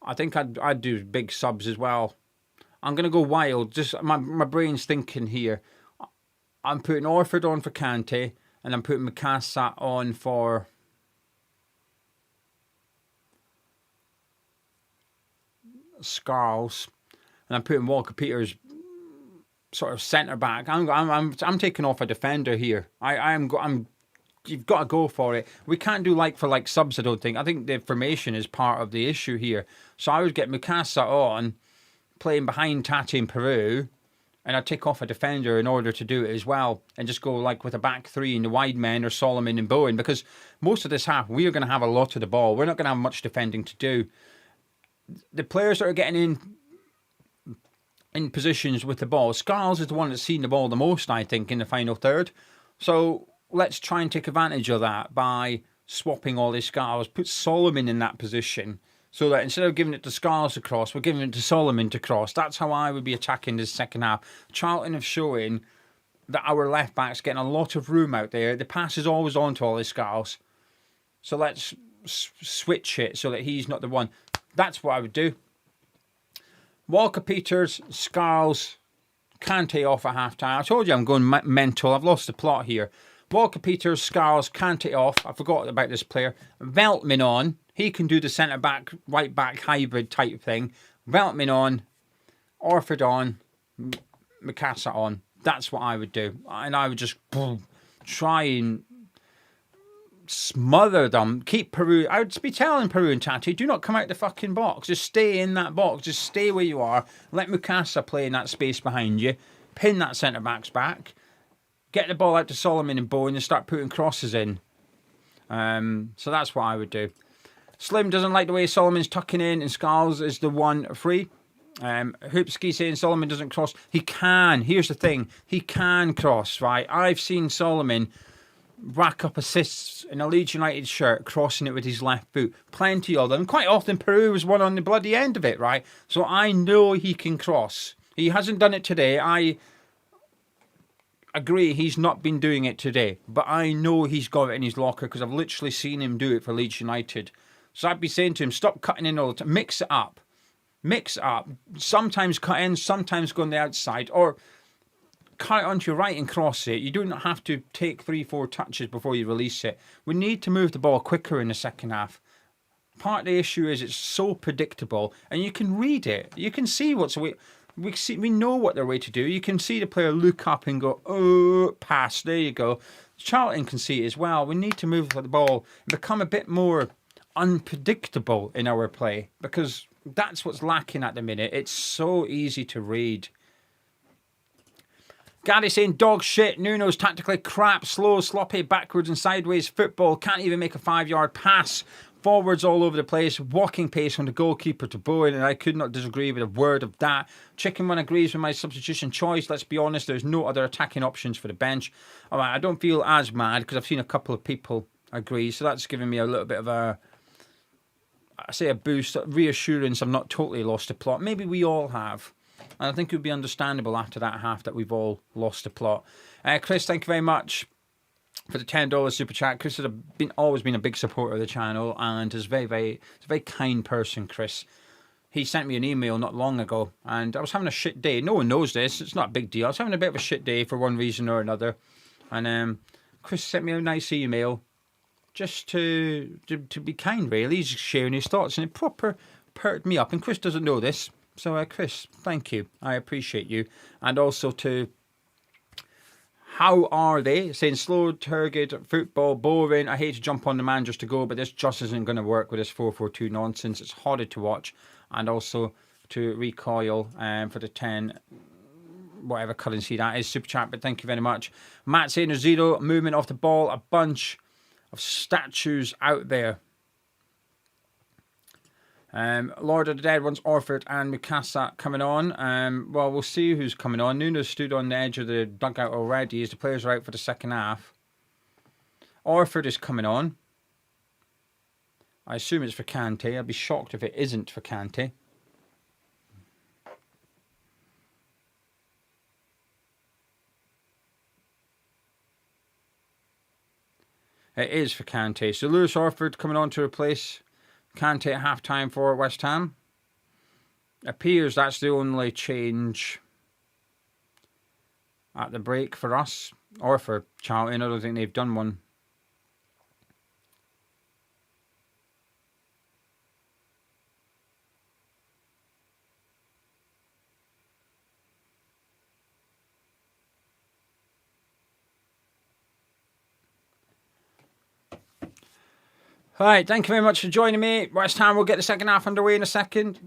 I think I'd do big subs as well. I'm going to go wild. Just my brain's thinking here. I'm putting Orford on for Kante, and I'm putting Mukasa on for... Scarles, and I'm putting Walker Peters sort of centre back. I'm taking off a defender here. You've got to go for it. We can't do like for like subs. I don't think. I think the formation is part of the issue here. So I would get Mukasa on, playing behind Tati and Piroe, and I'd take off a defender in order to do it as well, and just go like with a back three and the wide men or Solomon and Bowen, because most of this half we are going to have a lot of the ball. We're not going to have much defending to do. The players that are getting in positions with the ball, Scarles is the one that's seen the ball the most, I think, in the final third. So let's try and take advantage of that by swapping all these Scarles. Put Solomon in that position so that instead of giving it to Scarles to cross, we're giving it to Solomon to cross. That's how I would be attacking this second half. Charlton have showing that our left back's getting a lot of room out there. The pass is always on to all these Scarles. So let's switch it so that he's not the one. That's what I would do. Walker Peters, Scarles, Kante off at half-time. I told you I'm going mental. I've lost the plot here. Walker Peters, Scarles, Kante off. I forgot about this player. Veltman on. He can do the centre-back, right-back hybrid type thing. Veltman on. Orford on. Mukasa on. That's what I would do. And I would just try and smother them. Keep Piroe. I would be telling Piroe and Tati, do not come out the fucking box. Just stay in that box. Just stay where you are. Let Mukasa play in that space behind you. Pin that centre backs back. Get the ball out to Solomon and Bowen and start putting crosses in. So that's what I would do. Slim doesn't like the way Solomon's tucking in and Scarles is the one free. Hoopski saying Solomon doesn't cross. He can. Here's the thing. He can cross, right? I've seen Solomon rack up assists in a Leeds United shirt, crossing it with his left foot. Plenty of them. Quite often Piroe was one on the bloody end of it, right? So I know he can cross. He hasn't done it today. I agree he's not been doing it today, but I know he's got it in his locker because I've literally seen him do it for Leeds United. So I'd be saying to him, stop cutting in all the time. Mix it up. Mix it up. Sometimes cut in, sometimes go on the outside, or cut it onto your right and cross it. You do not have to take 3-4 touches before you release it. We need to move the ball quicker in the second half. Part of the issue is it's so predictable, and you can read it. You can see what's away. We know what they're way to do. You can see the player look up and go, oh, pass. There you go. Charlton can see it as well. We need to move the ball and become a bit more unpredictable in our play, because that's what's lacking at the minute. It's so easy to read. Gary saying, dog shit, Nuno's tactically crap, slow, sloppy, backwards and sideways football, can't even make a 5-yard pass, forwards all over the place, walking pace from the goalkeeper to Bowen, and I could not disagree with a word of that. Chicken One agrees with my substitution choice. Let's be honest, there's no other attacking options for the bench. All right, I don't feel as mad because I've seen a couple of people agree, so that's giving me a little bit of a boost, reassurance I've not totally lost the plot. Maybe we all have. And I think it would be understandable after that half that we've all lost the plot. Chris, thank you very much for the $10 super chat. Chris has always been a big supporter of the channel and is a very kind person, Chris. He sent me an email not long ago and I was having a shit day. No one knows this. It's not a big deal. I was having a bit of a shit day for one reason or another. And Chris sent me a nice email just to be kind, really. He's sharing his thoughts and it proper perked me up. And Chris doesn't know this. So, Chris, thank you. I appreciate you. And also to How Are They? Saying slow, turgid, football, boring. I hate to jump on the man just to go, but this just isn't going to work with this 4-4-2 nonsense. It's harder to watch. And also to Recoil for the 10, whatever currency that is, super chat. But thank you very much. Matt saying there's zero movement off the ball. A bunch of statues out there. Lord of the Dead wants Orford and Mukasa coming on. Well, we'll see who's coming on. Nuno stood on the edge of the dugout already as the players are out for the second half. Orford is coming on. I assume it's for Kante. I'd be shocked if it isn't for Kante. It is for Kante. So Lewis Orford coming on to replace Kante at half-time for West Ham. Appears that's the only change at the break for us. Or for Charlton. I don't think they've done one. All right, thank you very much for joining me. West Ham will get the second half underway in a second.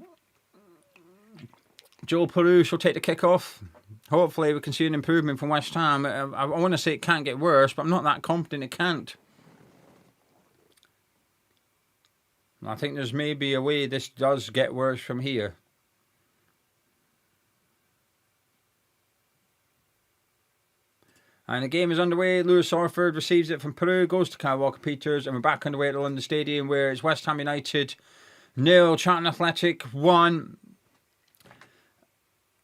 Joel Piroe will take the kick-off. Hopefully we can see an improvement from West Ham. I want to say it can't get worse, but I'm not that confident it can't. I think there's maybe a way this does get worse from here. And the game is underway. Lewis Orford receives it from Piroe, goes to Kyle Walker-Peters, and we're back underway at the London Stadium, where it's West Ham United 0, Charlton Athletic 1.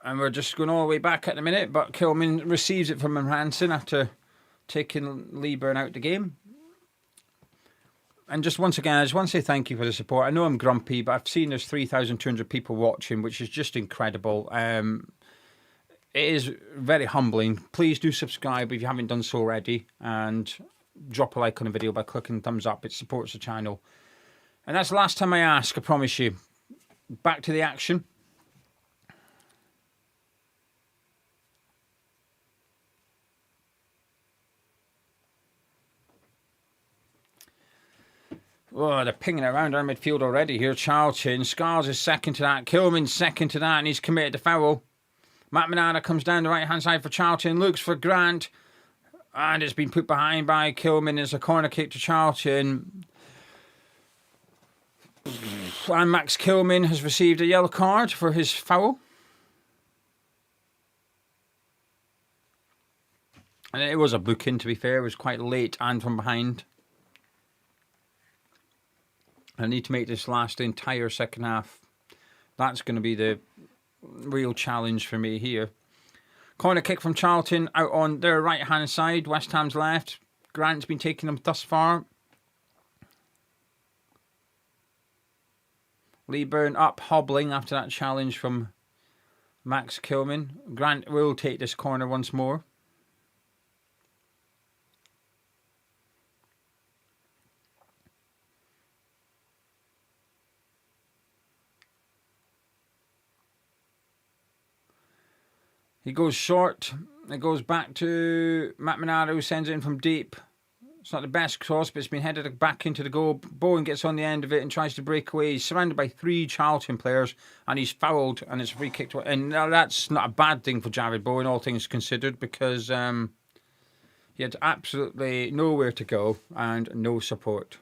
And we're just going all the way back at the minute, but Kilman receives it from Hansen after taking Lieburn out the game. And just once again, I just want to say thank you for the support. I know I'm grumpy, but I've seen there's 3,200 people watching, which is just incredible. It is very humbling. Please do subscribe if you haven't done so already. And drop a like on the video by clicking thumbs up. It supports the channel. And that's the last time I ask, I promise you. Back to the action. Oh, they're pinging around our midfield already here. Charlton. Scars is second to that. Kilman's second to that. And he's committed the foul. Matt Manana comes down the right-hand side for Charlton, looks for Grant, and it's been put behind by Kilman as a corner kick to Charlton. And Max Kilman has received a yellow card for his foul. And it was a booking, to be fair. It was quite late and from behind. I need to make this last the entire second half. That's going to be the real challenge for me here. Corner kick from Charlton out on their right-hand side. West Ham's left. Grant's been taking them thus far. Lee Byrne up, hobbling after that challenge from Max Kilman. Grant will take this corner once more. He goes short. It goes back to Matt Minardo, who sends it in from deep. It's not the best cross, but it's been headed back into the goal. Bowen gets on the end of it and tries to break away. He's surrounded by 3 Charlton players, and he's fouled, and it's a free kick. And that's not a bad thing for Jared Bowen, all things considered, because he had absolutely nowhere to go and no support.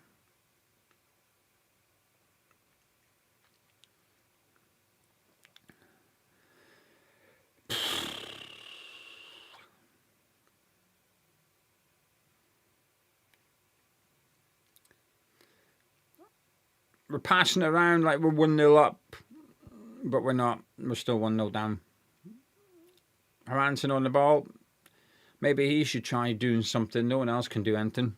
We're passing it around like we're 1-0 up, but we're not. We're still 1-0 down. Haranson on the ball. Maybe he should try doing something. No one else can do anything.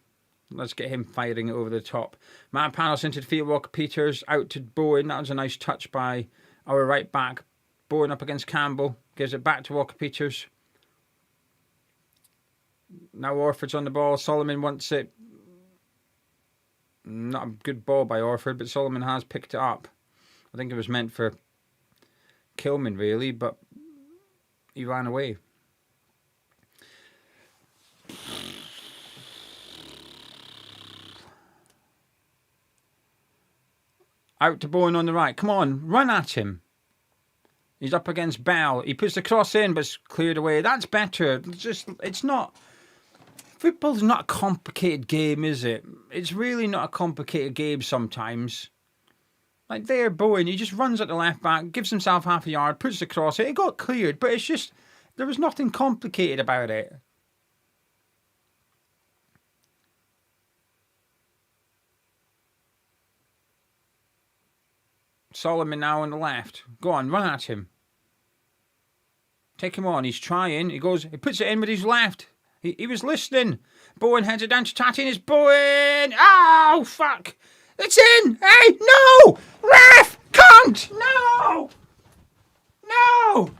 Let's get him firing it over the top. Matt Panos into the field. Walker Peters out to Bowen. That was a nice touch by our right back. Bowen up against Campbell. Gives it back to Walker Peters. Now Orford's on the ball. Solomon wants it. Not a good ball by Orford, but Solomon has picked it up. I think it was meant for Kilman, really, but he ran away. Out to Bowen on the right. Come on, run at him. He's up against Bell. He puts the cross in, but it's cleared away. That's better. It's not... Football's not a complicated game, is it? It's really not a complicated game sometimes. Like there, Bowen, he just runs at the left back, gives himself half a yard, puts the cross in. It got cleared, but it's just... There was nothing complicated about it. Solomon now on the left. Go on, run at him. Take him on. He's trying. He puts it in with his left. He was listening. Bowen heads it down to Tati and it's Bowen. Oh, fuck. It's in. Hey, no. Ref, cunt. No. No.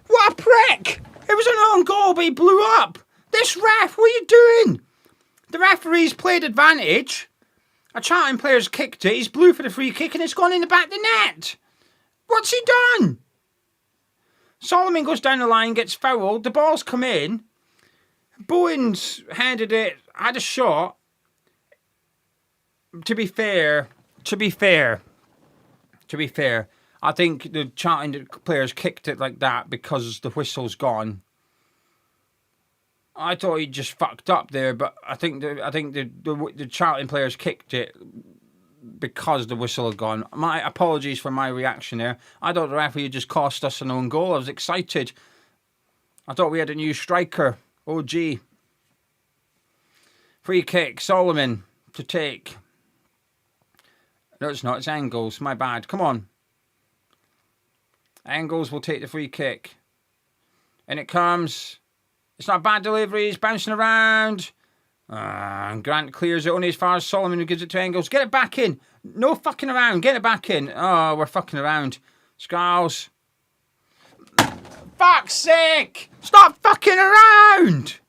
What a prick. It was an own goal, but he blew up. This ref, what are you doing? The referee's played advantage. A Charlton player's kicked it. He's blew for the free kick and it's gone in the back of the net. What's he done? Solomon goes down the line, gets fouled. The ball's come in. Bowen's handed it, had a shot. To be fair, I think the Charlton players kicked it like that because the whistle's gone. I thought he just fucked up there, but I think the Charlton players kicked it because the whistle had gone. My apologies for my reaction there. I thought the referee just cost us an own goal. I was excited. I thought we had a new striker. OG. Free kick. Solomon to take. No, it's not. It's Engels. My bad. Come on. Engels will take the free kick. And it comes. It's not a bad delivery. He's bouncing around. And Grant clears it only as far as Solomon, who gives it to Engels. Get it back in. No fucking around. Get it back in. Oh, we're fucking around. Scarles. Fuck's sake! Stop fucking around!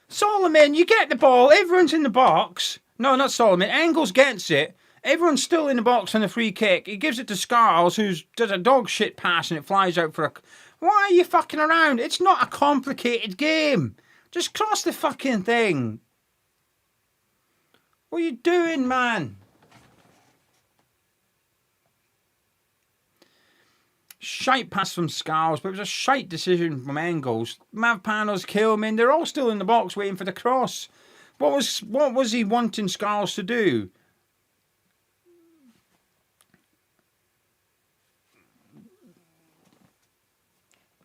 Solomon, you get the ball. Everyone's in the box. No, not Solomon. Engels gets it. Everyone's still in the box on the free kick. He gives it to Scarles, who does a dog shit pass and it flies out for a... Why are you fucking around? It's not a complicated game. Just cross the fucking thing. What are you doing, man? Shite pass from Scarles, but it was a shite decision from Engels. Mavpanos, Kilman, they're all still in the box waiting for the cross. What was he wanting Scarles to do?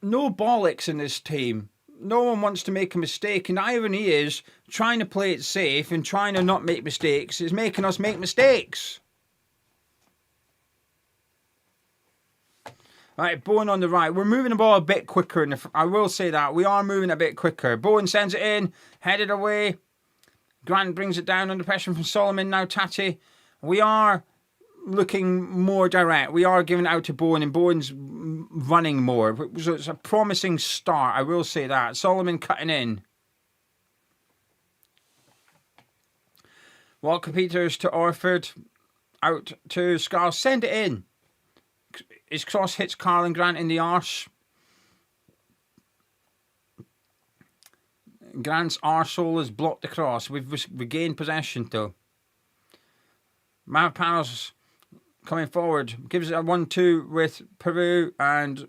no bollocks in this team. No one wants to make a mistake, and the irony is trying to play it safe and trying to not make mistakes is making us make mistakes. Right, Bowen on the right. We're moving the ball a bit quicker. I will say that. We are moving a bit quicker. Bowen sends it in, headed away. Grant brings it down under pressure from Solomon. Now Tati. We are looking more direct. We are giving it out to Bowen, and Bowen's running more. So it's a promising start, I will say that. Solomon cutting in. Walker Peters to Orford. Out to Scarles. Send it in. His cross hits Carlin Grant in the arse. Grant's arsehole has blocked the cross. We've regained possession though. Mavropanos coming forward. Gives it a 1-2 with Piroe, and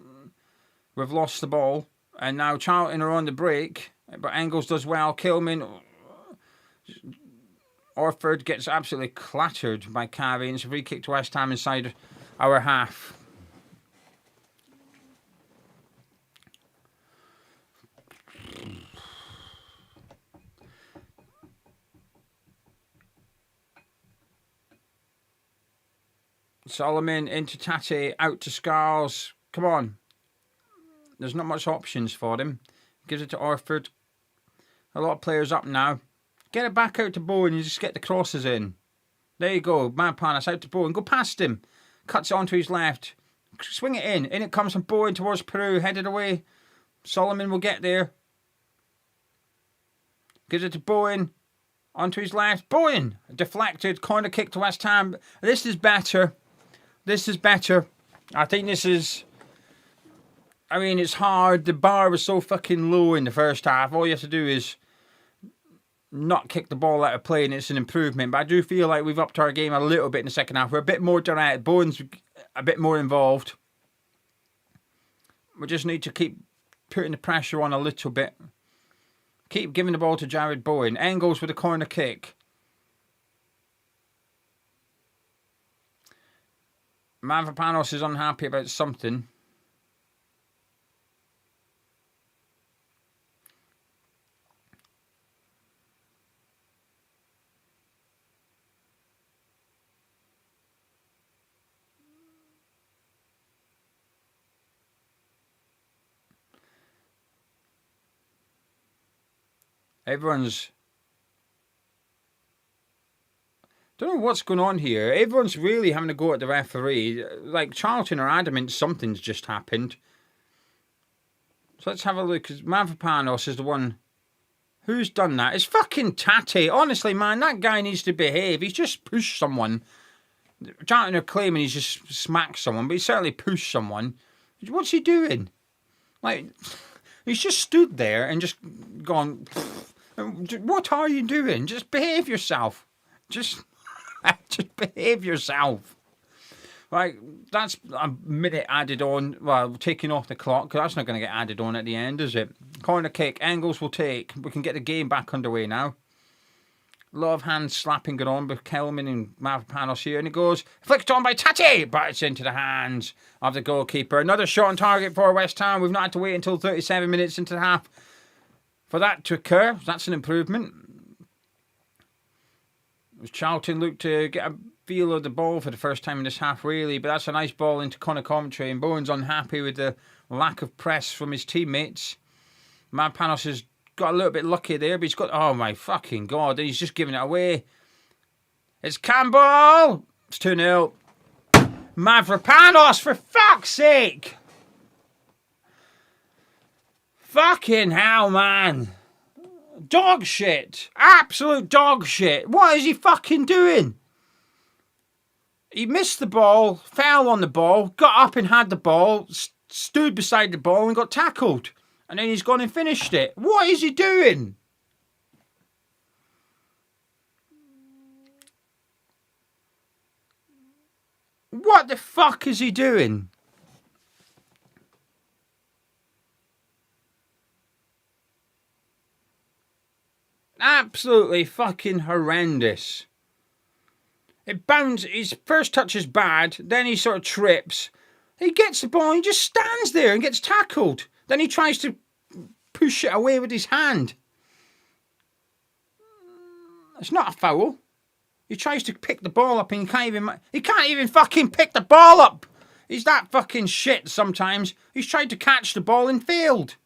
we've lost the ball. And now Charlton are on the break. But Engels does well. Kilman. Orford gets absolutely clattered by Carey. And it's a free kick to West Ham inside our half. Solomon into Tati, out to Scarles. Come on. There's not much options for him. Gives it to Orford. A lot of players up now. Get it back out to Bowen and just get the crosses in. There you go. Mavropanos out to Bowen. Go past him. Cuts it onto his left. Swing it in. In it comes from Bowen towards Piroe. Headed away. Solomon will get there. Gives it to Bowen. Onto his left. Bowen. Deflected. Corner kick to West Ham. This is better. This is better. I think this is... I mean, it's hard. The bar was so fucking low in the first half. All you have to do is not kick the ball out of play and it's an improvement. But I do feel like we've upped our game a little bit in the second half. We're a bit more direct. Bowen's a bit more involved. We just need to keep putting the pressure on a little bit. Keep giving the ball to Jared Bowen. Engels with a corner kick. Mavropanos is unhappy about something. Everyone's... don't know what's going on here. Everyone's really having to go at the referee. Like, Charlton are adamant something's just happened. So let's have a look. Mavropanos is the one who's done that. It's fucking Tati. Honestly, man, that guy needs to behave. He's just pushed someone. Charlton are claiming he's just smacked someone, but he certainly pushed someone. What's he doing? Like, he's just stood there and just gone... what are you doing? Just behave yourself. Just behave yourself. Right, that's a minute added on. Well, taking off the clock, because that's not going to get added on at the end, is it? Corner kick, Engels will take. We can get the game back underway now. A lot of hands slapping going on with Kelman and Mavropanos here. And it goes, flicked on by Tati, but it's into the hands of the goalkeeper. Another shot on target for West Ham. We've not had to wait until 37 minutes into the half for that to occur. That's an improvement. Charlton looked to get a feel of the ball for the first time in this half, really, but that's a nice ball into corner commentary, and Bowen's unhappy with the lack of press from his teammates. Mavropanos has got a little bit lucky there, but he's got... oh my fucking God, he's just giving it away. It's Campbell! It's 2-0. Mavropanos, for fuck's sake! Fucking hell, man. Dog shit. Absolute dog shit. What is he fucking doing? He missed the ball, fell on the ball, got up and had the ball, stood beside the ball and got tackled. And then he's gone and finished it. What is he doing? What the fuck is he doing? Absolutely fucking horrendous. It bounces. His first touch is bad. Then he sort of trips. He gets the ball and he just stands there and gets tackled. Then he tries to push it away with his hand. It's not a foul. He tries to pick the ball up and he can't even fucking pick the ball up. He's that fucking shit sometimes. He's tried to catch the ball and failed.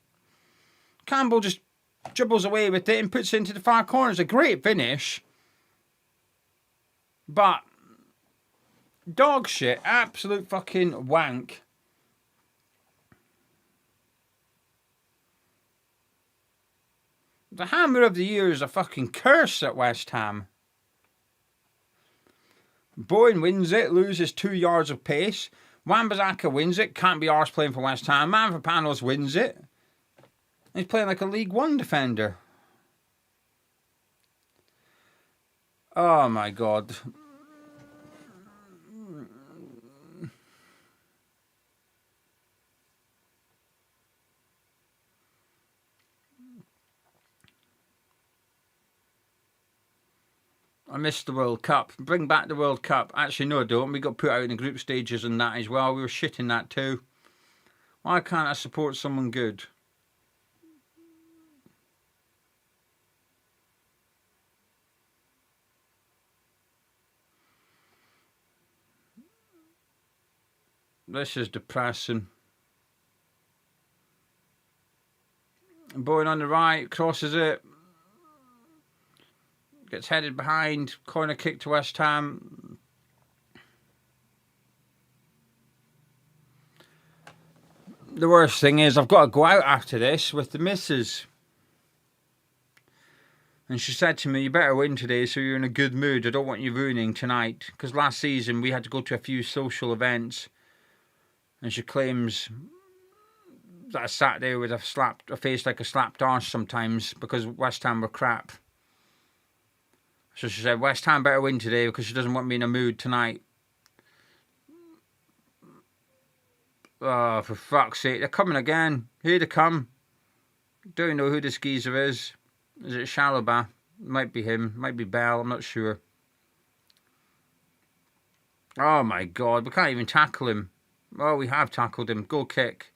Campbell just dribbles away with it and puts it into the far corner. It's a great finish. But dog shit, absolute fucking wank. The hammer of the year is a fucking curse at West Ham. Bowen wins it, loses 2 yards of pace. Wan-Bissaka wins it, can't be arsed playing for West Ham. Mavropanos wins it. He's playing like a League One defender. Oh my God. I missed the World Cup. Bring back the World Cup. Actually, no, I don't. We got put out in the group stages and that as well. We were shit in that too. Why can't I support someone good? This is depressing. Bowen on the right, crosses it. Gets headed behind. Corner kick to West Ham. The worst thing is I've got to go out after this with the missus. And she said to me, you better win today so you're in a good mood. I don't want you ruining tonight. Because last season we had to go to a few social events. And she claims that I sat there with a face like a slapped arse sometimes because West Ham were crap. So she said, West Ham better win today because she doesn't want me in a mood tonight. Oh, for fuck's sake. They're coming again. Here they come. Don't know who this geezer is. Is it Shalaba? Might be him. Might be Bell. I'm not sure. Oh, my God. We can't even tackle him. Oh, we have tackled him. Goal kick.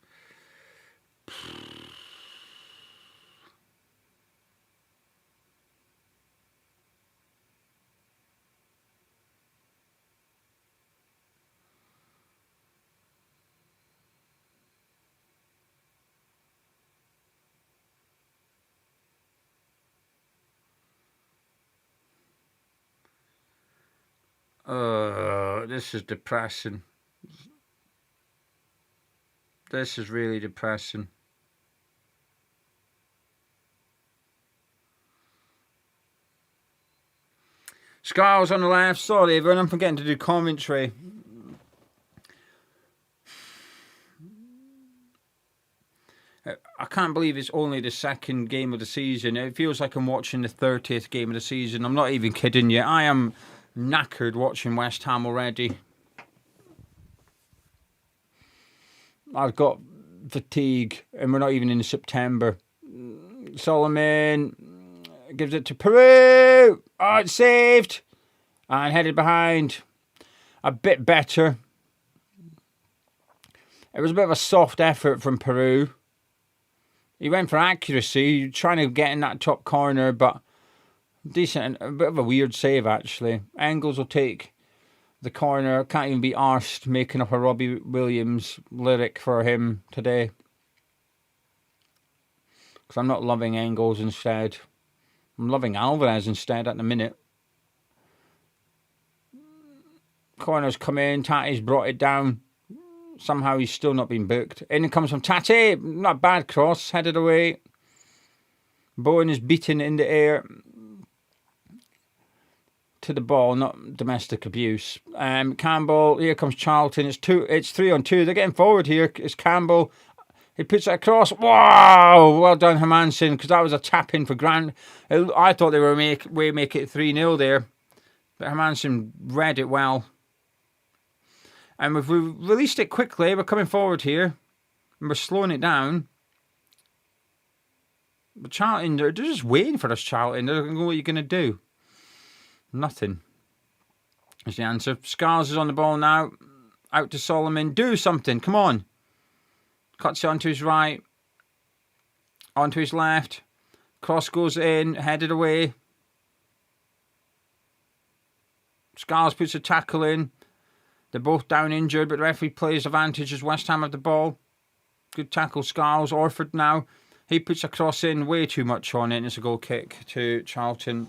This is depressing. This is really depressing. Scarles on the left. Sorry, everyone, I'm forgetting to do commentary. I can't believe it's only the second game of the season. It feels like I'm watching the 30th game of the season. I'm not even kidding you. I am knackered watching West Ham already. I've got fatigue and we're not even in September. Solomon gives it to Piroe. Oh, it's saved. And headed behind. A bit better. It was a bit of a soft effort from Piroe. He went for accuracy, trying to get in that top corner, but decent. A bit of a weird save, actually. Engels will take the corner. Can't even be arsed making up a Robbie Williams lyric for him today. Because I'm not loving Engels instead. I'm loving Alvarez instead at the minute. Corner's come in. Tate's brought it down. Somehow he's still not been booked. In comes from Tate. Not a bad cross. Headed away. Bowen is beaten in the air to the ball, not domestic abuse. Campbell, here comes Charlton. It's 3 on 2. They're getting forward here. It's Campbell. He puts it across. Wow! Well done, Hermansen, because that was a tap in for Grant. I thought they were make it 3-0 there. But Hermansen read it well. And if we released it quickly, we're coming forward here. And we're slowing it down. But Charlton, they're just waiting for us, Charlton. They're going, what are you going to do? Nothing. Is the answer. Scars is on the ball now. Out to Solomon. Do something. Come on. Cuts it onto his right. onto his left. Cross goes in, headed away. Scars puts a tackle in. They're both down injured, but the referee plays advantage as West Ham have the ball. Good tackle, Scars. Orford now. He puts a cross in, way too much on it, and it's a goal kick to Charlton.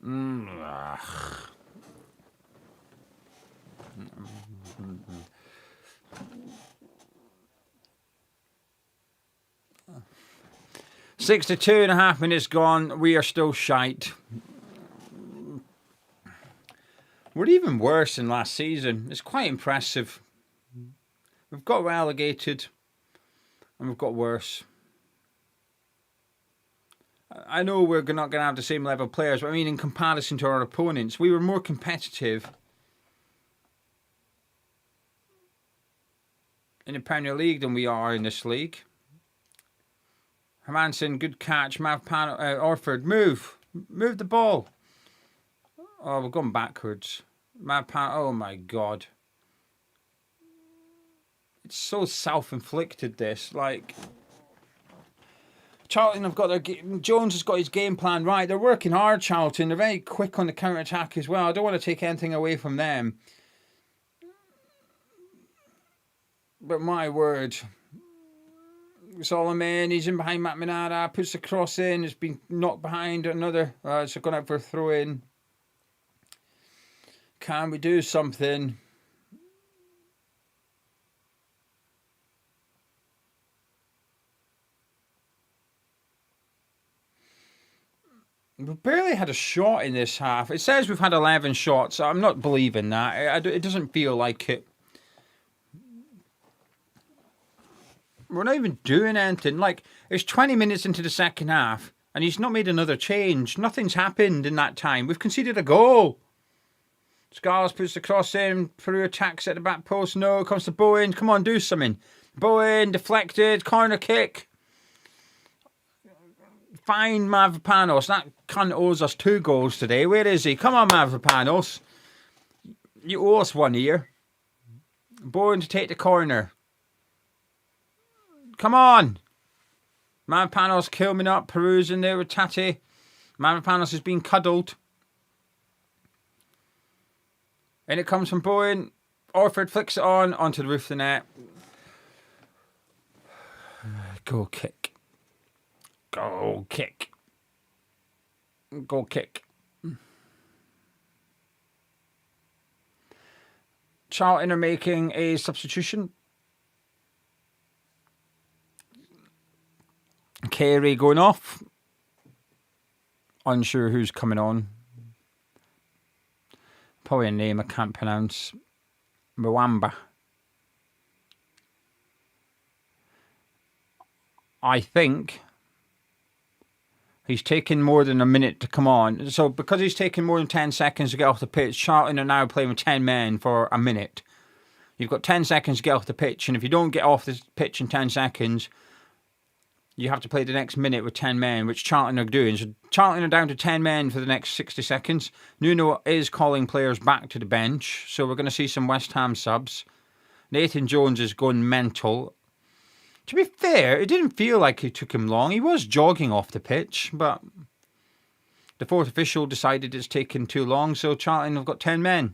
Ugh. 62.5 minutes gone. We are still shite. We're even worse than last season. It's quite impressive. We've got relegated and we've got worse. I know we're not going to have the same level of players, but I mean, in comparison to our opponents, we were more competitive in the Premier League than we are in this league. Hermansen, good catch. Orford, move the ball. Oh, we're going backwards. Oh my God. It's so self-inflicted, this. Like, Charlton have got their Jones has got his game plan right. They're working hard, Charlton. They're very quick on the counter-attack as well. I don't want to take anything away from them. But my word. Solomon, he's in behind Matt Minada, puts the cross in, it's been knocked behind another. It's gone out for a throw-in. Can we do something? We've barely had a shot in this half. It says we've had 11 shots. I'm not believing that. It doesn't feel like it. We're not even doing anything. Like, it's 20 minutes into the second half, and he's not made another change. Nothing's happened in that time. We've conceded a goal. Scars puts the cross in. Piroe attacks at the back post. No, comes to Bowen. Come on, do something. Bowen, deflected. Corner kick. Fine, Mavropanos. That cunt owes us 2 goals today. Where is he? Come on, Mavropanos. You owe us one here. Bowen to take the corner. Come on. Mavropanos Kilman up. Piroe's in there with Tati. Mavropanos has been cuddled. And it comes from Bowen. Orford flicks it on onto the roof of the net. Goal kick. Goal kick. Goal kick. Charlton are making a substitution. Carey going off. Unsure who's coming on. Probably a name I can't pronounce. Mwamba. I think he's taken more than a minute to come on. So because he's taken more than 10 seconds to get off the pitch, Charlton are now playing with 10 men for a minute. You've got 10 seconds to get off the pitch, and if you don't get off the pitch in 10 seconds, you have to play the next minute with 10 men, which Charlton are doing. So Charlton are down to 10 men for the next 60 seconds. Nuno is calling players back to the bench, so we're going to see some West Ham subs. Nathan Jones is going mental. To be fair, it didn't feel like it took him long. He was jogging off the pitch, but the fourth official decided it's taken too long, so Charlton have got 10 men.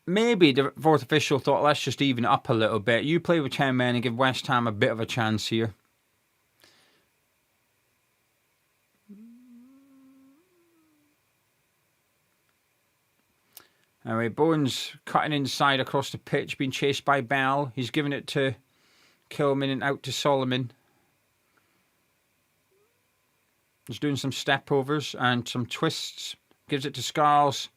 Maybe the fourth official thought, let's just even it up a little bit. You play with 10 men and give West Ham a bit of a chance here. Anyway, Bowen's cutting inside across the pitch, being chased by Bell. He's giving it to Kilman and out to Solomon. He's doing some step overs and some twists. Gives it to Scarles.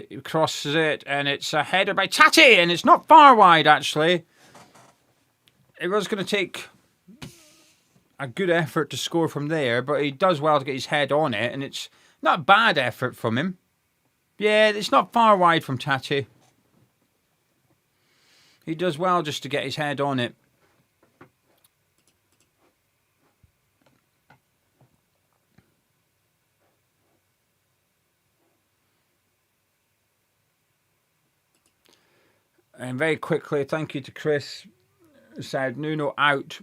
He crosses it, and it's a header by Tati, and it's not far wide, actually. It was going to take a good effort to score from there, but he does well to get his head on it, and it's not a bad effort from him. Yeah, it's not far wide from Tati. He does well just to get his head on it. And very quickly, thank you to Chris, who said Nuno out.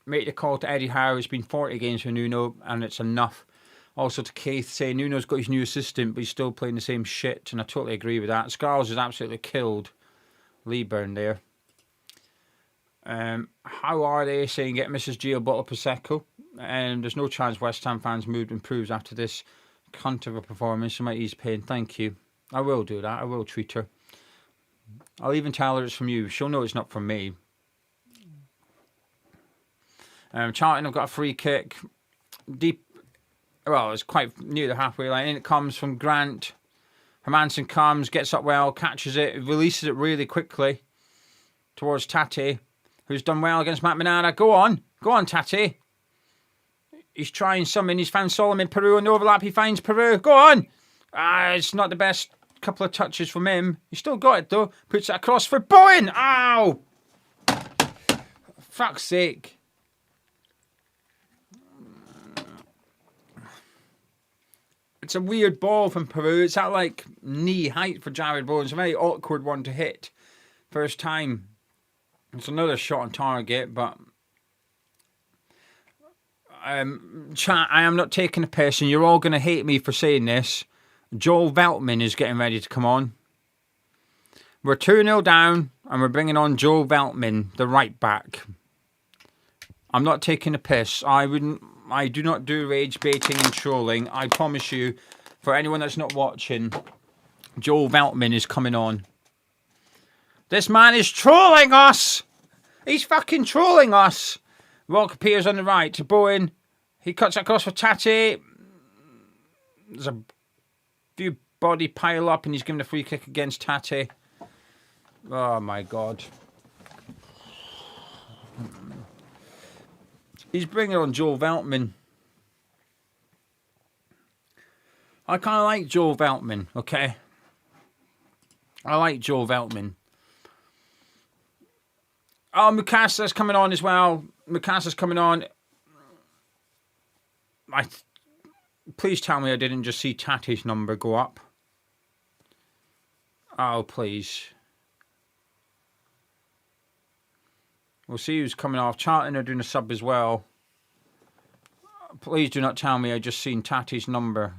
Make the call to Eddie Howe. It's been 40 games for Nuno, and it's enough. Also to Keith saying Nuno's got his new assistant, but he's still playing the same shit, and I totally agree with that. Scarles has absolutely killed Leeburn there. How are they saying get Mrs. G a bottle of Prosecco? And there's no chance West Ham fans' mood improves after this cunt of a performance. She might ease pain. Thank you. I will do that. I will treat her. I'll even tell her it's from you. She'll know it's not from me. Charlton have got a free kick. Deep. Well, it's quite near the halfway line. In it comes from Grant. Hermansen comes, gets up well, catches it, releases it really quickly towards Tati, who's done well against Matt Manara. Go on, Tati. He's trying something. He's found Solomon Piroe in the overlap. He finds Piroe. Go on. It's not the best couple of touches from him. He's still got it though. Puts it across for Bowen. Ow! Fuck's sake. It's a weird ball from Piroe. It's at like knee height for Jared Bowen. It's a very awkward one to hit. First time. It's another shot on target, but chat, I am not taking a piss, and you're all going to hate me for saying this. Joel Veltman is getting ready to come on. We're 2-0 down, and we're bringing on Joel Veltman, the right back. I'm not taking a piss. I do not do rage baiting and trolling. I promise you, for anyone that's not watching, Joel Veltman is coming on. This man is trolling us! He's fucking trolling us! Walker Peters on the right to Bowen. He cuts across for Tati. There's a few body pile up, and he's given a free kick against Tati. Oh my god. He's bringing on Joel Veltman. I kind of like Joel Veltman, okay? I like Joel Veltman. Oh, Mukasa's coming on as well. Mukasa's coming on. Please tell me I didn't just see Tati's number go up. Oh, please. We'll see who's coming off. Charlton are doing a sub as well. Please do not tell me I just seen Tati's number.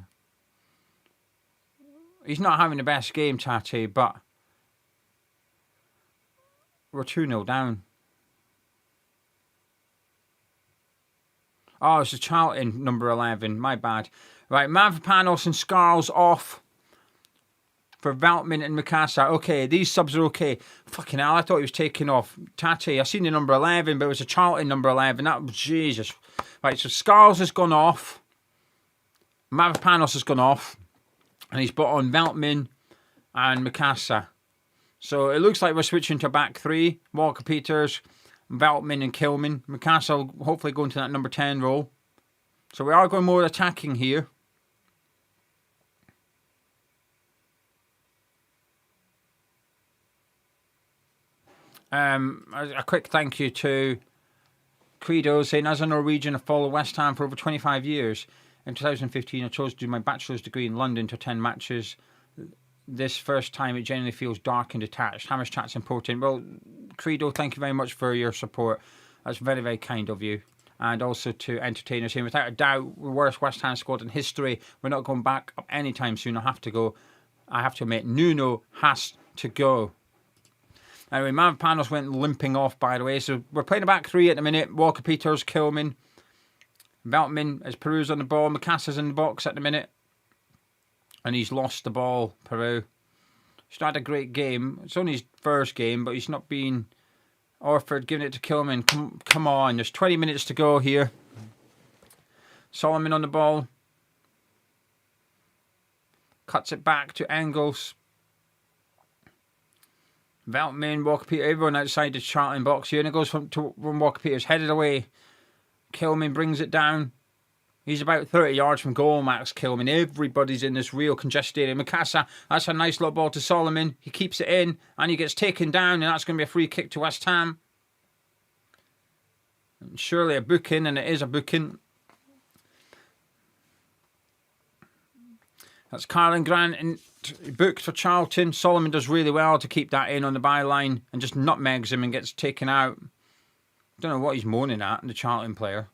He's not having the best game, Tati, but we're 2-0 down. Oh, it's a Charlton number 11. My bad. Right, Mavropanos and Scarles off for Veltman and Mukasa. Okay, these subs are okay. Fucking hell, I thought he was taking off. Tati, I seen the number 11, but it was a Charlton number 11. That was Jesus. Right, so Scarles has gone off. Mavropanos has gone off. And he's brought on Veltman and Mukasa. So it looks like we're switching to back three. Walker Peters, Veltman and Kilman. Mukasa will hopefully go into that number 10 role. So we are going more attacking here. A quick thank you to Credo saying, as a Norwegian, I followed West Ham for over 25 years. In 2015, I chose to do my bachelor's degree in London to attend matches. This first time, it generally feels dark and detached. How much chat's important? Well, Credo, thank you very much for your support. That's very, very kind of you. And also to Entertainer saying, without a doubt, the worst West Ham squad in history. We're not going back up anytime soon. I have to go. I have to admit, Nuno has to go. Anyway, Mavropanos went limping off, by the way. So we're playing a back three at the minute. Walker Peters, Kilman, Veltman as Piroe's on the ball. Mukasa's in the box at the minute. And he's lost the ball, Piroe. He's not had a great game. It's only his first game, but he's not been... Orford giving it to Kilman. Come on, there's 20 minutes to go here. Solomon on the ball. Cuts it back to Engels. Veltman, Walker-Peters, everyone outside the Charlton box here. And it goes from Walker-Peters, headed away. Kilman brings it down. He's about 30 yards from goal, Max Kilman. Everybody's in this real congested area. Mukasa, that's a nice little ball to Solomon. He keeps it in, and he gets taken down, and that's going to be a free kick to West Ham. And surely a booking, and it is a booking. That's Carlin Grant and booked for Charlton. Solomon does really well to keep that in on the byline and just nutmegs him and gets taken out. Don't know what he's moaning at, the Charlton player.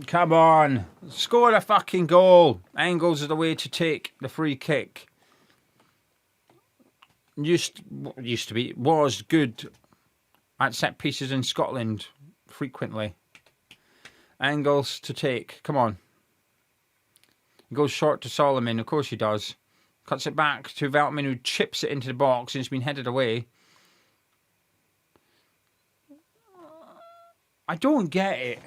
Come on. Score a fucking goal. Engels is the way to take the free kick. Was good at set pieces in Scotland frequently. Engels to take. Come on. He goes short to Solomon. Of course he does. Cuts it back to Veltman, who chips it into the box and it's been headed away. I don't get it.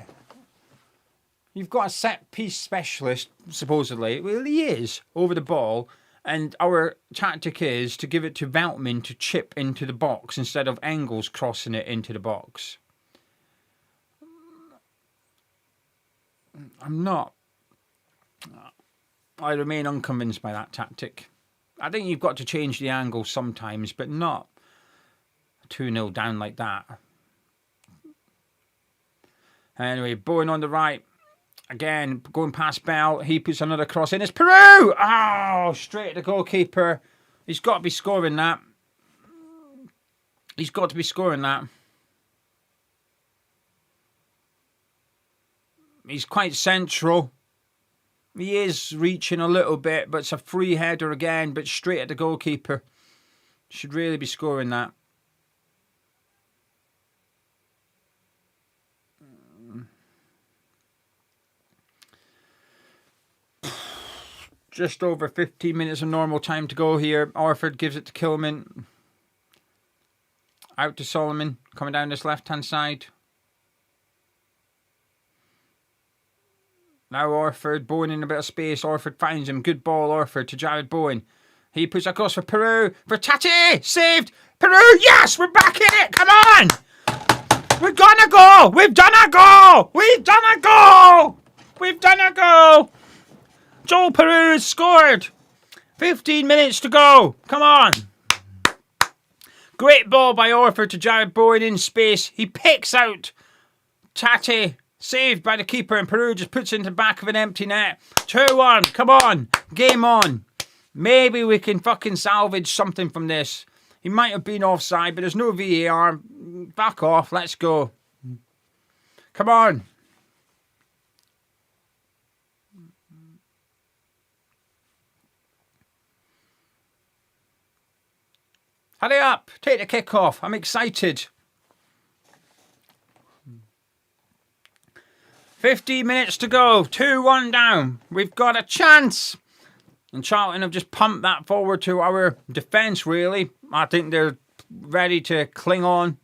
You've got a set piece specialist, supposedly. Well, he is, over the ball. And our tactic is to give it to Veltman to chip into the box instead of Engels crossing it into the box. I remain unconvinced by that tactic. I think you've got to change the angle sometimes, but not 2-0 down like that. Anyway, Bowen on the right. Again, going past Bell. He puts another cross in. It's Piroe! Oh, straight at the goalkeeper. He's got to be scoring that. He's got to be scoring that. He's quite central. He is reaching a little bit, but it's a free header again, but straight at the goalkeeper. Should really be scoring that. Just over 15 minutes of normal time to go here. Orford gives it to Kilman. Out to Solomon, coming down this left-hand side. Now Orford, Bowen in a bit of space. Orford finds him. Good ball, Orford to Jared Bowen. He puts across for Piroe. For Tati! Saved! Piroe! Yes! We're back in it! Come on! We're gonna go! We've done a goal! We've done a goal! We've done a goal! Joel Piroe has scored! 15 minutes to go! Come on! Great ball by Orford to Jared Bowen in space. He picks out Tati. Saved by the keeper, and Piroe just puts it into the back of an empty net. 2-1. Come on. Game on. Maybe we can fucking salvage something from this. He might have been offside, but there's no VAR. Back off. Let's go. Come on. Hurry up. Take the kick off. I'm excited. 15 minutes to go. 2-1 down. We've got a chance. And Charlton have just pumped that forward to our defence, really. I think they're ready to cling on.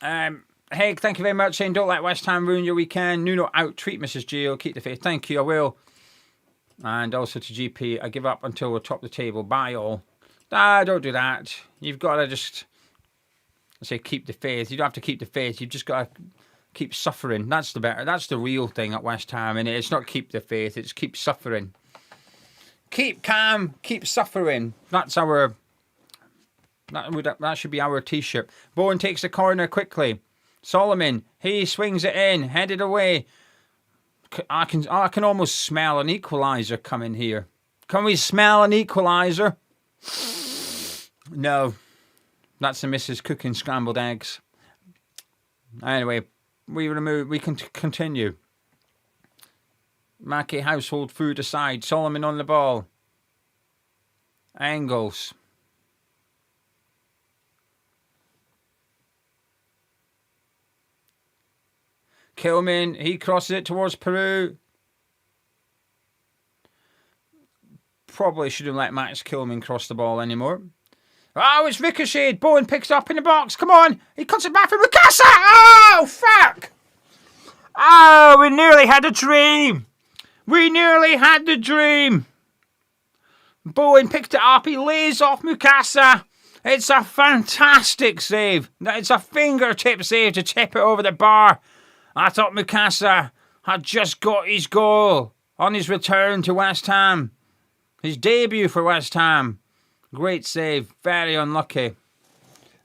Haig, thank you very much. Saying don't let West Ham ruin your weekend. Nuno out. Treat Mrs. Gio. Keep the faith. Thank you. I will. And also to GP. I give up until we're top of the table. Bye all. Don't do that. You've got to just... I say keep the faith. You don't have to keep the faith. You've just got to keep suffering. That's the real thing at West Ham. And it's not keep the faith. It's keep suffering. Keep calm. Keep suffering. That's our... That should be our t-shirt. Bowen takes the corner quickly. Solomon. He swings it in. Headed away. I can almost smell an equaliser coming here. Can we smell an equaliser? No. That's the missus cooking scrambled eggs. Anyway, we can continue. Mackie household food aside. Solomon on the ball. Engels. Kilman, he crosses it towards Piroe. probably shouldn't let Max Kilman cross the ball anymore. Oh, it's ricocheted. Bowen picks it up in the box. Come on. He cuts it back for Mukasa. Oh, fuck. Oh, we nearly had a dream. We nearly had the dream. Bowen picked it up. He lays off Mukasa. It's a fantastic save. It's a fingertip save to tip it over the bar. I thought Mukasa had just got his goal on his return to West Ham. His debut for West Ham. Great save. Very unlucky.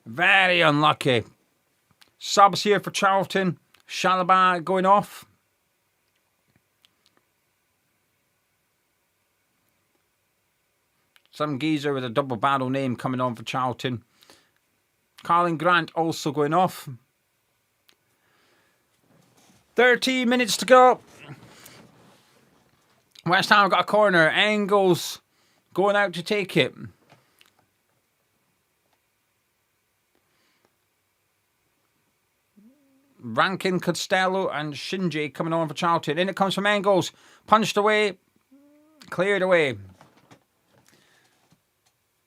Very unlucky. Subs here for Charlton. Shalaba going off. Some geezer with a double barrel name coming on for Charlton. Carlin Grant also going off. 13 minutes to go. West Ham got a corner. Engels going out to take it. Rankin, Costello and Shinji coming on for Charlton. In it comes from Engels. Punched away. Cleared away.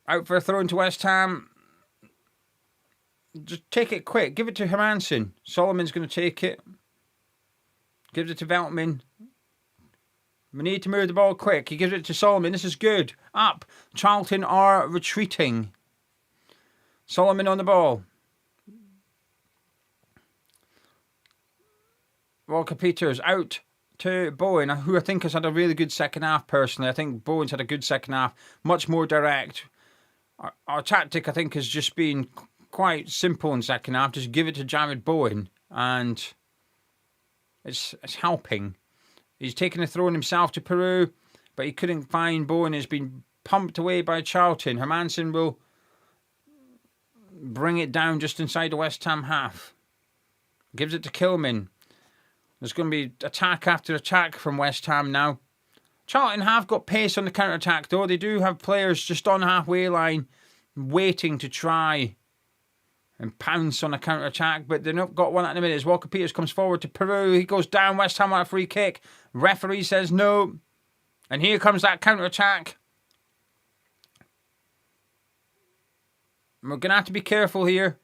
Out for a throw into West Ham. Just take it quick. Give it to Hermansen. Solomon's going to take it. Gives it to Veltman. We need to move the ball quick. He gives it to Solomon. This is good. Up. Charlton are retreating. Solomon on the ball. Walker Peters out to Bowen, who I think has had a really good second half personally. I think Bowen's had a good second half. Much more direct. Our tactic, I think, has just been quite simple in second half. Just give it to Jared Bowen and it's helping. He's taken a throw in himself to Piroe, but he couldn't find Bowen. He's been pumped away by Charlton. Hermansen will bring it down just inside the West Ham half. Gives it to Kilman. There's going to be attack after attack from West Ham now. Charlton have got pace on the counter-attack though. They do have players just on the halfway line waiting to try and pounce on a counter-attack, but they've not got one at the minute. As Walker Peters comes forward to Piroe, he goes down. West Ham on a free kick. Referee says no. And here comes that counter-attack. We're going to have to be careful here.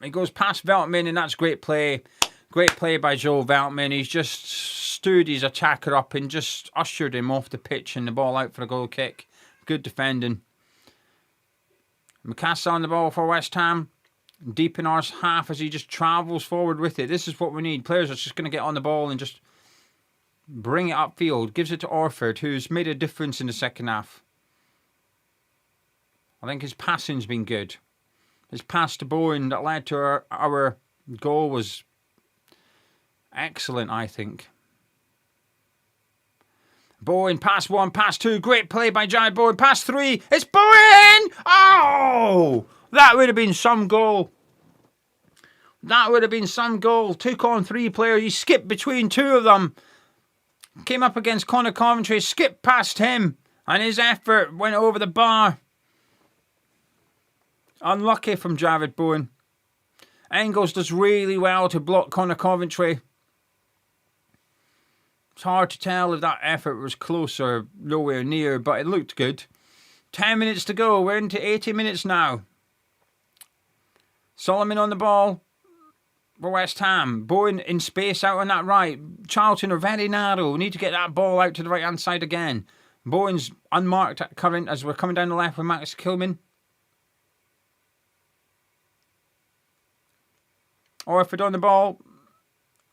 He goes past Veltman, and that's great play. Great play by Joel Veltman. He's just stood his attacker up and just ushered him off the pitch and the ball out for a goal kick. Good defending. Mukasa on the ball for West Ham. Deep in our half as he just travels forward with it. This is what we need. Players are just going to get on the ball and just bring it upfield. Gives it to Orford, who's made a difference in the second half. I think his passing's been good. His pass to Bowen that led to our goal was excellent, I think. Bowen, pass one, pass two. Great play by Jared Bowen. Pass three. It's Bowen! Oh! That would have been some goal. That would have been some goal. 2-on-3 player. He skipped between two of them. Came up against Connor Coventry. Skipped past him. And his effort went over the bar. Unlucky from Jared Bowen. Engels does really well to block Connor Coventry. It's hard to tell if that effort was close or nowhere near, but it looked good. 10 minutes to go. We're into 80 minutes now. Solomon on the ball for West Ham. Bowen in space out on that right. Charlton are very narrow. We need to get that ball out to the right-hand side again. Bowen's unmarked at current as we're coming down the left with Max Kilman. Orford on the ball.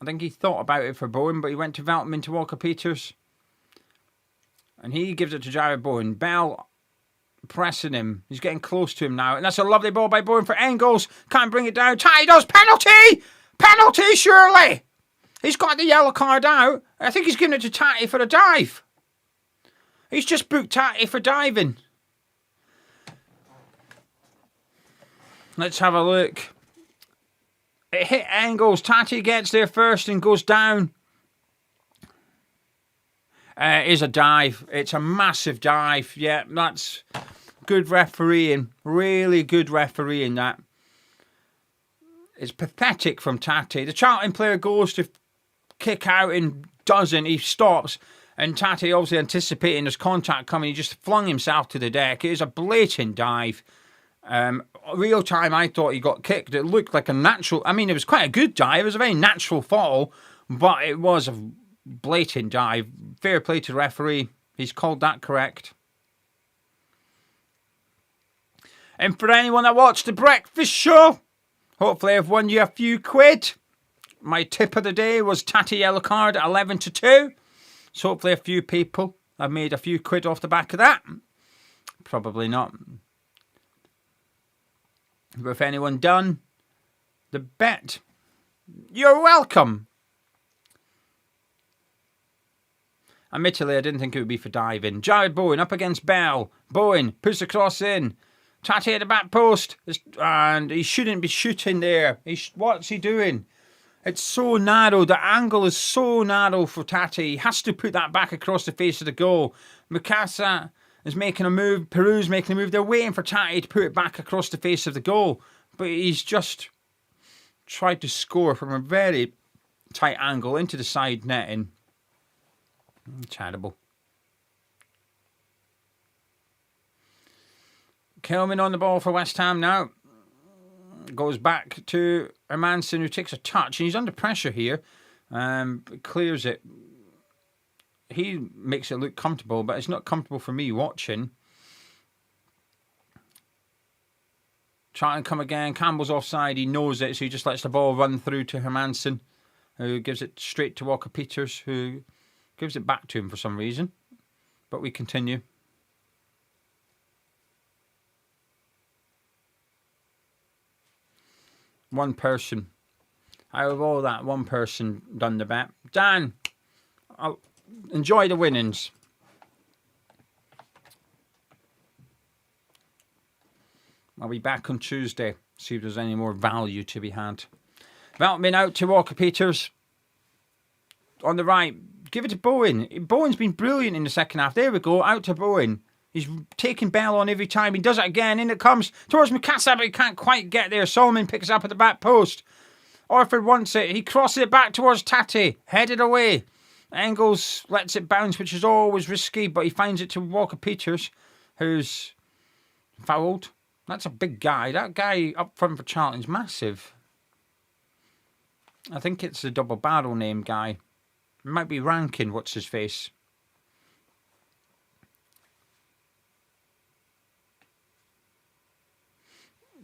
I think he thought about it for Bowen, but he went to Veltman to Walker Peters. And he gives it to Jared Bowen. Bell pressing him. He's getting close to him now. And that's a lovely ball by Bowen for Engels. Can't bring it down. Ty does. Penalty! Penalty, surely! He's got the yellow card out. I think he's giving it to Tatty for a dive. He's just booked Tatty for diving. Let's have a look. It hit Engels. Tatty gets there first and goes down. It is a dive. It's a massive dive. Yeah, that's good refereeing. Really good refereeing, that. It's pathetic from Tatty. The Charlton player goes to kick out and doesn't. He stops. And Tati, obviously anticipating there's contact coming, he just flung himself to the deck. It was a blatant dive. Real time, I thought he got kicked. It looked like a natural... I mean, it was quite a good dive. It was a very natural fall, but it was a blatant dive. Fair play to the referee. He's called that correct. And for anyone that watched the breakfast show, hopefully I've won you a few quid. My tip of the day was Tati yellow card at 11-2. So hopefully a few people have made a few quid off the back of that. Probably not. But if anyone done the bet, you're welcome. Admittedly, I didn't think it would be for diving. Jared Bowen up against Bell. Bowen puts the cross in. Tati at the back post. And he shouldn't be shooting there. What's he doing? It's so narrow. The angle is so narrow for Tati. He has to put that back across the face of the goal. Mukasa is making a move. Piroe's making a move. They're waiting for Tati to put it back across the face of the goal. But he's just tried to score from a very tight angle into the side netting. Terrible. Kelman on the ball for West Ham now. Goes back to Hermansen, who takes a touch, and he's under pressure here. Clears it. He makes it look comfortable, but it's not comfortable for me watching. Charlton come again. Campbell's offside. He knows it, so he just lets the ball run through to Hermansen, who gives it straight to Walker Peters, who gives it back to him for some reason. But we continue. One person. Out of all that, one person done the bet. Dan, I'll enjoy the winnings. I'll be back on Tuesday. See if there's any more value to be had. Veltman out to Walker Peters. On the right. Give it to Bowen. Bowen's been brilliant in the second half. There we go. Out to Bowen. He's taking Bell on every time. He does it again. In it comes towards Mukasa, but he can't quite get there. Solomon picks it up at the back post. Orford wants it. He crosses it back towards Tati. Headed away. Engels lets it bounce, which is always risky, but he finds it to Walker Peters, who's fouled. That's a big guy. That guy up front for Charlton's massive. I think it's the double barrel name guy. It might be Rankin, what's his face.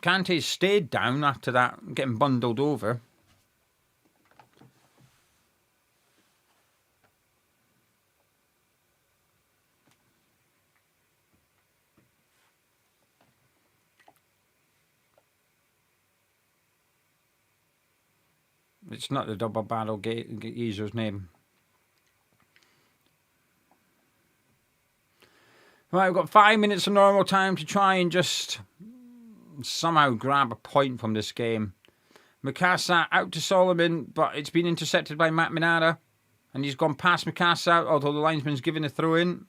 Kante stayed down after that, getting bundled over. It's not the double barrel geezer's name. Right, we've got 5 minutes of normal time to try and just somehow grab a point from this game. Mukasa out to Solomon, but it's been intercepted by Matt Minara. And he's gone past Mukasa, although the linesman's given a throw in.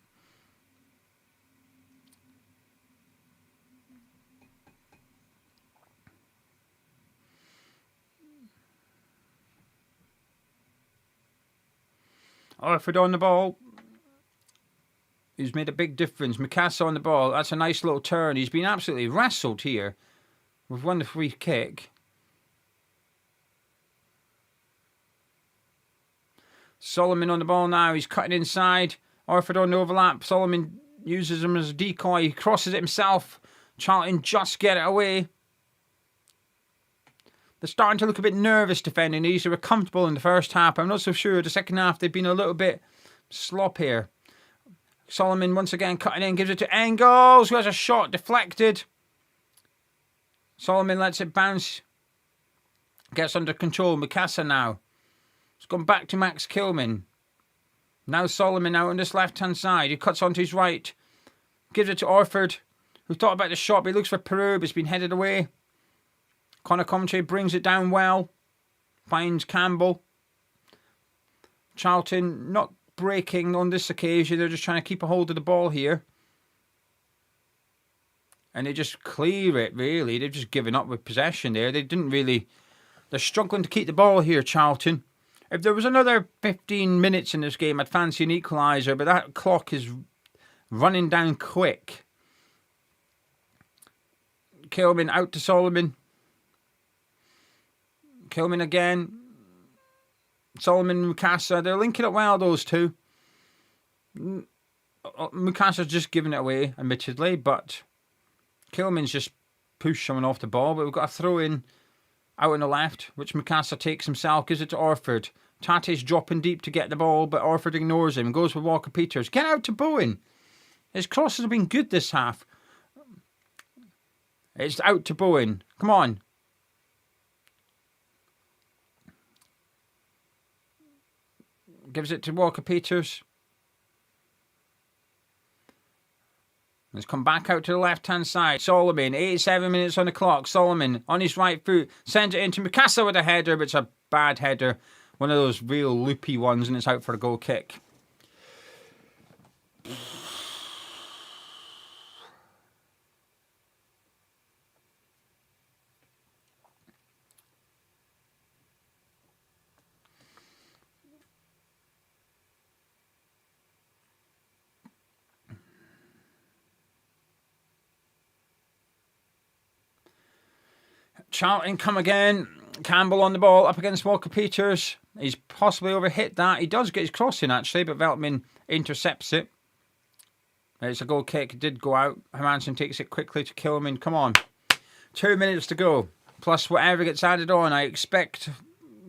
Orford on the ball. He's made a big difference. Mukasa on the ball. That's a nice little turn. He's been absolutely wrestled here. We've won the free kick. Solomon on the ball now. He's cutting inside. Orford on the overlap. Solomon uses him as a decoy. He crosses it himself. Charlton just get it away. They're starting to look a bit nervous defending these. They were comfortable in the first half. I'm not so sure. The second half, they've been a little bit sloppier. Solomon once again cutting in. Gives it to Engels, who has a shot deflected. Solomon lets it bounce. Gets under control. Mukasa now. It's gone back to Max Kilman. Now Solomon out on this left-hand side. He cuts onto his right. Gives it to Orford, who thought about the shot, but he looks for Piroe, but it's been headed away. Connor Comrie brings it down well. Finds Campbell. Charlton not breaking on this occasion. They're just trying to keep a hold of the ball here. And they just clear it, really. They've just given up with possession there. They didn't really... They're struggling to keep the ball here, Charlton. If there was another 15 minutes in this game, I'd fancy an equaliser, but that clock is running down quick. Kilman out to Solomon. Kilman again. Solomon and Mukasa. They're linking up well, those two. Mukasa's just giving it away, admittedly, but Kilman's just pushed someone off the ball. But we've got a throw in out on the left, which Mukasa takes himself, gives it to Orford. Tate's dropping deep to get the ball, but Orford ignores him. Goes with Walker Peters. Get out to Bowen. His crosses have been good this half. It's out to Bowen. Come on. Gives it to Walker Peters. Let's come back out to the left-hand side. Solomon, 87 minutes on the clock. Solomon on his right foot. Sends it into Mukasa with a header, but it's a bad header. One of those real loopy ones, and it's out for a goal kick. Charlton come again. Campbell on the ball up against Walker Peters. He's possibly overhit that. He does get his cross in actually, but Veltman intercepts it. It's a goal kick. It did go out. Hermansen takes it quickly to Kilman. Come on. 2 minutes to go. Plus whatever gets added on. I expect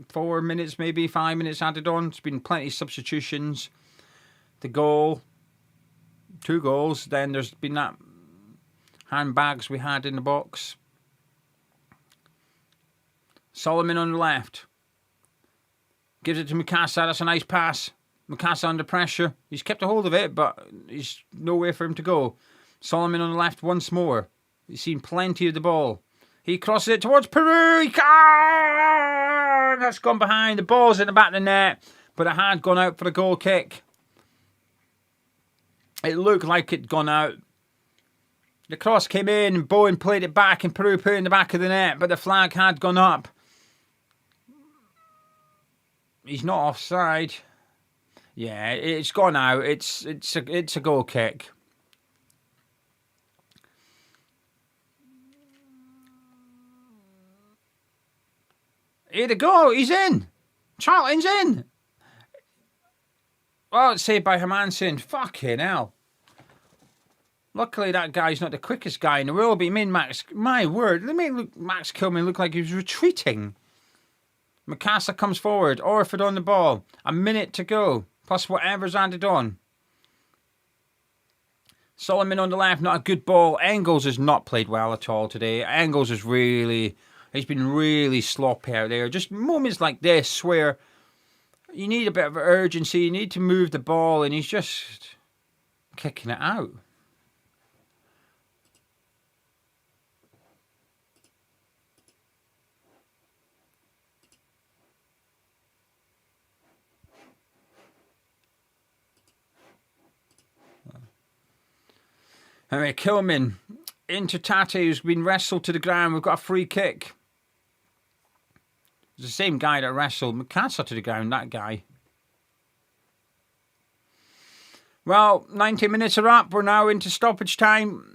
4 minutes, maybe 5 minutes added on. There's been plenty of substitutions. The goal. 2 goals. Then there's been that handbags we had in the box. Solomon on the left. Gives it to Mukasa. That's a nice pass. Mukasa under pressure. He's kept a hold of it, but there's nowhere for him to go. Solomon on the left once more. He's seen plenty of the ball. He crosses it towards Piroe. That's gone behind. The ball's in the back of the net, but it had gone out for a goal kick. It looked like it'd gone out. The cross came in, and Bowen played it back, and Piroe put it in the back of the net, but the flag had gone up. He's not offside. Yeah, it's gone out. It's a goal kick. Here they go. He's in. Charlton's in. Well, it's saved by Hermansen. Fucking hell. Luckily, that guy's not the quickest guy in the world, but he made Max... My word, they made Max Kilman look like he was retreating. Mukasa comes forward. Orford on the ball. A minute to go. Plus whatever's added on. Solomon on the left. Not a good ball. Engels has not played well at all today. Engels is really... He's been really sloppy out there. Just moments like this where you need a bit of urgency. You need to move the ball, and he's just kicking it out. Anyway, Kilman into Tate, who's been wrestled to the ground. We've got a free kick. It's the same guy that wrestled Mukasa to the ground, that guy. Well, 90 minutes are up. We're now into stoppage time.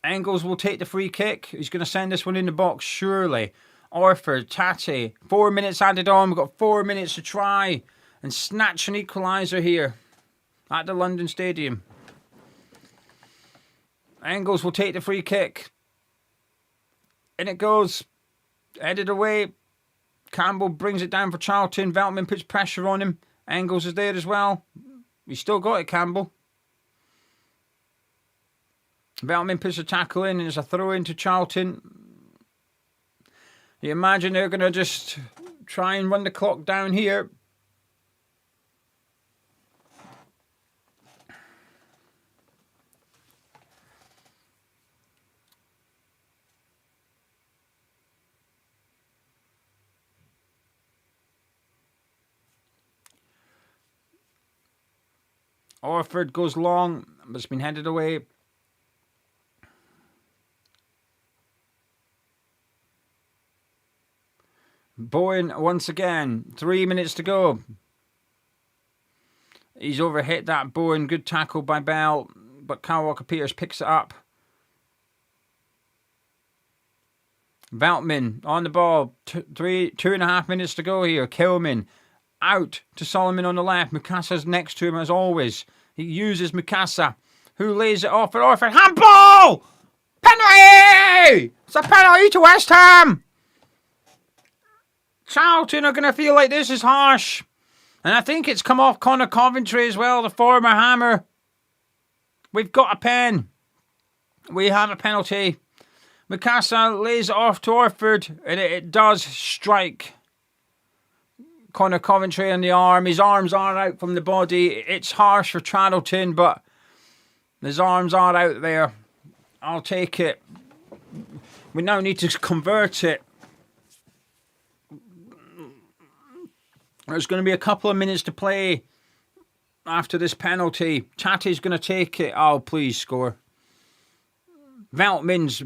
Engels will take the free kick. He's going to send this one in the box, surely. Orford, Tate. 4 minutes added on. We've got 4 minutes to try and snatch an equaliser here at the London Stadium. Engels will take the free kick. In it goes. Headed away. Campbell brings it down for Charlton. Veltman puts pressure on him. Engels is there as well. He's still got it, Campbell. Veltman puts a tackle in and it's a throw into Charlton. You imagine they're going to just try and run the clock down here. Orford goes long, but it's been headed away. Bowen once again. 3 minutes to go. He's overhit that Bowen. Good tackle by Bell. But Kyle Walker-Peters picks it up. Veltman on the ball. 2.5 minutes to go here. Kilman out to Solomon on the left. Mukasa's next to him as always. He uses Mukasa, who lays it off and Orford. Handball! Penalty! It's a penalty to West Ham! Charlton are going to feel like this is harsh. And I think it's come off Connor Coventry as well, the former Hammer. We've got a pen. We have a penalty. Mukasa lays it off to Orford, and it does strike Connor Coventry on the arm. His arms are out from the body. It's harsh for Charlton, but his arms are out there. I'll take it. We now need to convert it. There's going to be a couple of minutes to play after this penalty. Chatty's going to take it. Oh, please score. Veltman's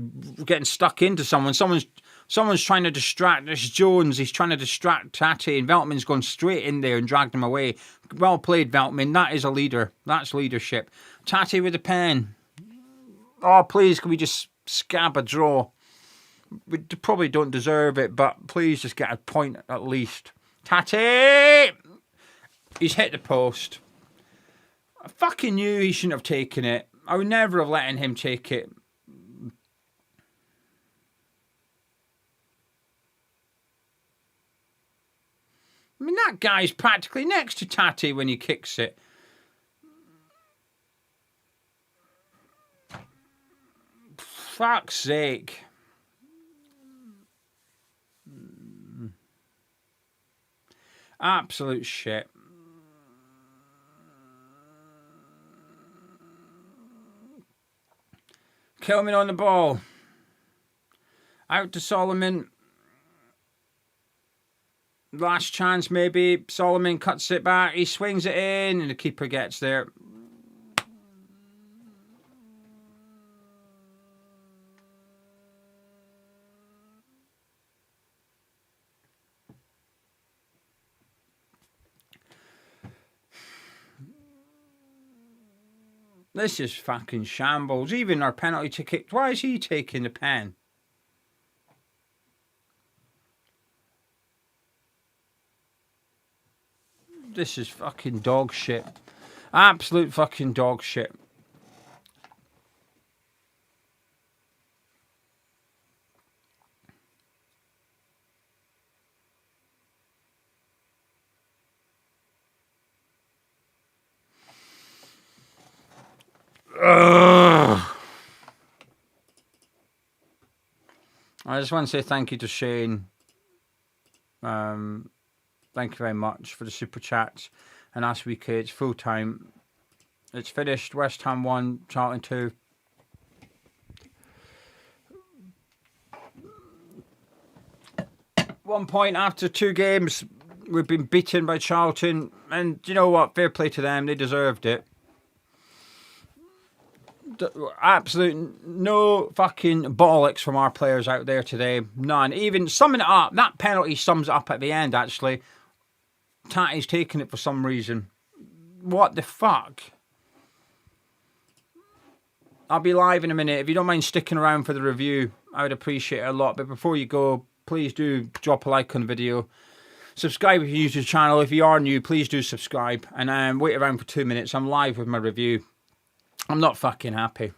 getting stuck into someone. Someone's trying to distract. This Jones. He's trying to distract Tatty, and Veltman's gone straight in there and dragged him away. Well played, Veltman. That is a leader. That's leadership. Tatty with the pen. Oh, please, can we just scab a draw? We probably don't deserve it, but please just get a point at least. Tatty! He's hit the post. I fucking knew he shouldn't have taken it. I would never have let him take it. I mean, that guy's practically next to Tatty when he kicks it. Fuck's sake. Absolute shit. Kilman on the ball. Out to Solomon. Last chance maybe. Solomon cuts it back. He swings it in and the keeper gets there. This is fucking shambles. Even our penalty ticket. Why is he taking the pen? This is fucking dog shit. Absolute fucking dog shit. I just want to say thank you to Shane. Thank you very much for the super chats. And as we could, it's full time. It's finished. West Ham 1, Charlton 2. One point after 2 games. We've been beaten by Charlton. And you know what? Fair play to them. They deserved it. Absolute no fucking bollocks from our players out there today. None. Even summing it up, that penalty sums it up at the end, actually. Tatty's taking it for some reason. What the fuck? I'll be live in a minute. If you don't mind sticking around for the review, I would appreciate it a lot. But before you go, please do drop a like on the video. Subscribe if you're new to the channel. If you are new, please do subscribe. And wait around for 2 minutes. I'm live with my review. I'm not fucking happy.